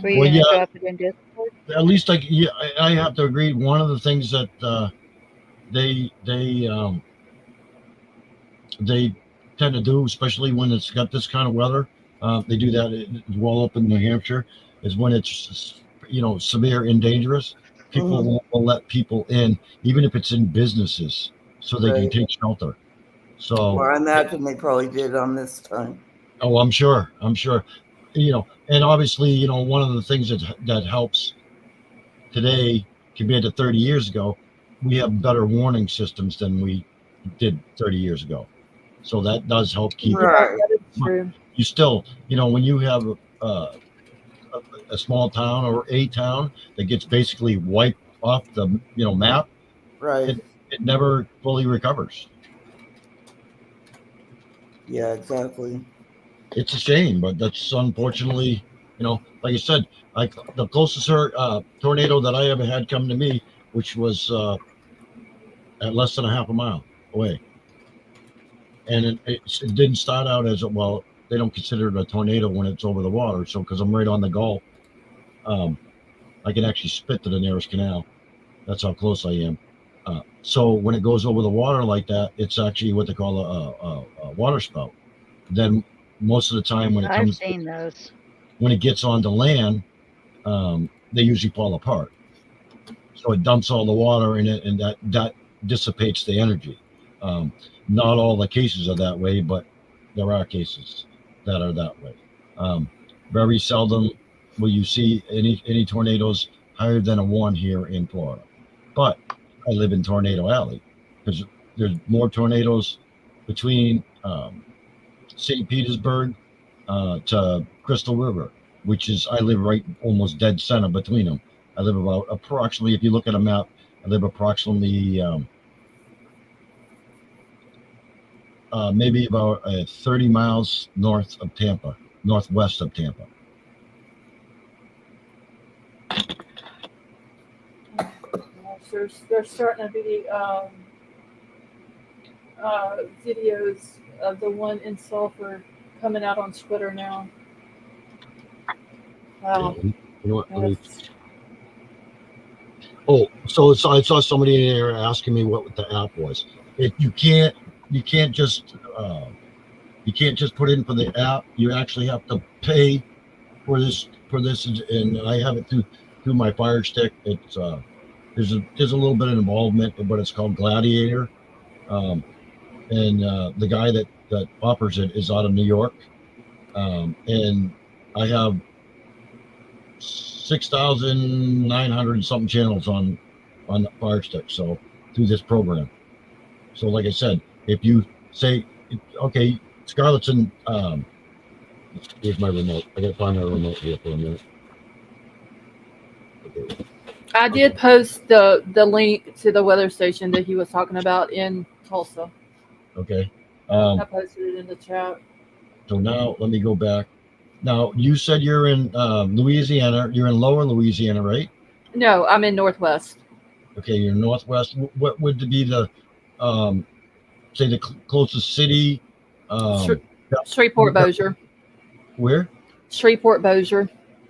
Were you going to drop it in Discord? At least I have to agree. One of the things that they tend to do, especially when it's got this kind of weather, they do that as well up in New Hampshire, is when it's severe and dangerous, people will let people in, even if it's in businesses, so they can take shelter. So well, I imagine they probably did on this time. Oh, I'm sure. And obviously, one of the things that helps today compared to 30 years ago, we have better warning systems than we did 30 years ago. So that does help keep Right. That is true. You still, when you have a small town or a town that gets basically wiped off the map, Right. It never fully recovers. Yeah, exactly. It's a shame, but that's unfortunately, like I said, the closest tornado that I ever had come to me, which was at less than a half a mile away. And it didn't start out as they don't consider it a tornado when it's over the water. So, because I'm right on the Gulf, I can actually spit to the nearest canal. That's how close I am. So when it goes over the water like that, it's actually what they call a water spout. Then most of the time when it gets onto land, they usually fall apart. So it dumps all the water in it, and that dissipates the energy. Not all the cases are that way, but there are cases that are that way. Very seldom will you see any tornadoes higher than a 1 here in Florida. But I live in Tornado Alley because there's more tornadoes between St. Petersburg to Crystal River, which is, I live right almost dead center between them. I live about approximately, if you look at a map, I live approximately maybe about 30 miles northwest of Tampa. There's starting to be videos of the one in Sulphur coming out on Twitter now. Wow. So I saw somebody in there asking me what the app was. If you can't just put in for the app. You actually have to pay for this, and I have it through my Fire Stick. It's there's a little bit of involvement, but it's called Gladiator, and the guy that offers it is out of New York, and I have 6,900 something channels on the Fire Stick. So through this program. So like I said, if you say, okay, Scarlett's in, here's my remote. I gotta find my remote here for a minute. Okay. I did post the link to the weather station that he was talking about in Tulsa. Okay. I posted it in the chat. So now let me go back. Now you said you're in Louisiana. You're in Lower Louisiana, right? No, I'm in Northwest. Okay, you're Northwest. What would be the say the closest city? Shreveport Bossier. Where? Shreveport Bossier.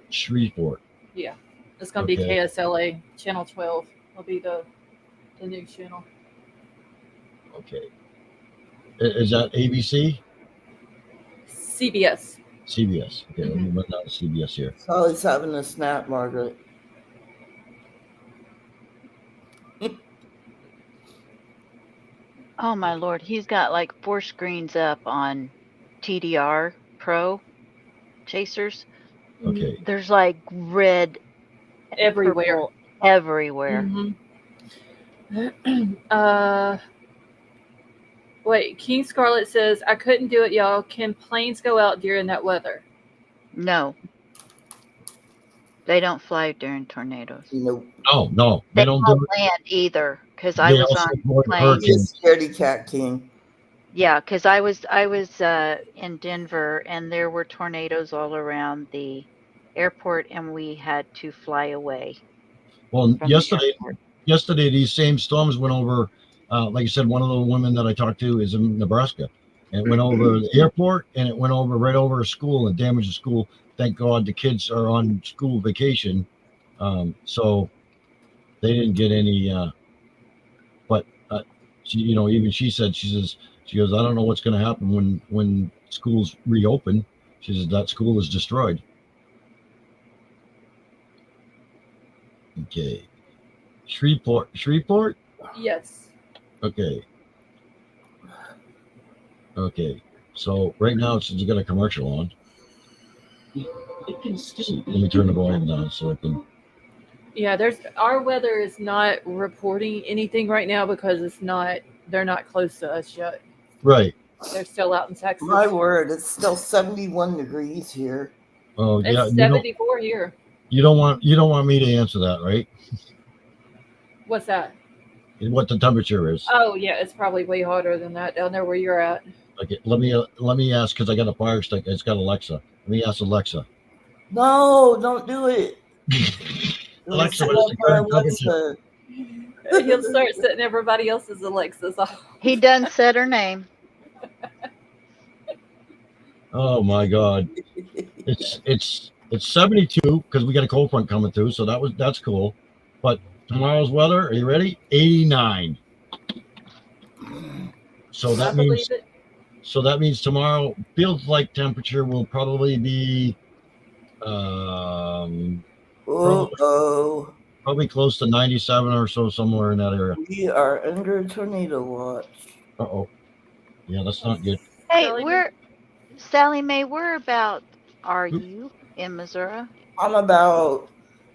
Shreveport. Yeah, it's going to be KSLA Channel 12. Will be the news channel. Okay. Is that ABC? CBS. CBS. Okay, let me run down to CBS here. Sally's having a snap, Margaret. Oh my Lord, he's got like 4 screens up on TDR Pro Chasers. Okay. There's like red, Everywhere. purple everywhere. Wait, King Scarlet says, I couldn't do it, y'all. Can planes go out during that weather? No. They don't fly during tornadoes. Nope. No, they don't do it. Land either, because I They was also on avoid plane. hurricanes. Scaredy cat king. Yeah, because I was in Denver and there were tornadoes all around the airport and we had to fly away. Well, from the yesterday these same storms went over. Like I said, one of the women that I talked to is in Nebraska, and it went over the airport and it went over right over a school and damaged the school. Thank God the kids are on school vacation, so they didn't get any. But she, even she said, she goes, I don't know what's going to happen when schools reopen. She says that school is destroyed. Okay. Shreveport? Yes. Okay. So right now, since you got a commercial on, let me turn the volume down so I can. Yeah, our weather is not reporting anything right now because they're not close to us yet. Right. They're still out in Texas. My word, it's still 71 degrees here. Oh yeah, it's 74 here. You don't want me to answer that, right? What's that? What the temperature is? Oh yeah, it's probably way hotter than that down there where you're at. Okay, let me ask, because I got a Fire Stick. It's got Alexa. Let me ask Alexa. No, don't do it. Alexa, what is the current temperature? He'll start setting everybody else's Alexas off. He done said her name. Oh my God, it's 72 because we got a cold front coming through, so that's cool. But tomorrow's weather, are you ready? 89. So that means tomorrow feels like temperature will probably be probably close to 97 or so, somewhere in that area. We are under tornado watch. Uh-oh. Yeah, that's not good. Hey, Sally Mae, whereabout are you in Missouri? I'm about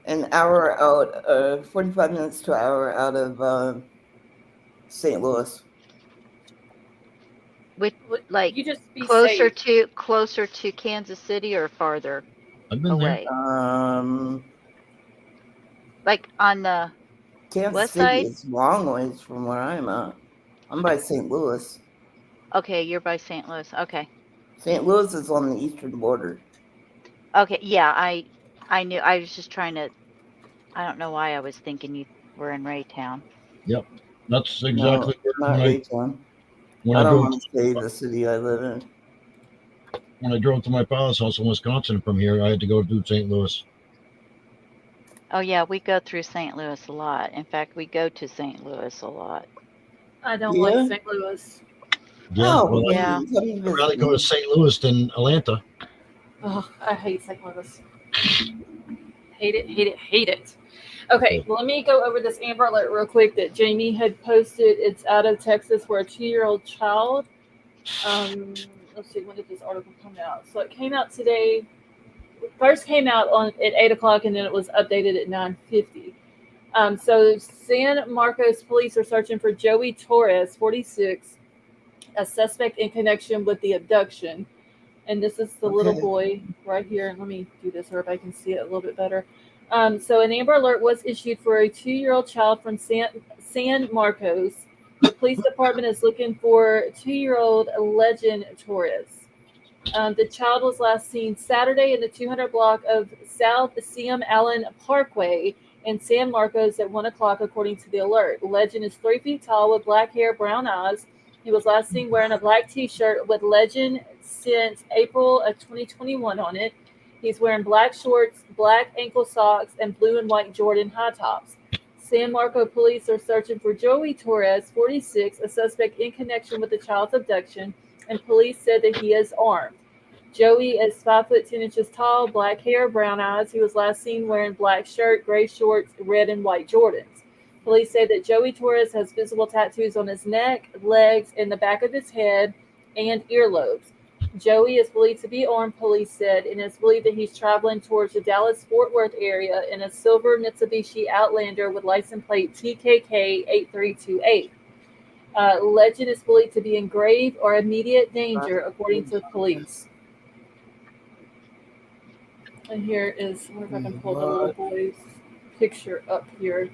an hour out, 45 minutes to an hour out of St. Louis. With like you just be closer safe. closer to Kansas City or farther I've been away? There. Like on the Kansas west City side? is long ways from where I'm at. I'm by St. Louis. Okay, you're by St. Louis. Okay. St. Louis is on the eastern border. Okay, yeah, I knew. I was just trying to. I don't know why I was thinking you were in Raytown. Yep, that's exactly not Raytown. I don't want to say the city I live in. When I drove to my father's house in Wisconsin from here, I had to go through St. Louis. Oh yeah, we go through St. Louis a lot. In fact, we go to St. Louis a lot. I don't like St. Louis. Yeah, I'd rather go to St. Louis than Atlanta. Oh, I hate St. Louis. Hate it. Okay, well, let me go over this Amber Alert real quick that Jamie had posted. It's out of Texas where a 2-year-old child. Let's see, when did this article come out? So it came out today. First came out at 8 o'clock, and then it was updated at 9:50. So San Marcos police are searching for Joey Torres, 46, a suspect in connection with the abduction. And this is the little boy right here. Let me do this so everybody can see it a little bit better. So an Amber Alert was issued for a 2-year-old child from San Marcos. The police department is looking for 2-year-old Legend Torres. The child was last seen Saturday in the 200 block of South Sam Allen Parkway in San Marcos at 1 o'clock, according to the alert. Legend is 3 feet tall with black hair, brown eyes. He was last seen wearing a black T-shirt with Legend since April of 2021 on it. He's wearing black shorts, black ankle socks, and blue and white Jordan high tops. San Marco police are searching for Joey Torres, 46, a suspect in connection with the child's abduction, and police said that he is armed. Joey is 5'10" tall, black hair, brown eyes. He was last seen wearing black shirt, gray shorts, red and white Jordans. Police say that Joey Torres has visible tattoos on his neck, legs, and the back of his head, and earlobes. Joey is believed to be armed, police said, and it's believed that he's traveling towards the Dallas-Fort Worth area in a silver Mitsubishi Outlander with license plate TKK 8328. Legend is believed to be in grave or immediate danger, according to police. And here is, I wonder if I can pull the little boy's picture up here.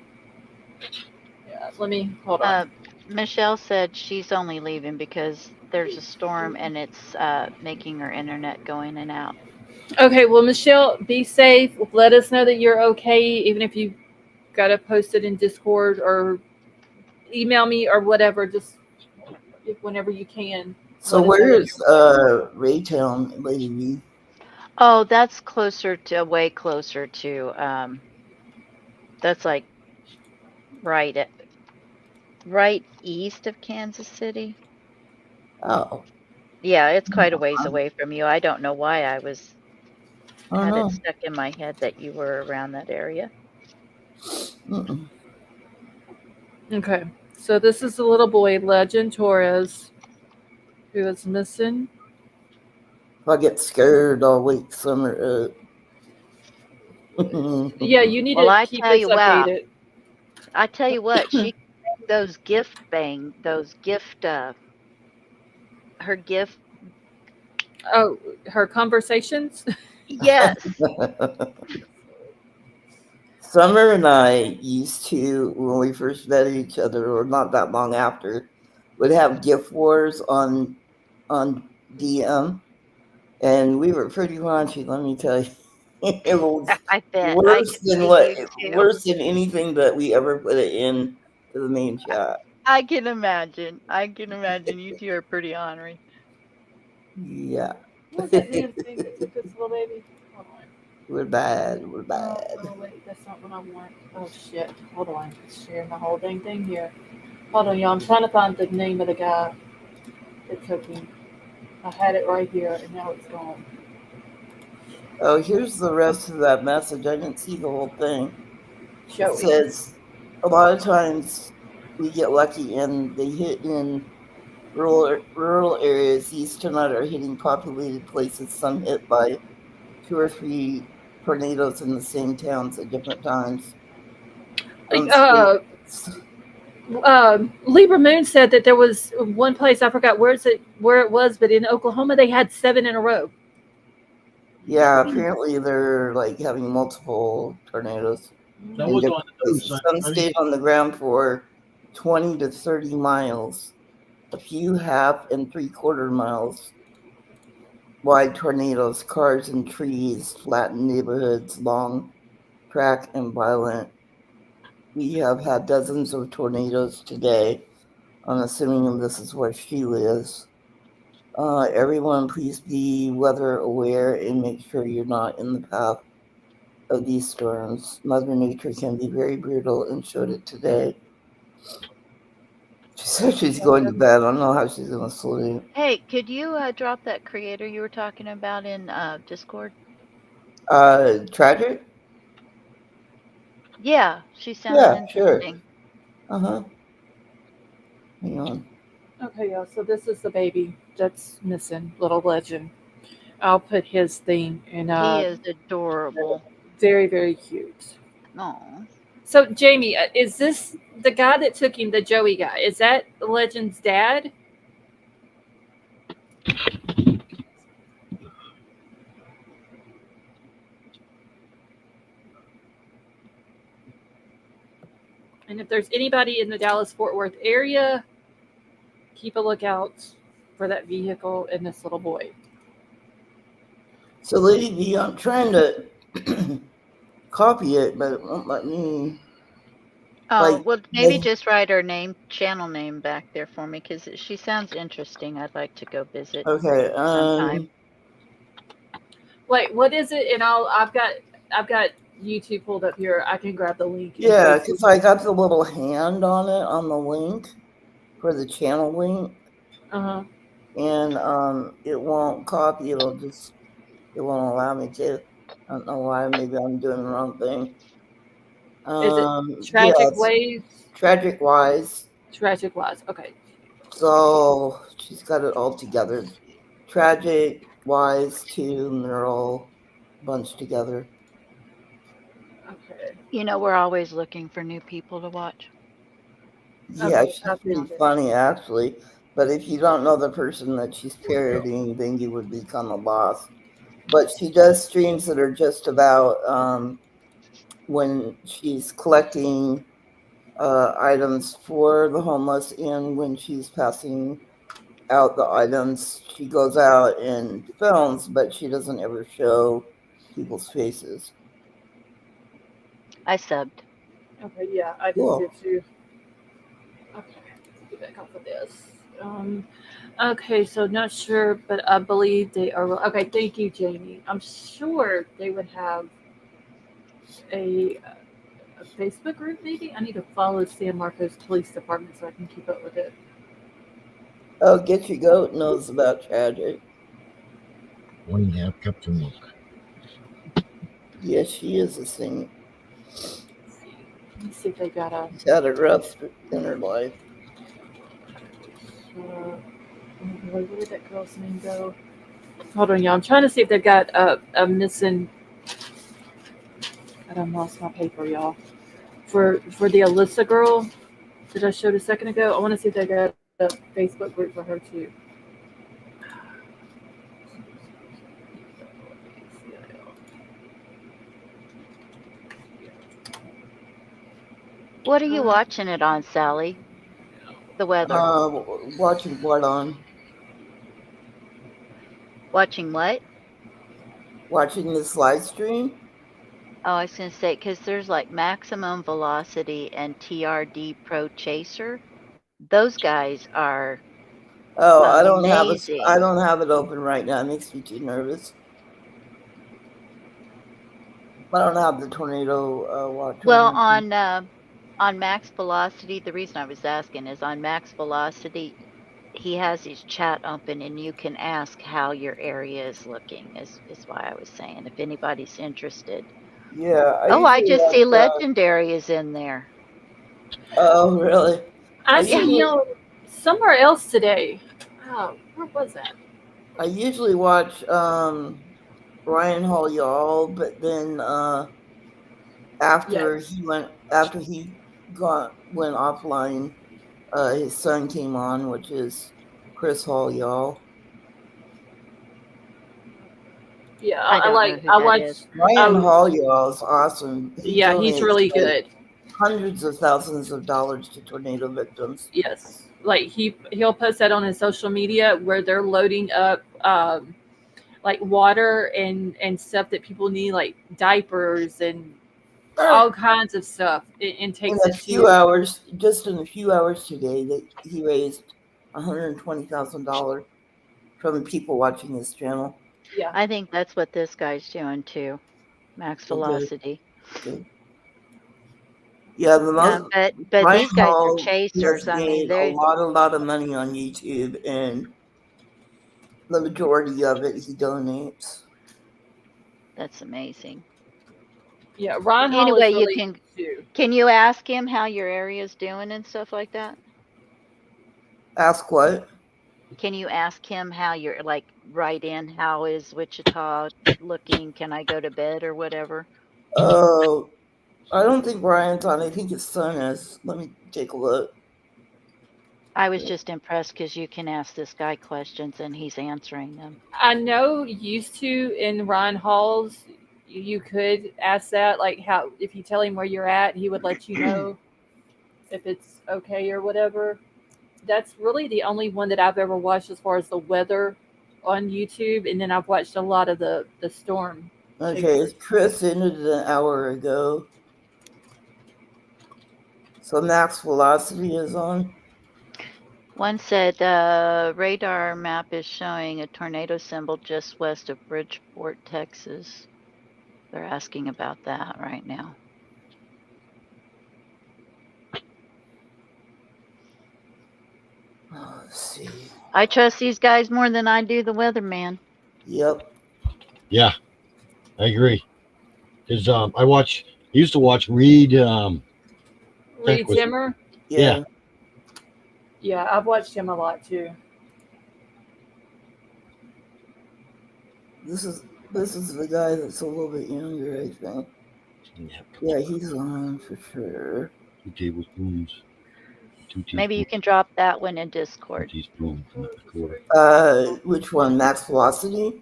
Yeah, let me, hold on. Michelle said she's only leaving because there's a storm and it's making her internet go in and out. Okay, well, Michelle, be safe. Let us know that you're okay, even if you got to post it in Discord or email me or whatever, just whenever you can. So where is Raytown, Lady V? Oh, that's way closer to, that's like right east of Kansas City. Oh. Yeah, it's quite a ways away from you. I don't know why I had it stuck in my head that you were around that area. Mm-mm. Okay, so this is the little boy, Legend Torres, who is missing. If I get scared, I'll wake Summer up. Yeah, you need to keep us updated. I tell you what, she her gift. Oh, her conversations? Yes. Summer and I used to, when we first met each other, or not that long after, would have gift wars on DM, and we were pretty raunchy, let me tell you. It was I bet. worse than anything that we ever put it in to the main chat. I can imagine. You two are pretty ornery. Yeah. What's that damn thing that took this little baby? Hold on. We're bad. Oh, wait, that's not what I want. Oh, shit. Hold on. It's sharing the whole dang thing here. Hold on, y'all. I'm trying to find the name of the guy that took him. I had it right here, and now it's gone. Oh, here's the rest of that message. I didn't see the whole thing. It says, a lot of times we get lucky and they hit in rural areas. These tonight are hitting populated places, some hit by 2 or 3 tornadoes in the same towns at different times. Libra Moon said that there was one place, I forgot where it was, but in Oklahoma they had 7 in a row. Yeah, apparently they're like having multiple tornadoes. Some stayed on the ground for 20 to 30 miles, a few 1/2 and 3/4 miles wide tornadoes, cars and trees, flattened neighborhoods, long, track, and violent. We have had dozens of tornadoes today. I'm assuming this is where she lives. Everyone, please be weather aware and make sure you're not in the path of these storms. Mother Nature can be very brutal and showed it today. She said she's going to bed. I don't know how she's going to sleep. Hey, could you drop that creator you were talking about in Discord? Tragic? Yeah, she sounded interesting. Sure. Hang on. Okay, y'all. So this is the baby that's missing, little Legend. I'll put his thing in. He is adorable. Very, very cute. Aw. So, Jamie, is this the guy that took him, the Joey guy? Is that Legend's dad? And if there's anybody in the Dallas-Fort Worth area, keep a lookout for that vehicle and this little boy. So, Lady V, I'm trying to copy it, but it won't let me. Oh, well, maybe just write her channel name back there for me, because she sounds interesting. I'd like to go visit. Okay. Sometime. Wait, what is it? And I've got YouTube pulled up here, I can grab the link. and Yeah, post it. because I got the little hand on it on the link for the channel link, Uh-huh. and it won't copy. It won't allow me to. I don't know why. Maybe I'm doing the wrong thing. Is it Yeah, Tragic it's Waves? Tragic Wise. Tragic Wise. Okay. So she's got it all together. Tragic Wise to Neural bunched together. Okay. You know, we're always looking for new people to watch. Yeah, Okay, she's I pretty found it. funny actually. But if you don't know the person that she's parodying, then you would become a lost. But she does streams that are just about when she's collecting items for the homeless and when she's passing out the items. She goes out and films, but she doesn't ever show people's faces. I subbed. Okay, yeah, I just Cool. did too. Okay, get back off of this. Okay, so not sure, but I believe they are. Okay, thank you, Jamie. I'm sure they would have a, a Facebook group, maybe. I need to follow San Marcos Police Department so I can keep up with it. Oh, Get Your Goat knows about Tragic. 1.5 cup to milk. Yes, she is a singer. Let me see if they got a. She's had a rough in her life. Where did that girl's name go? Hold on, y'all. I'm trying to see if they've got a missing. I done lost my paper, y'all. For the Alyssa girl that I showed a second ago, I want to see if they got a Facebook group for her too. What are you watching it on, Sally? The weather. Watching what on? Watching what? Watching this live stream? Oh, I was going to say, because there's like Maximum Velocity and TRD Pro Chaser. Those guys are Oh, amazing. I don't have it open right now. It makes me too nervous. I don't have the tornado watch. Well, on Max Velocity, the reason I was asking is on Max Velocity, he has his chat open and you can ask how your area is looking, is why I was saying, if anybody's interested. Yeah. I just see Legendary is in there. Oh, really? I seen y'all somewhere else today. Oh, where was that? I usually watch Ryan Hall Y'all, but then after he went offline, his son came on, which is Chris Hall Y'all. Yeah, I watch Ryan Hall Y'all is awesome. He's really good. Hundreds of thousands of dollars to tornado victims. Yes, like he'll post that on his social media where they're loading up like water and stuff that people need, like diapers and all kinds of stuff. And takes in a few hours, just in a few hours today, that he raised $120,000 from people watching his channel. Yeah, I think that's what this guy's doing too. Max Velocity. Good. Yeah, but these guys are chasers. I mean, a lot of money on YouTube, and the majority of it he donates. That's amazing. Yeah, Ron Hall anyway, is really you too. Can you ask him how your area's doing and stuff like that? Ask what? Can you ask him how you're, like, write in, how is Wichita looking? Can I go to bed or whatever? Oh, I don't think Ryan's on. I think his son is. Let me take a look. I was just impressed because you can ask this guy questions and he's answering them. I know used to in Ryan Hall's, you could ask that, like how if you tell him where you're at, he would let you know if it's okay or whatever. That's really the only one that I've ever watched as far as the weather on YouTube, and then I've watched a lot of the storm. Okay, Chris ended an hour ago. So Max Velocity is on. One said radar map is showing a tornado symbol just west of Bridgeport, Texas. They're asking about that right now. Let's see. I trust these guys more than I do the weatherman. Yep. Yeah, I agree. Because I used to watch Reed. Reed was- Timmer. Yeah. Yeah, I've watched him a lot too. This is the guy that's a little bit younger, I think. Yeah, he's on for sure. 2 tablespoons. 2 teaspoons. Maybe you can drop that one in Discord. Teaspoon. Which one? Max Velocity?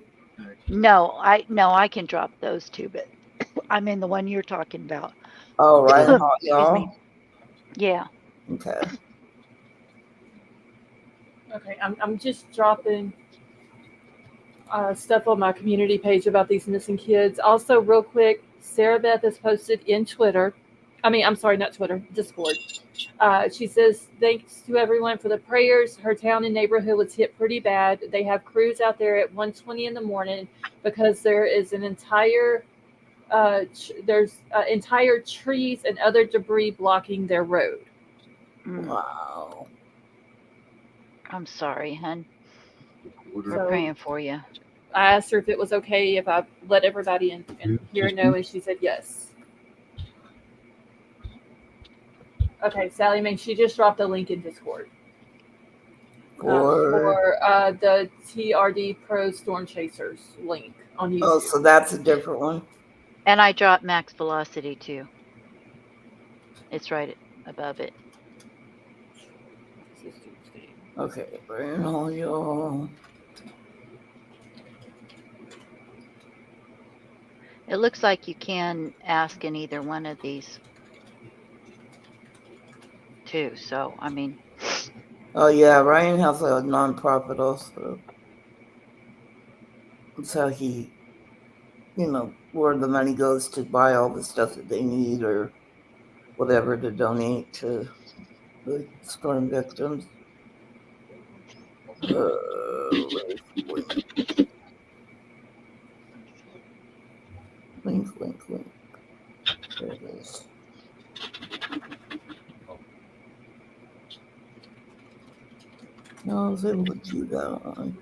No, I can drop those two, but I mean the one you're talking about. Oh, right. Excuse Y'all? me. Yeah. Okay. Okay, I'm just dropping stuff on my community page about these missing kids. Also, real quick, Sarah Beth has posted in Twitter. I'm sorry, not Twitter, Discord. She says, thanks to everyone for the prayers. Her town and neighborhood was hit pretty bad. They have crews out there at 1:20 in the morning because there is an entire entire trees and other debris blocking their road. Wow. I'm sorry, hun. We're So praying for you. I asked her if it was okay if I let everybody in here know, and she said yes. Okay, Sally Mae, she just dropped a link in Discord for the TRD Pro Storm Chasers link on YouTube. Oh, so that's a different one. And I dropped Max Velocity too. It's right above it. Okay, bring all y'all. It looks like you can ask in either one of these too. So, I mean. Oh, yeah, Ryan has a nonprofit also. That's how he, where the money goes to buy all the stuff that they need or whatever to donate to the storm victims. Link. There it is. No, I was able to do that one.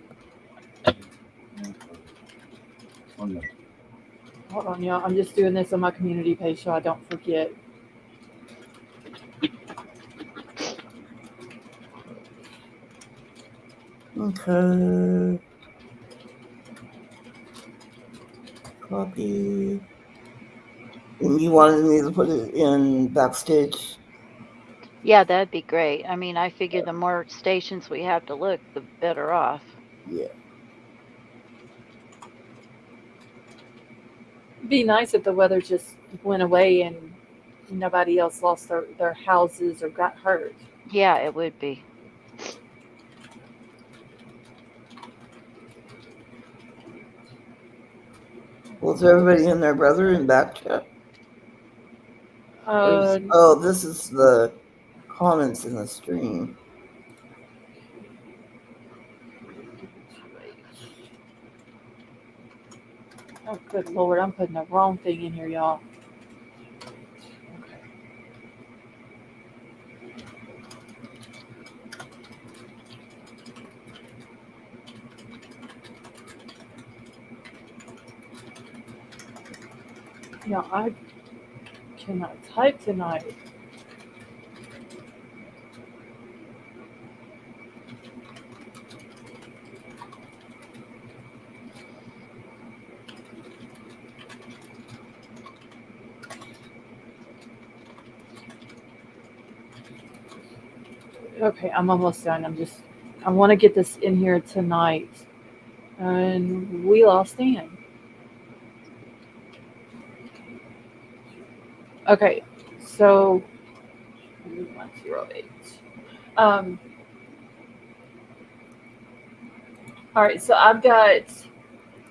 Hold on, y'all. I'm just doing this on my community page so I don't forget. Okay. Copy. And you wanted me to put it in backstage? Yeah, that'd be great. I mean, I figure the more stations we have to look, the better off. Yeah. It'd be nice if the weather just went away and nobody else lost their houses or got hurt. Yeah, it would be. Was everybody in their brother in back chat? This is the comments in the stream. Oh, good Lord. I'm putting the wrong thing in here, y'all. Okay. Yeah, I cannot type tonight. Okay, I'm almost done. I want to get this in here tonight. And we lost Dan. Okay, so 108. All right, so I've got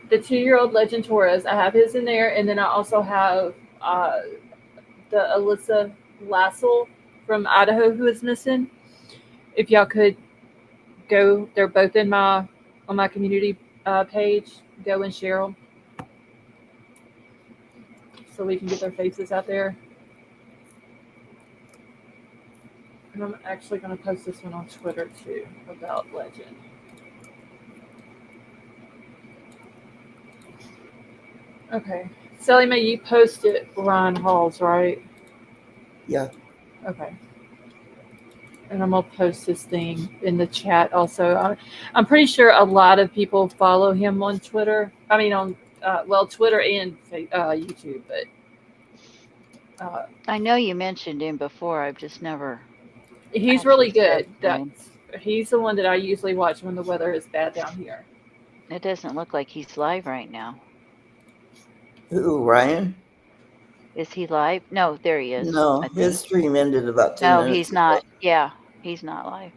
the 2-year-old Legend Torres. I have his in there, and then I also have the Alyssa Lassell from Idaho who is missing. If y'all could go, they're both on my community page. Go and share them. so we can get their faces out there. And I'm actually going to post this one on Twitter too about Legend. Okay. Sally Mae, you posted Ryan Hall's, right? Yeah. Okay. And I'm going to post this thing in the chat also. I'm pretty sure a lot of people follow him on Twitter. I mean, on, Twitter and YouTube, but. I know you mentioned him before. I've just never. He's really good. Him. He's the one that I usually watch when the weather is bad down here. It doesn't look like he's live right now. Who, Ryan? Is he live? No, there he is. No, his stream ended about 10 minutes. No, he's not. Yeah, he's not live.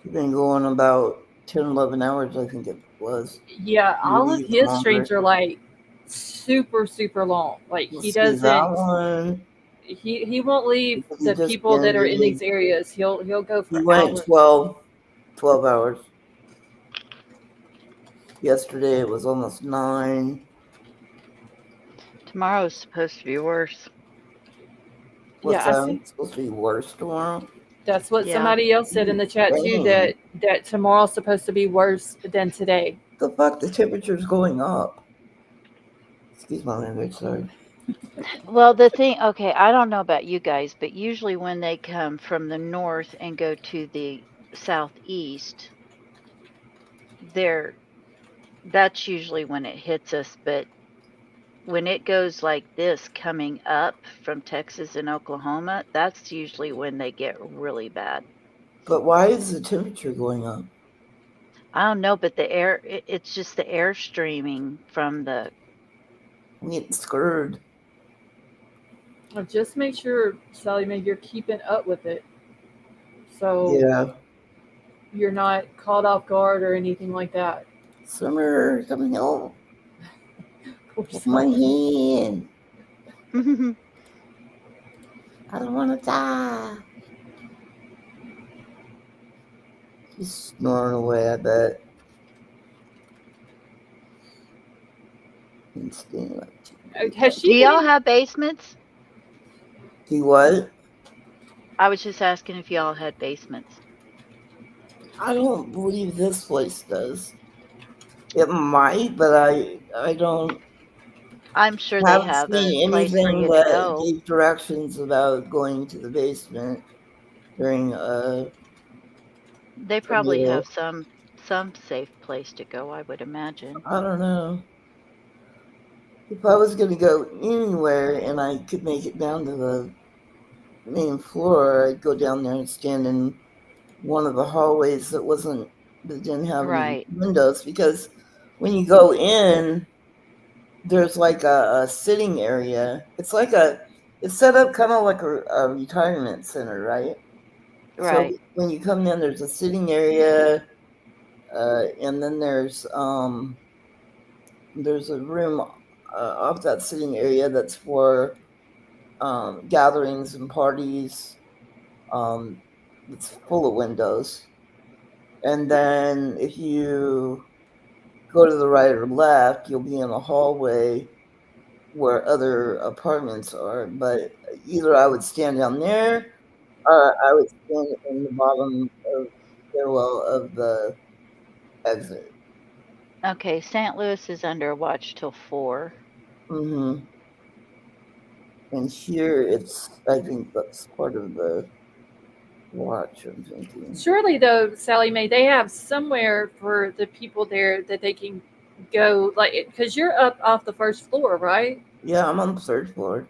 He's been going about 10, 11 hours, I think it was. Yeah, all of his streams are like super, super long. Like he doesn't. That one. He won't leave the people that are in these areas. He'll go for hours. 12 hours. Yesterday it was almost 9. Tomorrow's supposed to be worse. What's that? Supposed to be worse tomorrow? That's what somebody else said in the chat too, that tomorrow's supposed to be worse than today. The fuck, the temperature's going up. Excuse my language, sorry. Well, the thing, okay, I don't know about you guys, but usually when they come from the north and go to the southeast, that's usually when it hits us. But when it goes like this coming up from Texas and Oklahoma, that's usually when they get really bad. But why is the temperature going up? I don't know, but the air, it's just the air streaming from the... I'm getting scared. Well, just make sure, Sally Mae, you're keeping up with it. So you're not caught off guard or anything like that. Summer, coming home. With my hand. I don't want to die. He's snoring away, I bet. Do y'all have basements? Do what? I was just asking if y'all had basements. I don't believe this place does. It might, but I don't. I'm sure they have anything that gave directions about going to the basement during They probably have some safe place to go, I would imagine. I don't know. If I was going to go anywhere and I could make it down to the main floor, I'd go down there and stand in one of the hallways that didn't have any windows, because when you go in, there's like a sitting area. It's set up kind of like a retirement center, right? Right. So when you come in, there's a sitting area, and then there's a room off that sitting area that's for gatherings and parties. It's full of windows. And then if you go to the right or left, you'll be in a hallway where other apartments are. But either I would stand down there, or I would stand in the bottom of the stairwell of the exit. Okay, St. Louis is under watch till 4. Mm-hmm. And here I think that's part of the watch, I'm thinking. Surely, though, Sally Mae, they have somewhere for the people there that they can go, like, because you're up off the first floor, right? Yeah, I'm on the third floor.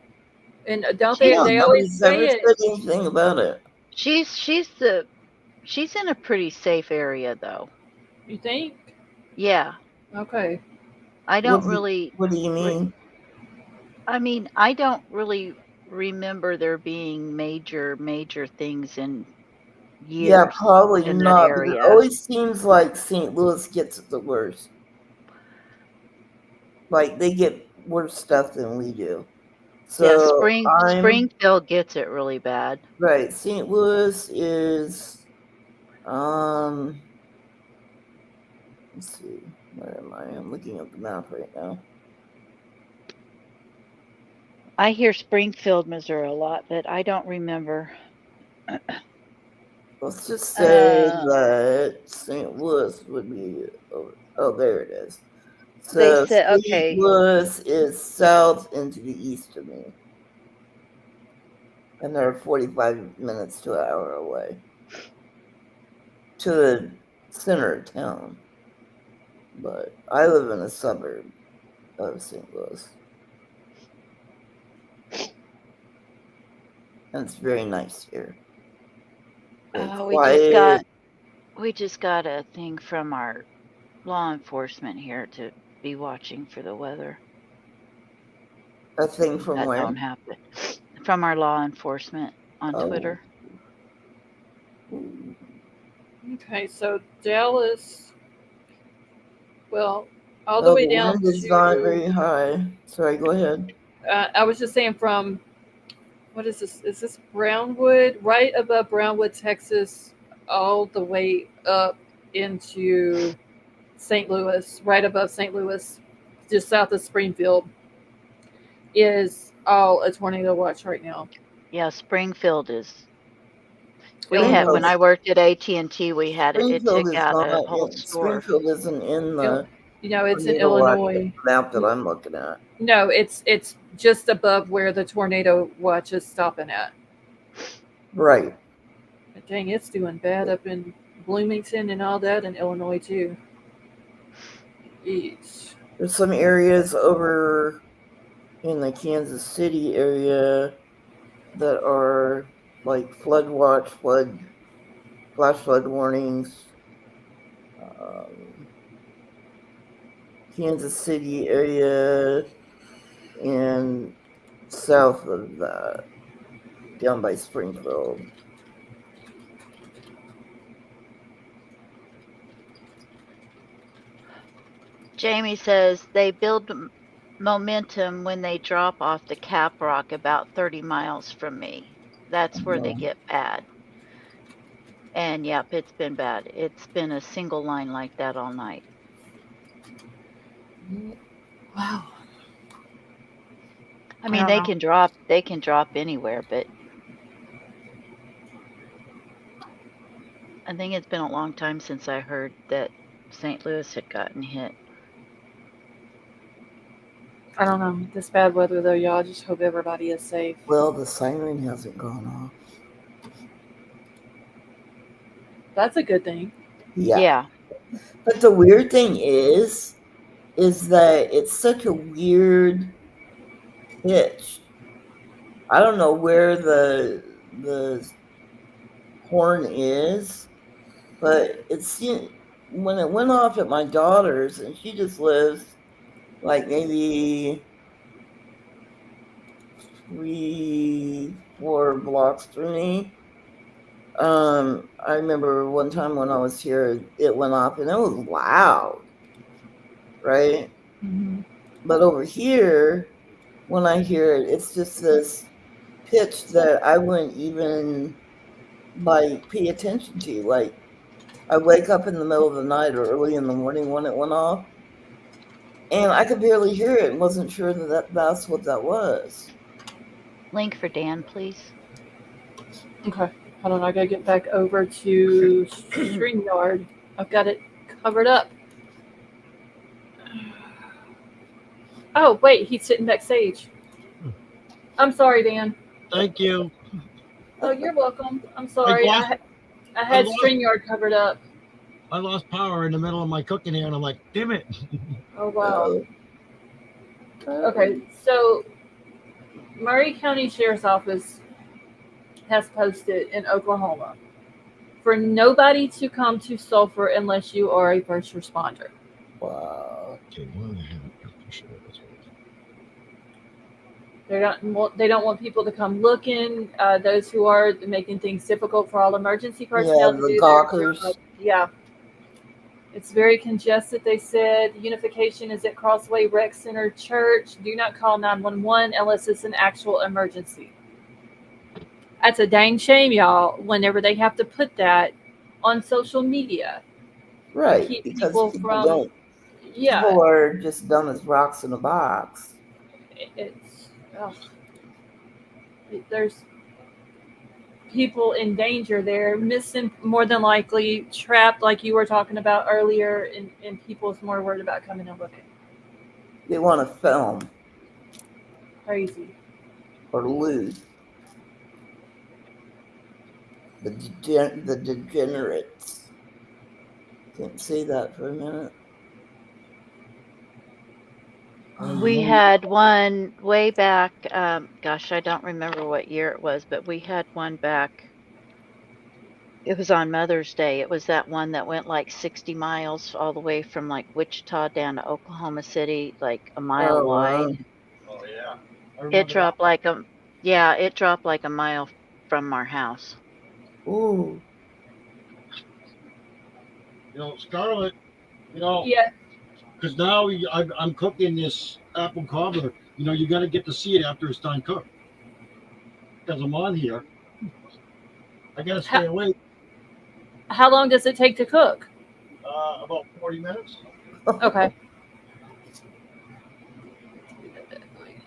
And don't they always say it? Said anything about it. She's in a pretty safe area, though. You think? Yeah. Okay. I don't really. What do you mean? I mean, I don't really remember there being major things in years. Yeah, probably in not. That area. But it always seems like St. Louis gets it the worst. Like they get worse stuff than we do. So yeah, Springfield gets it really bad. Right. St. Louis is let's see. Where am I? I'm looking at the map right now. I hear Springfield, Missouri a lot, but I don't remember. Let's just say Uh, that St. Louis would be over. Oh, there it is. They So said, St. okay, Louis is south and to the east of me. And they're 45 minutes to an hour away. To the center of town. But I live in a suburb of St. Louis. And it's very nice here. Very quiet. we just got a thing from our law enforcement here to be watching for the weather. A thing from That where? don't happen. From our law enforcement on Twitter. Ooh. Okay, so Dallas, well, all the way The down wind is to. not very high. Sorry, go ahead. I was just saying from, what is this? Is this Brownwood? Right above Brownwood, Texas, all the way up into St. Louis, right above St. Louis, just south of Springfield, is all a tornado watch right now. Yeah, Springfield is. We Illinois. had when I worked at AT&T, we had it. It Springfield took is out not a whole in, store. Springfield isn't in the It's in tornado watch Illinois. map that I'm looking at. No, it's just above where the tornado watch is stopping at. Right. But dang, it's doing bad up in Bloomington and all that in Illinois too. Jeez. There's some areas over in the Kansas City area that are like flood watch, flash flood warnings. Kansas City area and south of that, down by Springfield. Jamie says they build momentum when they drop off the cap rock about 30 miles from me. That's where they get bad. And yep, it's been bad. It's been a single line like that all night. Wow. I mean, they can drop anywhere, but I think it's been a long time since I heard that St. Louis had gotten hit. I don't know. This bad weather though, y'all. I just hope everybody is safe. Well, the siren hasn't gone off. That's a good thing. Yeah. But the weird thing is that it's such a weird pitch. I don't know where the horn is, but it's when it went off at my daughter's, and she just lives like maybe 3-4 blocks from me. I remember one time when I was here, it went off and it was loud, right? Mm-hmm. But over here, when I hear it, it's just this pitch that I wouldn't even like pay attention to. Like I wake up in the middle of the night or early in the morning when it went off, and I could barely hear it and wasn't sure that's what that was. Link for Dan, please. Okay. Hold on, I gotta get back over to StreamYard. I've got it covered up. Oh, wait, he's sitting backstage. I'm sorry, Dan. Thank you. Oh, you're welcome. I'm sorry. I had StreamYard covered up. I lost power in the middle of my cooking here, and I'm like, damn it. Oh, wow. Okay, so Murray County Sheriff's Office has posted in Oklahoma for nobody to come to Sulphur unless you are a first responder. Wow. Okay, well, I have it for sure. They don't want people to come looking. Those who are making things difficult for all emergency personnel to do their job. Yeah. It's very congested, they said. Unification is at Crossway Rec Center Church. Do not call 911 unless it's an actual emergency. That's a dang shame, y'all, whenever they have to put that on social media. Right. Keep because people from... don't Yeah, People are just dumb as rocks in a box. it's there's people in danger there, missing more than likely, trapped like you were talking about earlier, and people's more worried about coming and looking. They want to film Crazy. or lose. The degenerates. Can't say that for a minute. We had one way back. Gosh, I don't remember what year it was, but we had one back. It was on Mother's Day. It was that one that went like 60 miles all the way from like Wichita down to Oklahoma City, like a mile wide. Oh yeah. It dropped like it dropped like a mile from our house. Ooh. Scarlett, Yeah, because now I'm cooking this apple cobbler. You got to get to see it after it's done cooked. Because I'm on here, I got to stay awake how long does it take to cook? about 40 minutes. Okay.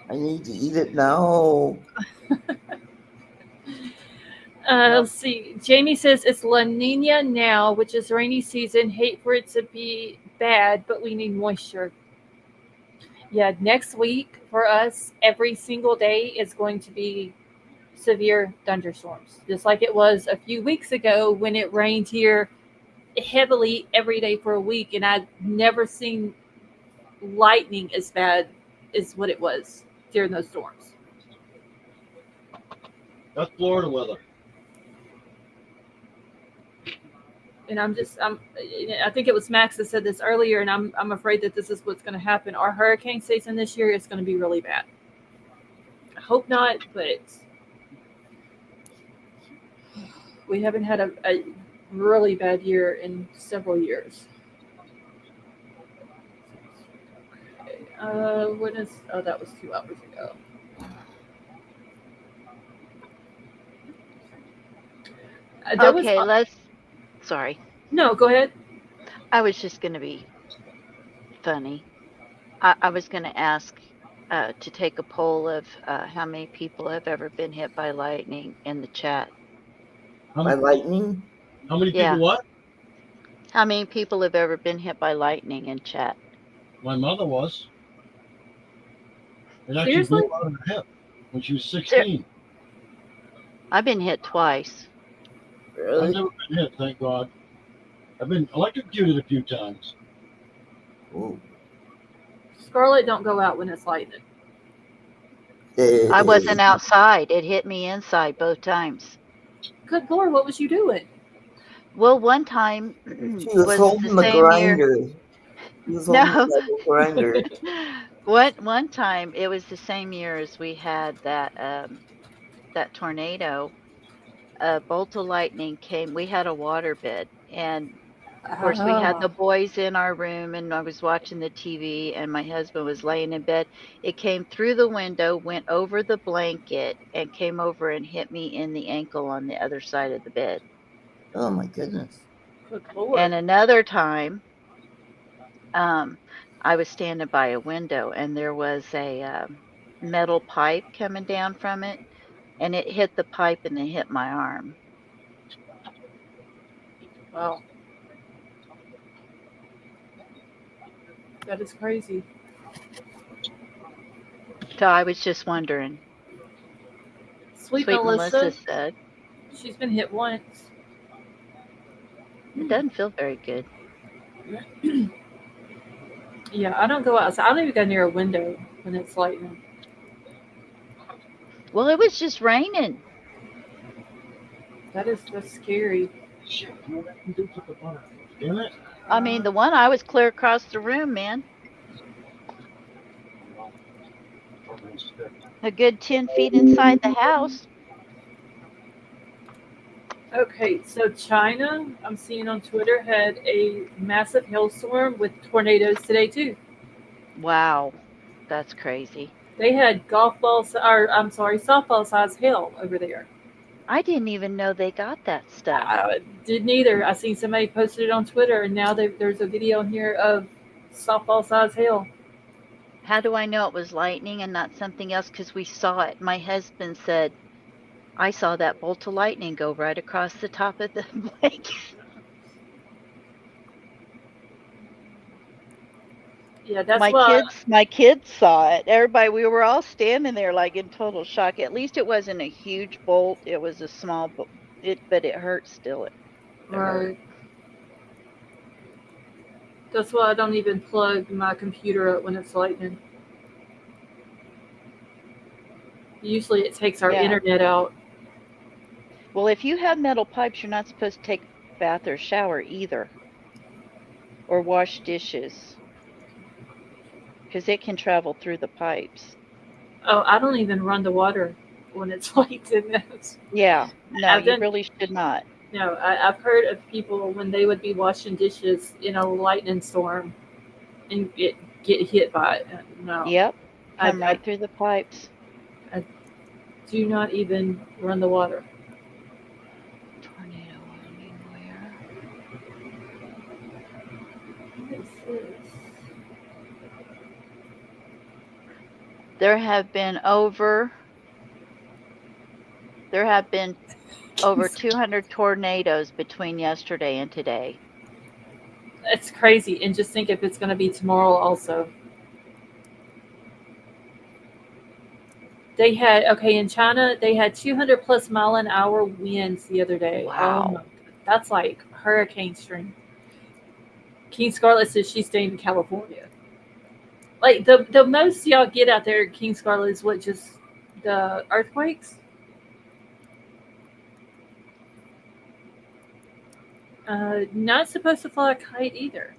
I need to eat it now. Let's see. Jamie says it's La Nina now, which is rainy season. Hate for it to be bad, but we need moisture. Yeah, next week for us, every single day is going to be severe thunderstorms, just like it was a few weeks ago when it rained here heavily every day for a week, and I'd never seen lightning as bad as what it was during those storms. That's Florida weather. And I think it was Max that said this earlier, and I'm afraid that this is what's going to happen. Our hurricane season this year is going to be really bad. I hope not, but we haven't had a really bad year in several years. Okay. That was 2 hours ago. Sorry. No, go ahead. I was just going to be funny. I was going to ask to take a poll of how many people have ever been hit by lightning in the chat. By lightning? How many Yeah. people what? How many people have ever been hit by lightning in chat? My mother was. It actually Seriously? blew out of her hip when she was 16. I've been hit twice. Really? I've never been hit, thank God. I've been electrocuted a few times. Ooh. Scarlett, don't go out when it's lightning. I wasn't outside. It hit me inside both times. Good Lord, what was you doing? Well, one time She was holding the grinder. She was holding the grinder. One time, it was the same year as we had that tornado. A bolt of lightning came. We had a waterbed, and of course, we had the boys in our room, and I was watching the TV, and my husband was laying in bed. It came through the window, went over the blanket, and came over and hit me in the ankle on the other side of the bed. Oh, my goodness. Good Lord. And another time, I was standing by a window, and there was a metal pipe coming down from it, and it hit the pipe and it hit my arm. Wow. That is crazy. So I was just wondering. Sweet Melissa said she's been hit once. It doesn't feel very good. Yeah, I don't go outside. I don't even go near a window when it's lightning. Well, it was just raining. That's scary. Shit, damn it. I mean, the one I was clear across the room, man. A good 10 feet inside the house. Okay, so China, I'm seeing on Twitter, had a massive hailstorm with tornadoes today too. Wow, that's crazy. They had softball size hail over there. I didn't even know they got that stuff. I didn't either. I seen somebody posted it on Twitter, and now there's a video here of softball size hail. How do I know it was lightning and not something else? Because we saw it. My husband said, I saw that bolt of lightning go right across the top of the blanket. Yeah, that's why. My kids saw it. Everybody, we were all standing there like in total shock. At least it wasn't a huge bolt. It was a small bolt. But it hurt still. It hurt. Right. That's why I don't even plug my computer up when it's lightning. Usually it takes our Yeah. internet out. Well, if you have metal pipes, you're not supposed to take a bath or shower either. Or wash dishes. Because it can travel through the pipes. Oh, I don't even run the water when it's lightning. Yeah. No, I've you done- really should not. No, I've heard of people when they would be washing dishes in a lightning storm and get hit by it. No. Yep. Come I right through the pipes. do not even run the water. Tornado warning where? What is this? There have been over 200 tornadoes between yesterday and today. It's crazy. And just think if it's going to be tomorrow also. They had, in China, they had 200 plus mile an hour winds the other day. Wow. Oh my, that's like hurricane strength. King Scarlet says she's staying in California. Like the most y'all get out there, King Scarlet, is what, just the earthquakes? Not supposed to fly a kite either.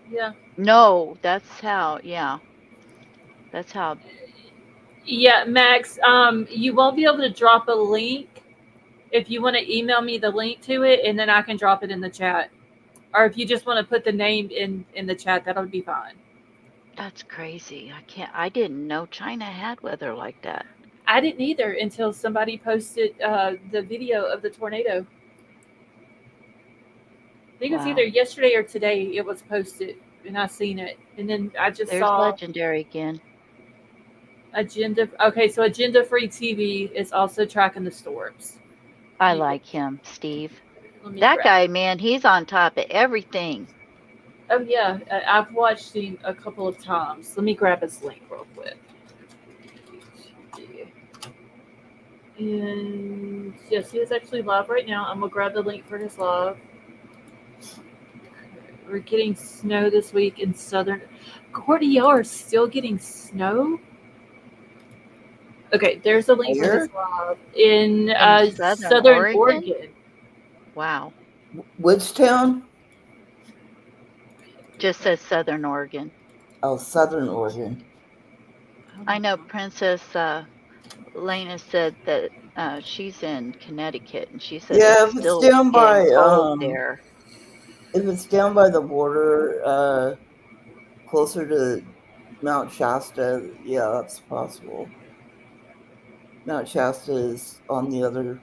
Yeah. No, that's how. Yeah. Yeah, Max, you won't be able to drop a link. If you want to email me the link to it, and then I can drop it in the chat. Or if you just want to put the name in the chat, that'll be fine. That's crazy. I didn't know China had weather like that. I didn't either until somebody posted the video of the tornado. I think it was either yesterday or today it was posted, and I seen it. And then I just saw Legendary again. Agenda. Okay, so Agenda Free TV is also tracking the storms. I like him, Steve. That guy, man, he's on top of everything. Oh yeah, I've watched him a couple of times. Let me grab his link real quick. And yes, he is actually live right now. I'm gonna grab the link for his live. We're getting snow this week in southern. Gordy, y'all are still getting snow? Okay, there's a link for his live in southern Oregon. Wow. Which town? Just says Southern Oregon. Oh, Southern Oregon. I know Princess Lena said that she's in Connecticut, and she said if it's down by there. If it's down by the border, closer to Mount Shasta, yeah, that's possible. Mount Shasta is on the other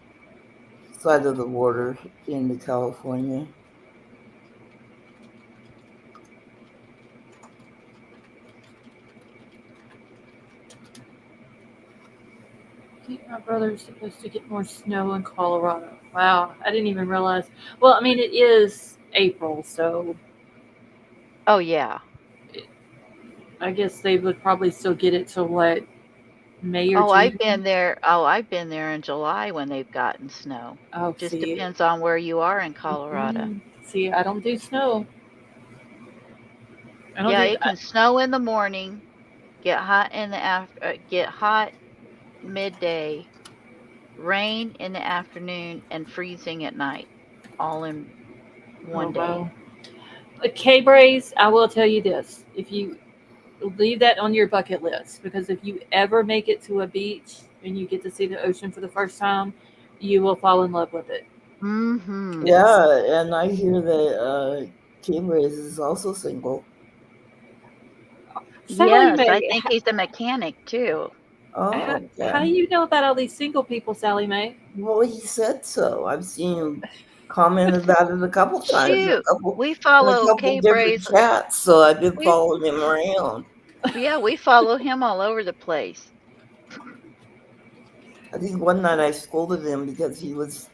side of the border into California. I think my brother's supposed to get more snow in Colorado. Wow, I didn't even realize. Well, I mean, it is April, so. Oh, yeah. I guess they would probably still get it till what, May or June? I've been there in July when they've gotten snow. Oh, just depends on where you are in Colorado. See, I don't do snow. It can snow in the morning, get hot in the get hot midday, rain in the afternoon, and freezing at night, all in one day. Wow. K-Braze, I will tell you this: if you leave that on your bucket list, because if you ever make it to a beach and you get to see the ocean for the first time, you will fall in love with it. Mm-hmm. Yeah, and I hear that K-Braze is also single. Yes, I think he's a mechanic too. Oh, how do you know about all these single people, Sally Mae? Well, he said so. I've seen him commented about it a couple times. Shoot, we In a follow couple K different Brace. chats, so I've been We- following him around. Yeah, we follow him all over the place. I think one night I scolded him because he was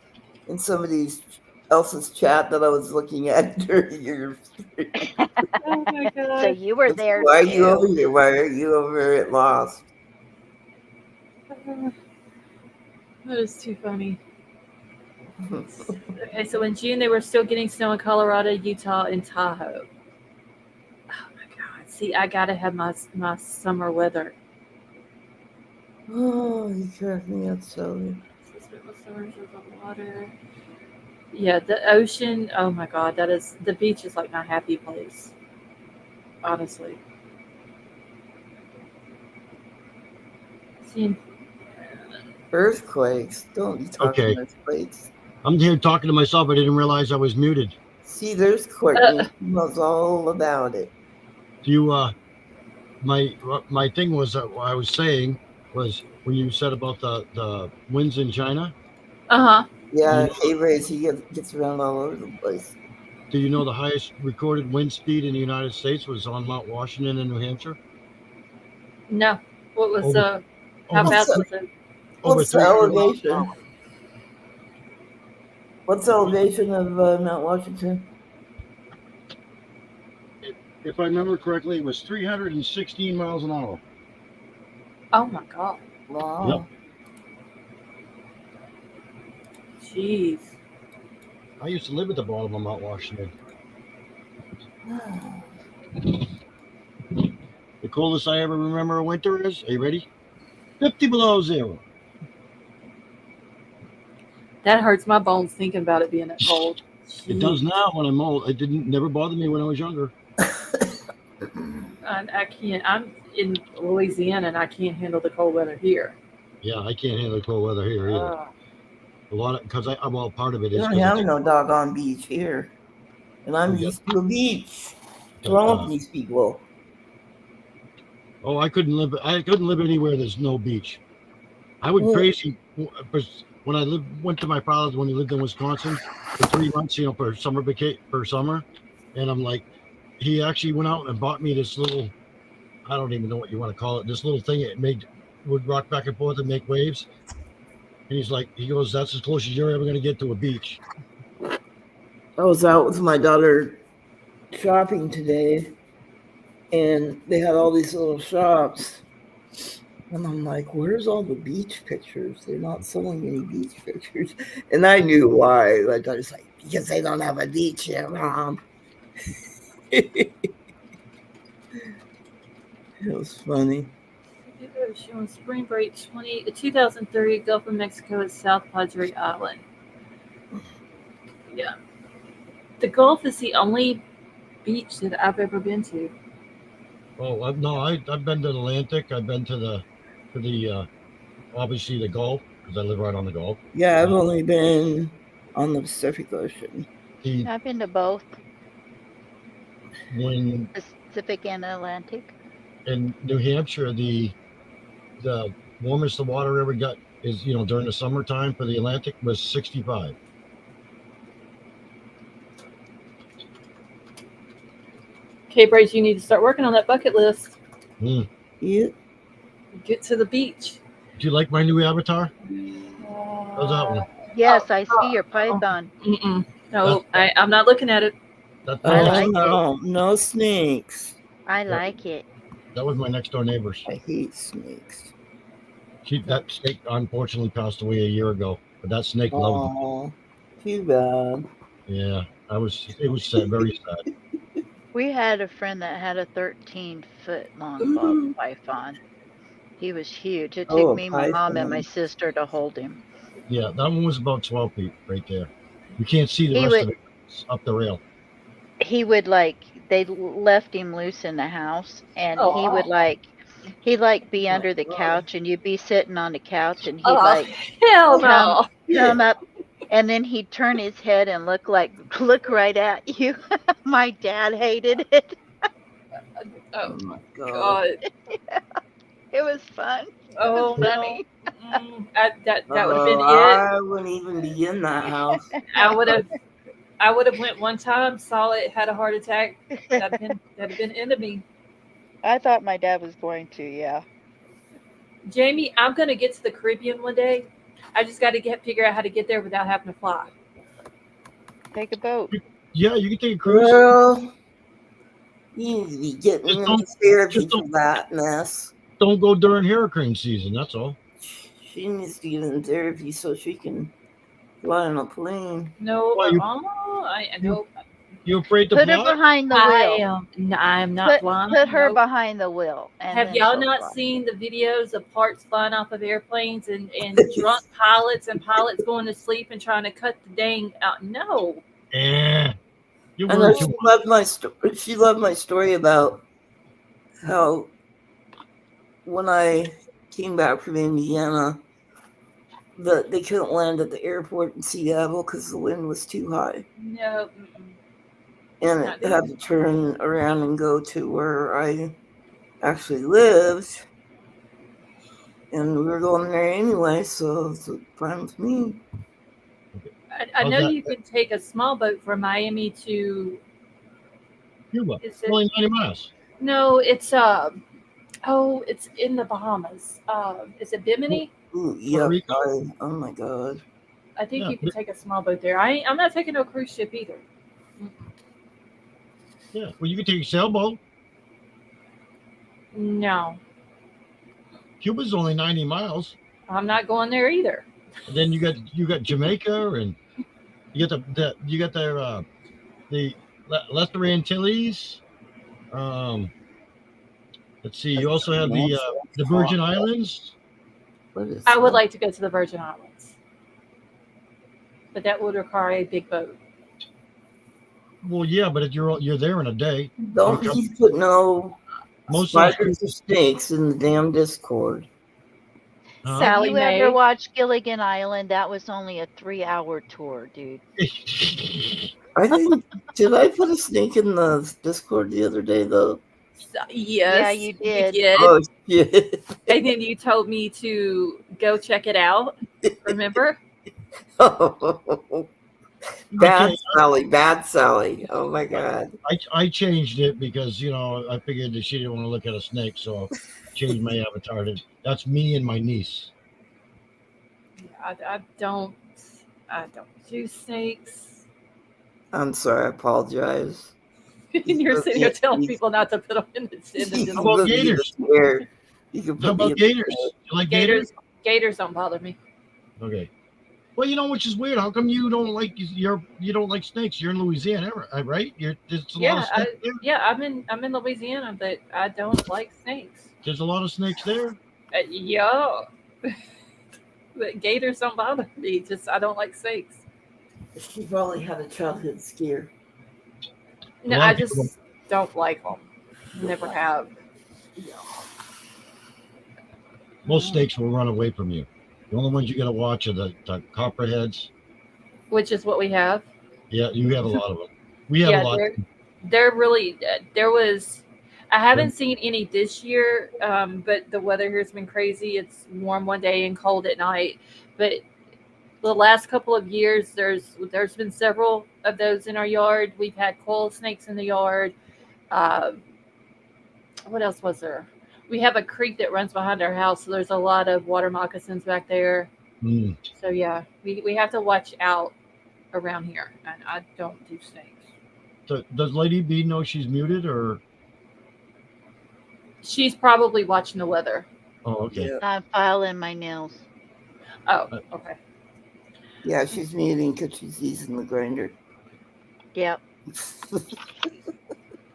in somebody else's chat that I was looking at during your stream. Oh my So god. you were there Why are you too. over here? Why are you over at Lost? That is too funny. Okay, so in June they were still getting snow in Colorado, Utah, and Tahoe. Oh my god. See, I gotta have my summer weather. Oh, you cracked me up, so. Water. Yeah, the ocean. Oh my god, that is the beach is like my happy place. Honestly. See, Earthquakes. Don't be talking Okay. earthquakes. I'm here talking to myself. I didn't realize I was muted. See, there's Courtney. She knows all about it. Do you? My thing was what I was saying was when you said about the winds in China. Yeah, K-Rays, he gets around all over the place. Do you know the highest recorded wind speed in the United States was on Mount Washington in New Hampshire? no. What was how over fast was it? Over What's the 300 miles an elevation? hour. What's the elevation of Mount Washington? If I remember correctly, it was 316 miles an hour. Oh my god. Wow. Jeez. I used to live at the bottom of Mount Washington. The coldest I ever remember a winter is, are you ready? 50 below zero. That hurts my bones thinking about it being that cold. It does now when I'm old. It never bothered me when I was younger. I can't. I'm in Louisiana and I can't handle the cold weather here. Yeah, I can't handle the cold weather here either. A lot of because I'm all part of it We is don't have no doggone beach here. And I'm used to a beach. What's wrong with these people? Oh, I couldn't live anywhere there's no beach. I would crazy when I went to my father's when he lived in Wisconsin for 3 months, for summer, and I'm like, he actually went out and bought me this little, I don't even know what you want to call it, this little thing it would rock back and forth and make waves. And he goes, that's as close as you're ever going to get to a beach. I was out with my daughter shopping today, and they had all these little shops. And I'm like, where's all the beach pictures? They're not selling any beach pictures. And I knew why. My daughter's like, because they don't have a beach here, Mom. It was funny. Showing spring break 2003 Gulf of Mexico at South Padre Island. Yeah. The Gulf is the only beach that I've ever been to. Oh, no, I've been to the Atlantic. I've been to the obviously the Gulf because I live right on the Gulf. Yeah, I've only been on the Pacific Ocean. I've been to both. When Pacific and Atlantic. In New Hampshire, the warmest the water ever got is during the summertime for the Atlantic was 65. Okay, Brace, you need to start working on that bucket list. Yeah. Get to the beach. Do you like my new avatar? How's that one? Yes, I see your python. No, I'm not looking at it. No snakes. I like it. That was my next door neighbors. I hate snakes. That snake unfortunately passed away a year ago, but that snake loved me. Too bad. Yeah, it was sad, very sad. We had a friend that had a 13-foot long ball python. He was huge. It took me, my mom, and my sister to hold him. Yeah, that one was about 12 feet right there. You can't see the rest of it up the rail. He would they left him loose in the house, and he would he'd be under the couch, and you'd be sitting on the couch, and he'd hell no. come up, and then he'd turn his head and look right at you. My dad hated it. Oh my god. Yeah, it was fun. Oh no. Funny. That would have Oh, been it. I wouldn't even be in that house. I would have went one time, saw it, had a heart attack. That'd have been the end of me. I thought my dad was going to, yeah. Jamie, I'm gonna get to the Caribbean one day. I just got to figure out how to get there without having to fly. Take a boat. Yeah, you can take a cruise. Girl, you need to be getting Just into don't- therapy just for don't- that mess. Don't go during hurricane season. That's all. She needs to get in therapy so she can fly on a plane. No, Why, you- I know. You afraid to Put her fly? behind the wheel. I'm not flying. Put her Nope. behind the wheel. And Have then y'all she'll not fly. seen the videos of parts flying off of airplanes and drunk pilots and pilots going to sleep and trying to cut the dang out? No. Yeah. You I worry know too she much. loved my story. She loved my story about how when I came back from Indiana, that they couldn't land at the airport in Seattle because the wind was too high, No. and Not it doing had to turn around and go to where I actually lived. And we were going there anyway, so it's fine with me. I know How's that? you can take a small boat from Miami to. Cuba. Is it? Only 90 miles. No, it's it's in the Bahamas. Is it Bimini? Ooh, yeah, Rico? oh my god. I think Yeah, you can take a small boat there. I'm not taking no cruise ship either. Yeah. Well, you can take a sailboat. No, Cuba's only 90 miles. I'm not going there either. And then you got Jamaica, and you got the Lesser Antilles. Let's see. You also have the Virgin Islands. What is I would that? like to go to the Virgin Islands, but that would require a big boat. Well, yeah, but if you're there in a day. Don't he put no Most of those spiders or snakes in the damn Discord? Huh? Sally You Mae. ever watch Gilligan Island? That was only a 3-hour tour, dude. I think, did I put a snake in the Discord the other day, though? Yes, Yeah, you did. Oh, shit. And then you told me to go check it out. Remember? Bad Sally, bad Sally. Oh, my God. I changed it because I figured that she didn't want to look at a snake, so I changed my avatar to that's me and my niece. I don't do snakes. I'm sorry, I apologize. And you're sitting here telling people not to put them in the How about gators? How about gators? You like gators? Gators don't bother me. Okay. Well, which is weird. How come you don't like you don't like snakes? You're in Louisiana, right? There's a lot of snakes there. Yeah, I'm in Louisiana, but I don't like snakes. There's a lot of snakes there. Yeah, but gators don't bother me. Just I don't like snakes. She probably had a childhood scare. No, I just don't like them. Never have. Most snakes will run away from you. The only ones you got to watch are the copperheads. Which is what we have. Yeah, you have a lot of them. We have a lot. They're really. I haven't seen any this year, but the weather here has been crazy. It's warm one day and cold at night. But the last couple of years, there's been several of those in our yard. We've had coil snakes in the yard. What else was there? We have a creek that runs behind our house, so there's a lot of water moccasins back there. Mm. So yeah, we have to watch out around here, and I don't do snakes. So does Lady B know she's muted, or she's probably watching the weather? Oh, okay. Yeah. I'm filing my nails. Oh, okay. Yeah, she's muting because she's using the grinder. Yep.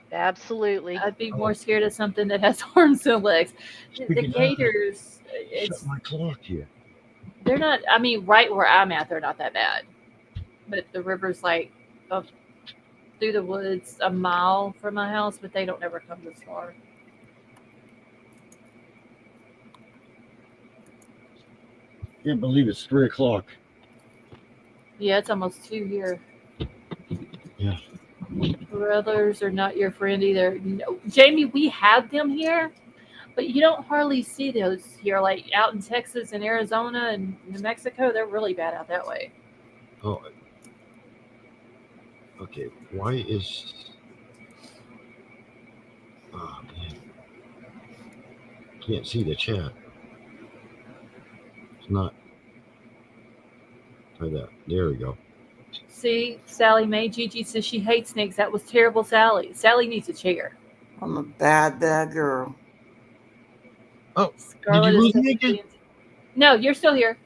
Absolutely. I'd be more scared of something that has arms and legs. The gators, shut my clock here. They're not. I mean, right where I'm at, they're not that bad. But the river's like up through the woods a mile from my house, but they don't ever come this far. Can't believe it's 3:00. Yeah, it's almost 2 here. Yeah. Brothers are not your friend either. No. Jamie, we have them here, But you don't hardly see those here, like out in Texas and Arizona and New Mexico. They're really bad out that way. Oh, okay. Why is? Oh man, can't see the chat. It's not. Try that. There we go. See, Sally Mae, Gigi says she hates snakes. That was terrible, Sally. Sally needs a chair. I'm a bad girl. Oh, Scarlett did you is lose me taking again? No, you're still here.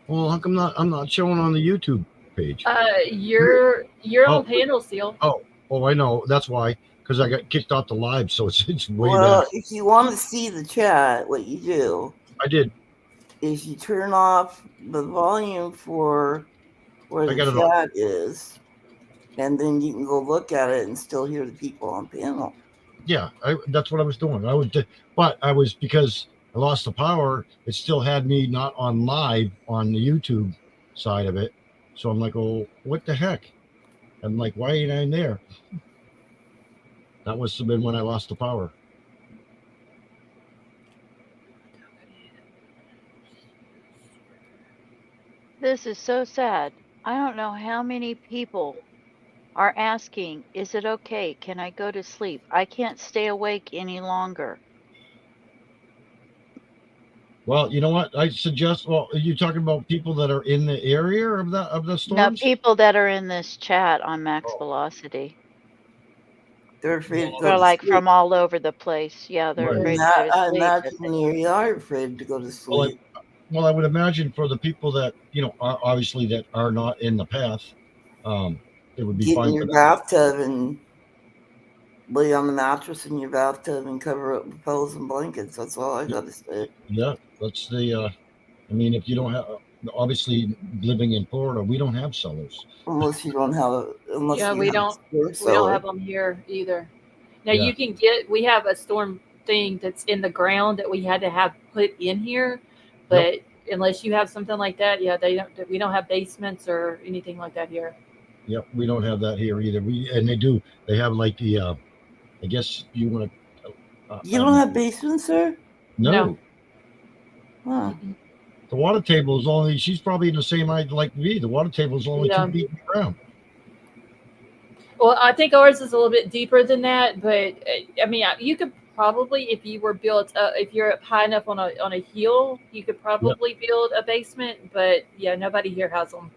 Well, how come I'm not showing on the YouTube page? You're Oh. on panel still. Oh, I know. That's why. Because I got kicked off the live, so it's way Well, back. if you want to see the chat, what you do I did. is you turn off the volume for where the chat is, and then you can go look at it and still hear the people on panel. Yeah, that's what I was doing. But I was, because I lost the power, it still had me not on live on the YouTube side of it. So I'm like, oh, what the heck? I'm like, why ain't I in there? That must have been when I lost the power. This is so sad. I don't know how many people are asking, is it okay? Can I go to sleep? I can't stay awake any longer. Well, you know what? I suggest, are you talking about people that are in the area of the storms? No, people that are in this chat on Max Velocity. They're afraid to go They're to like sleep. from all over the place. Yeah, they're afraid to go to I sleep. imagine you are afraid to go to sleep. Well, I would imagine for the people that, are obviously that are not in the path, it would be Get fine. in your bathtub and lay on the mattress in your bathtub and cover up with pillows and blankets. That's all I got to say. Yeah, that's the. I mean, if you don't have, obviously living in Florida, we don't have cellars. Unless you don't have, we don't have them here either. Now you can we have a storm thing that's in the ground that we had to have put in here, but unless you have something like that, we don't have basements or anything like that here. Yep, we don't have that here either. They have like the, I guess you want to. You don't have basements, sir? No. Huh. The water table is only, she's probably in the same height like me. The water table is only 2 feet in the ground. Well, I think ours is a little bit deeper than that, but I mean, you could probably, if you were built, if you're up high enough on a hill, you could probably build a basement. But yeah, nobody here has them.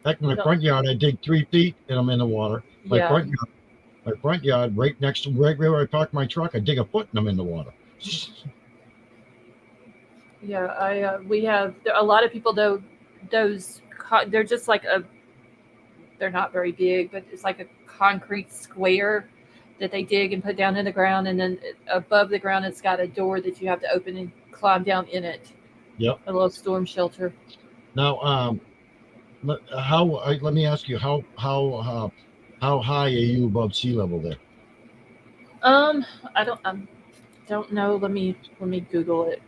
Heck, my front yard, I dig 3 feet and I'm in the water. My front yard, right next to where I park my truck, I dig a foot and I'm in the water. Yeah, we have a lot of people though. They're just like they're not very big, but it's like a concrete square that they dig and put down in the ground, and then above the ground it's got a door that you have to open and climb down in it. Yep. A little storm shelter. Now, let me ask you, how high are you above sea level there? I don't know. Let me Google it.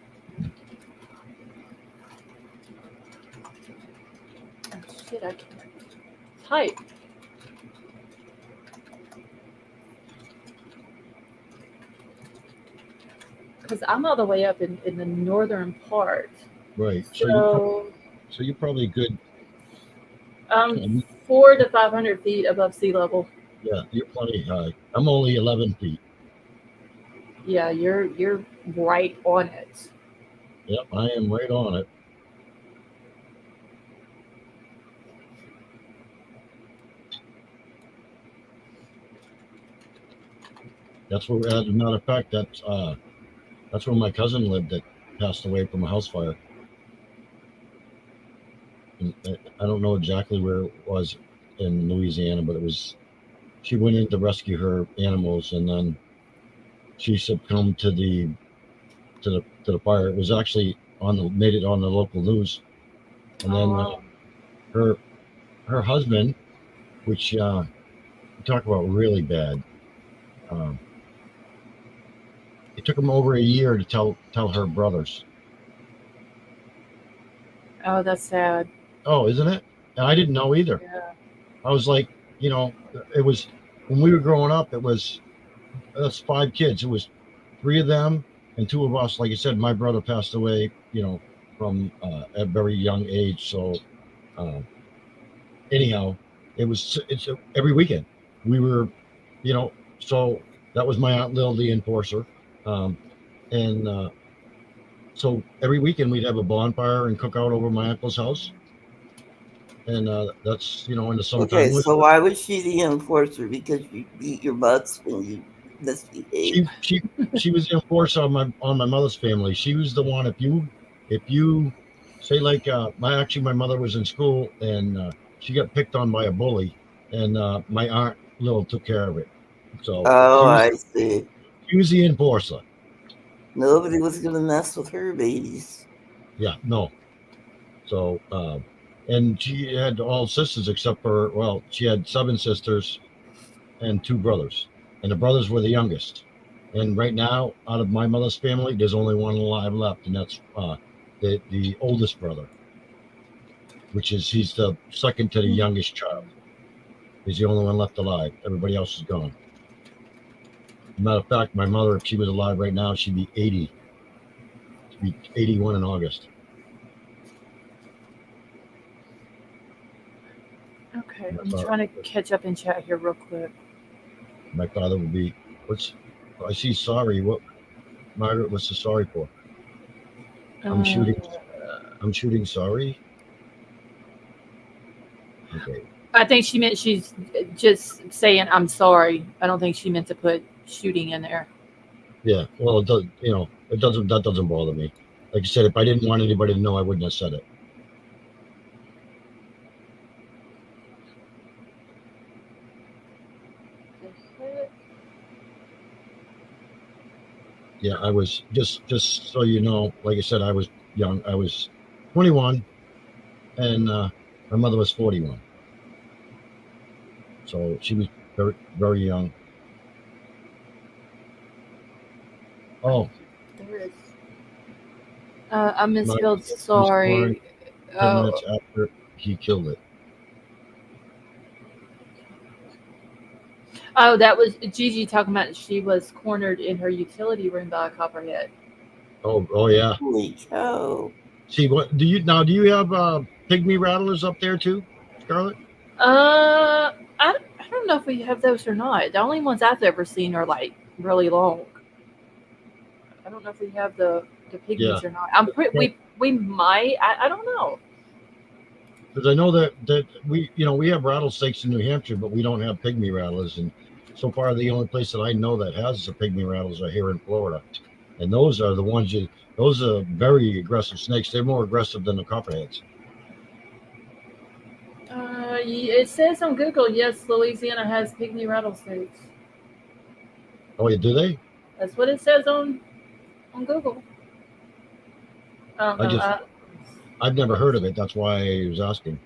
Oh, shit, I can't type. Because I'm all the way up in the northern part. Right. So you're probably good. 400 to 500 feet above sea level. Yeah, you're plenty high. I'm only 11 feet. Yeah, you're right on it. Yep, I am right on it. That's where, as a matter of fact, that's where my cousin lived that passed away from a house fire. And I don't know exactly where it was in Louisiana, but she went in to rescue her animals, and then she succumbed to the fire. It was actually made it on the local news, and then her husband, which you talk about really bad. It took him over a year to tell her brothers. Oh, that's sad. Oh, isn't it? And I didn't know either. Yeah. I was like, it was when we were growing up. It was us 5 kids. It was 3 of them and 2 of us. Like I said, my brother passed away, from a very young age. So anyhow, it's every weekend we were, so that was my Aunt Lil, the enforcer, and so every weekend we'd have a bonfire and cook out over my uncle's house, and that's in the summertime. Okay, so why was she the enforcer? Because you beat your butts when you misbehaved. She was the enforcer on my mother's family. She was the one. If you say, like, my mother was in school and she got picked on by a bully, and my aunt Lil took care of it. So Oh, she was I see. she was the enforcer. Nobody was gonna mess with her babies. Yeah, no. So and she had all sisters except for, well, she had 7 sisters and 2 brothers, and the brothers were the youngest. And right now, out of my mother's family, there's only one alive left, and that's the oldest brother, he's the second to the youngest child. He's the only one left alive. Everybody else is gone. Matter of fact, my mother, if she was alive right now, she'd be 80. She'd be 81 in August. Okay, I'm trying to catch up in chat here real quick. My father would be, I see sorry. What, Margaret, what's the sorry for? I'm shooting sorry. Okay. I think she meant she's just saying I'm sorry. I don't think she meant to put shooting in there. Yeah. Well, it does. That doesn't bother me. Like I said, if I didn't want anybody to know, I wouldn't have said it. Yeah, I was just so you know. Like I said, I was young. I was 21, and my mother was 41. So she was very, very young. Oh, There is. I misspelled sorry. 10 minutes after he killed it. Oh, that was Gigi talking about she was cornered in her utility room by a copperhead. Oh yeah. Holy cow. See, what do you have pygmy rattlers up there too, Scarlett? I don't know if we have those or not. The only ones I've ever seen are like really long. I don't know if we have the pygmies or not. We might. I don't know. Because I know that we have rattlesnakes in New Hampshire, but we don't have pygmy rattlers. And so far, the only place that I know that has the pygmy rattlers are here in Florida, and those are the ones those are very aggressive snakes. They're more aggressive than the copperheads. It says on Google, yes, Louisiana has pygmy rattlesnakes. Oh, yeah, do they? That's what it says on Google. I don't know. I've never heard of it. That's why I was asking.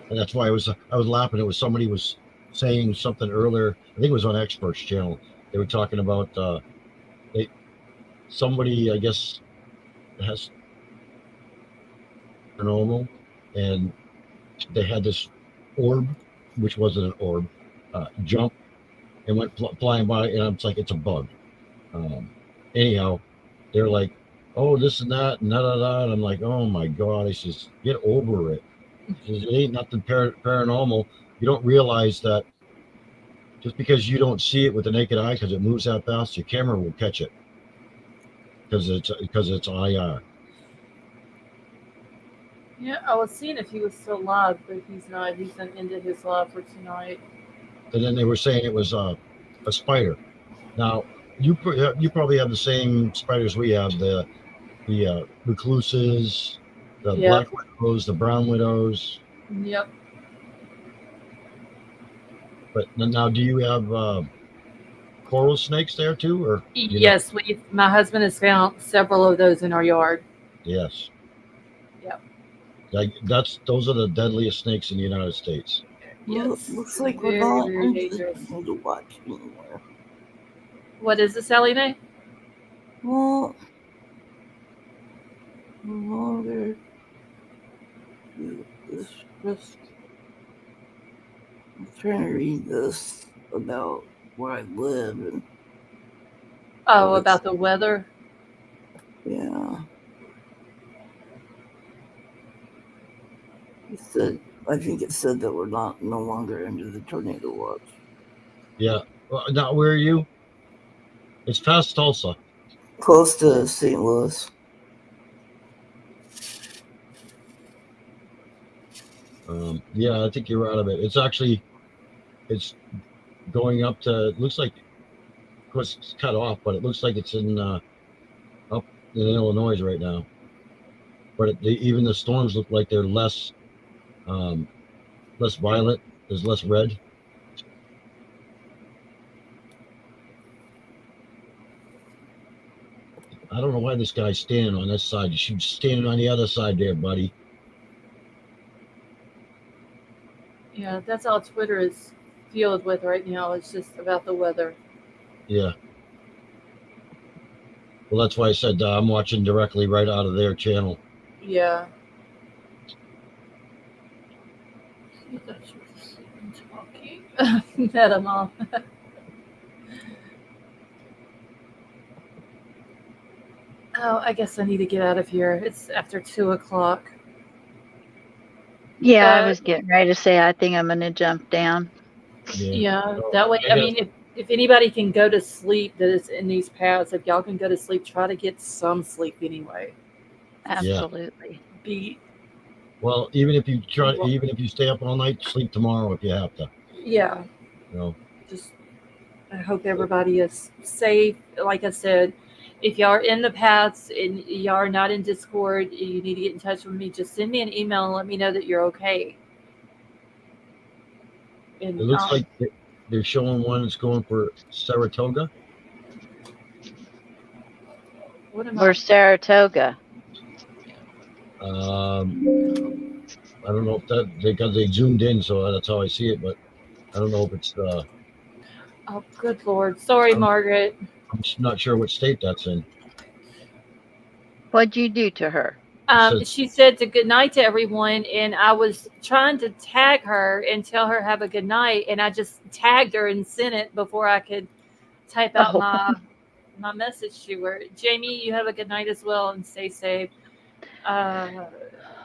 And that's why I was laughing. It was somebody was saying something earlier. I think it was on Experts channel. They were talking about somebody, I guess, has paranormal, and they had this orb, which wasn't an orb, jump and went flying by, and it's like it's a bug. Anyhow, they're like, oh, this and that and da. And I'm like, oh my god! I says, get over it. Says, it ain't nothing paranormal. You don't realize that just because you don't see it with the naked eye, because it moves that fast, your camera will catch it because it's IR. Yeah, I was seeing if he was still live, but he's not. He's ended his live for tonight. And then they were saying it was a spider. Now you probably have the same spiders we have, the recluses, the black widows, the brown widows. Yep. But now, do you have coral snakes there too, or? Yes, my husband has found several of those in our yard. Yes. Yep. Those are the deadliest snakes in the United States. Yes. Looks like very, we're not very dangerous to watch anymore. What is this, Sally Mae? Well, no longer. I'm trying to read this about where I live, and Oh, about the weather. Yeah. It said, I think it said that we're no longer under the tornado watch. Yeah. Now, where are you? It's past Tulsa. Close to St. Louis. Yeah, I think you're out of it. It's going up to. It looks like, of course, it's cut off, but it looks like it's in up in Illinois right now. But even the storms look like they're less violent. There's less red. I don't know why this guy's standing on this side. You should be standing on the other side there, buddy. Yeah, that's all Twitter is filled with right now. It's just about the weather. Yeah. Well, that's why I said I'm watching directly right out of their channel. Yeah. Met him off. Oh, I guess I need to get out of here. It's after 2:00. Yeah, I was getting ready to say I think I'm gonna jump down. Yeah, that way. I mean, if anybody can go to sleep that is in these paths, if y'all can go to sleep, try to get some sleep anyway. Absolutely. Well, even if you stay up all night, sleep tomorrow if you have to. Yeah. You know. Just, I hope everybody is safe. Like I said, if y'all are in the paths and y'all are not in Discord, you need to get in touch with me. Just send me an email and let me know that you're okay. And, it looks like they're showing one that's going for Saratoga. Where's Saratoga? I don't know if that because they zoomed in, so that's how I see it. But I don't know if it's. Oh, good Lord! Sorry, Margaret. I'm not sure what state that's in. What'd you do to her? She said good night to everyone, and I was trying to tag her and tell her have a good night, and I just tagged her and sent it before I could type out my message to her. Jamie, you have a good night as well, and stay safe.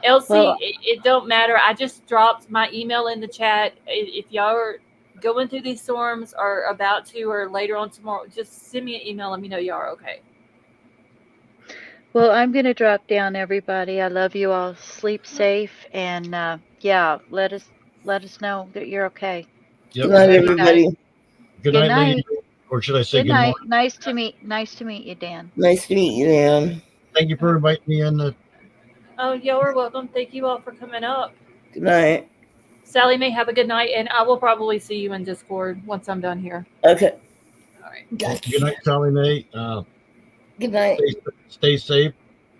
Elsie, it don't matter. I just dropped my email in the chat. If y'all are going through these storms or about to or later on tomorrow, just send me an email. Let me know y'all are okay. Well, I'm going to drop down, everybody. I love you all. Sleep safe, and yeah, let us know that you're okay. Yep. Good night, everybody. Good night, lady. Or should I say good night? morning? Nice to meet you, Dan. Nice to meet you, Dan. Thank you for inviting me in. Oh, y'all are welcome. Thank you all for coming up. Good night. Sally may have a good night, and I will probably see you in Discord once I'm done here. Okay. All right. Gotcha. Good night, Sally Mae. Good night. Stay safe,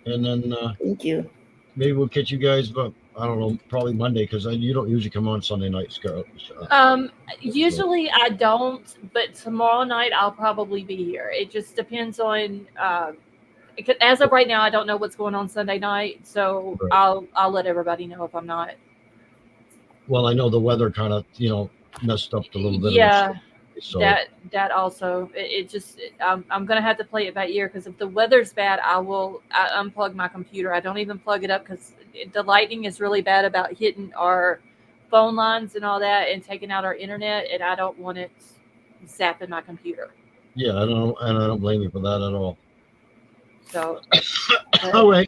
and then thank you. Maybe we'll catch you guys, but I don't know, probably Monday because you don't usually come on Sunday night, Scarlett. Usually I don't, but tomorrow night I'll probably be here. It just depends on. As of right now, I don't know what's going on Sunday night, so right. I'll let everybody know if I'm not. Well, I know the weather kind of messed up a little bit. Yeah, so. that also I'm gonna have to play it by ear because if the weather's bad, I unplug my computer. I don't even plug it up because the lightning is really bad about hitting our phone lines and all that and taking out our internet, and I don't want it zapping my computer. Yeah, I don't blame you for that at all. So, all right.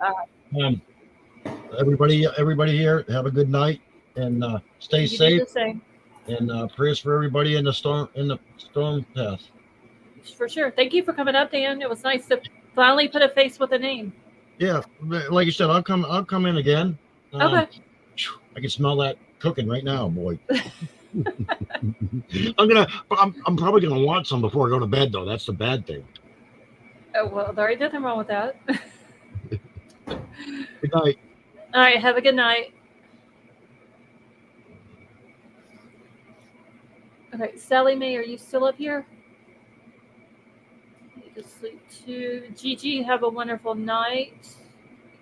Everybody here, have a good night and stay safe. And prayers for everybody in the storm path. For sure. Thank you for coming up, Dan. It was nice to finally put a face with a name. Yeah, like you said, I'll come in again. Okay. I can smell that cooking right now, boy. I'm probably gonna want some before I go to bed, though. That's the bad thing. Oh, well, there ain't nothing wrong with that. Good night. All right, have a good night. Okay, Sally Mae, are you still up here? You need to sleep too. Gigi, have a wonderful night.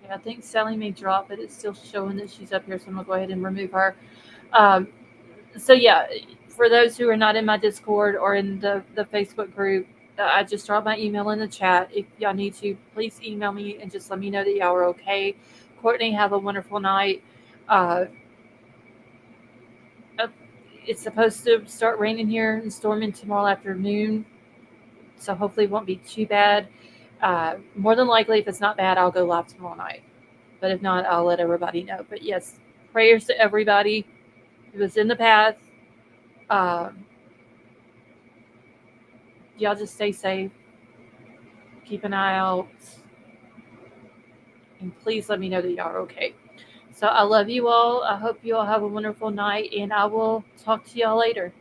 Okay, I think Sally Mae dropped, but it's still showing that she's up here, so I'm gonna go ahead and remove her. So yeah, for those who are not in my Discord or in the Facebook group, I just dropped my email in the chat. If y'all need to, please email me and just let me know that y'all are okay. Courtney, have a wonderful night. Uh, it's supposed to start raining here and storming tomorrow afternoon, so hopefully it won't be too bad. More than likely, if it's not bad, I'll go live tomorrow night. But if not, I'll let everybody know. But yes, prayers to everybody who was in the path. Y'all just stay safe. Keep an eye out. And please let me know that y'all are okay. So I love you all. I hope you all have a wonderful night, and I will talk to y'all later.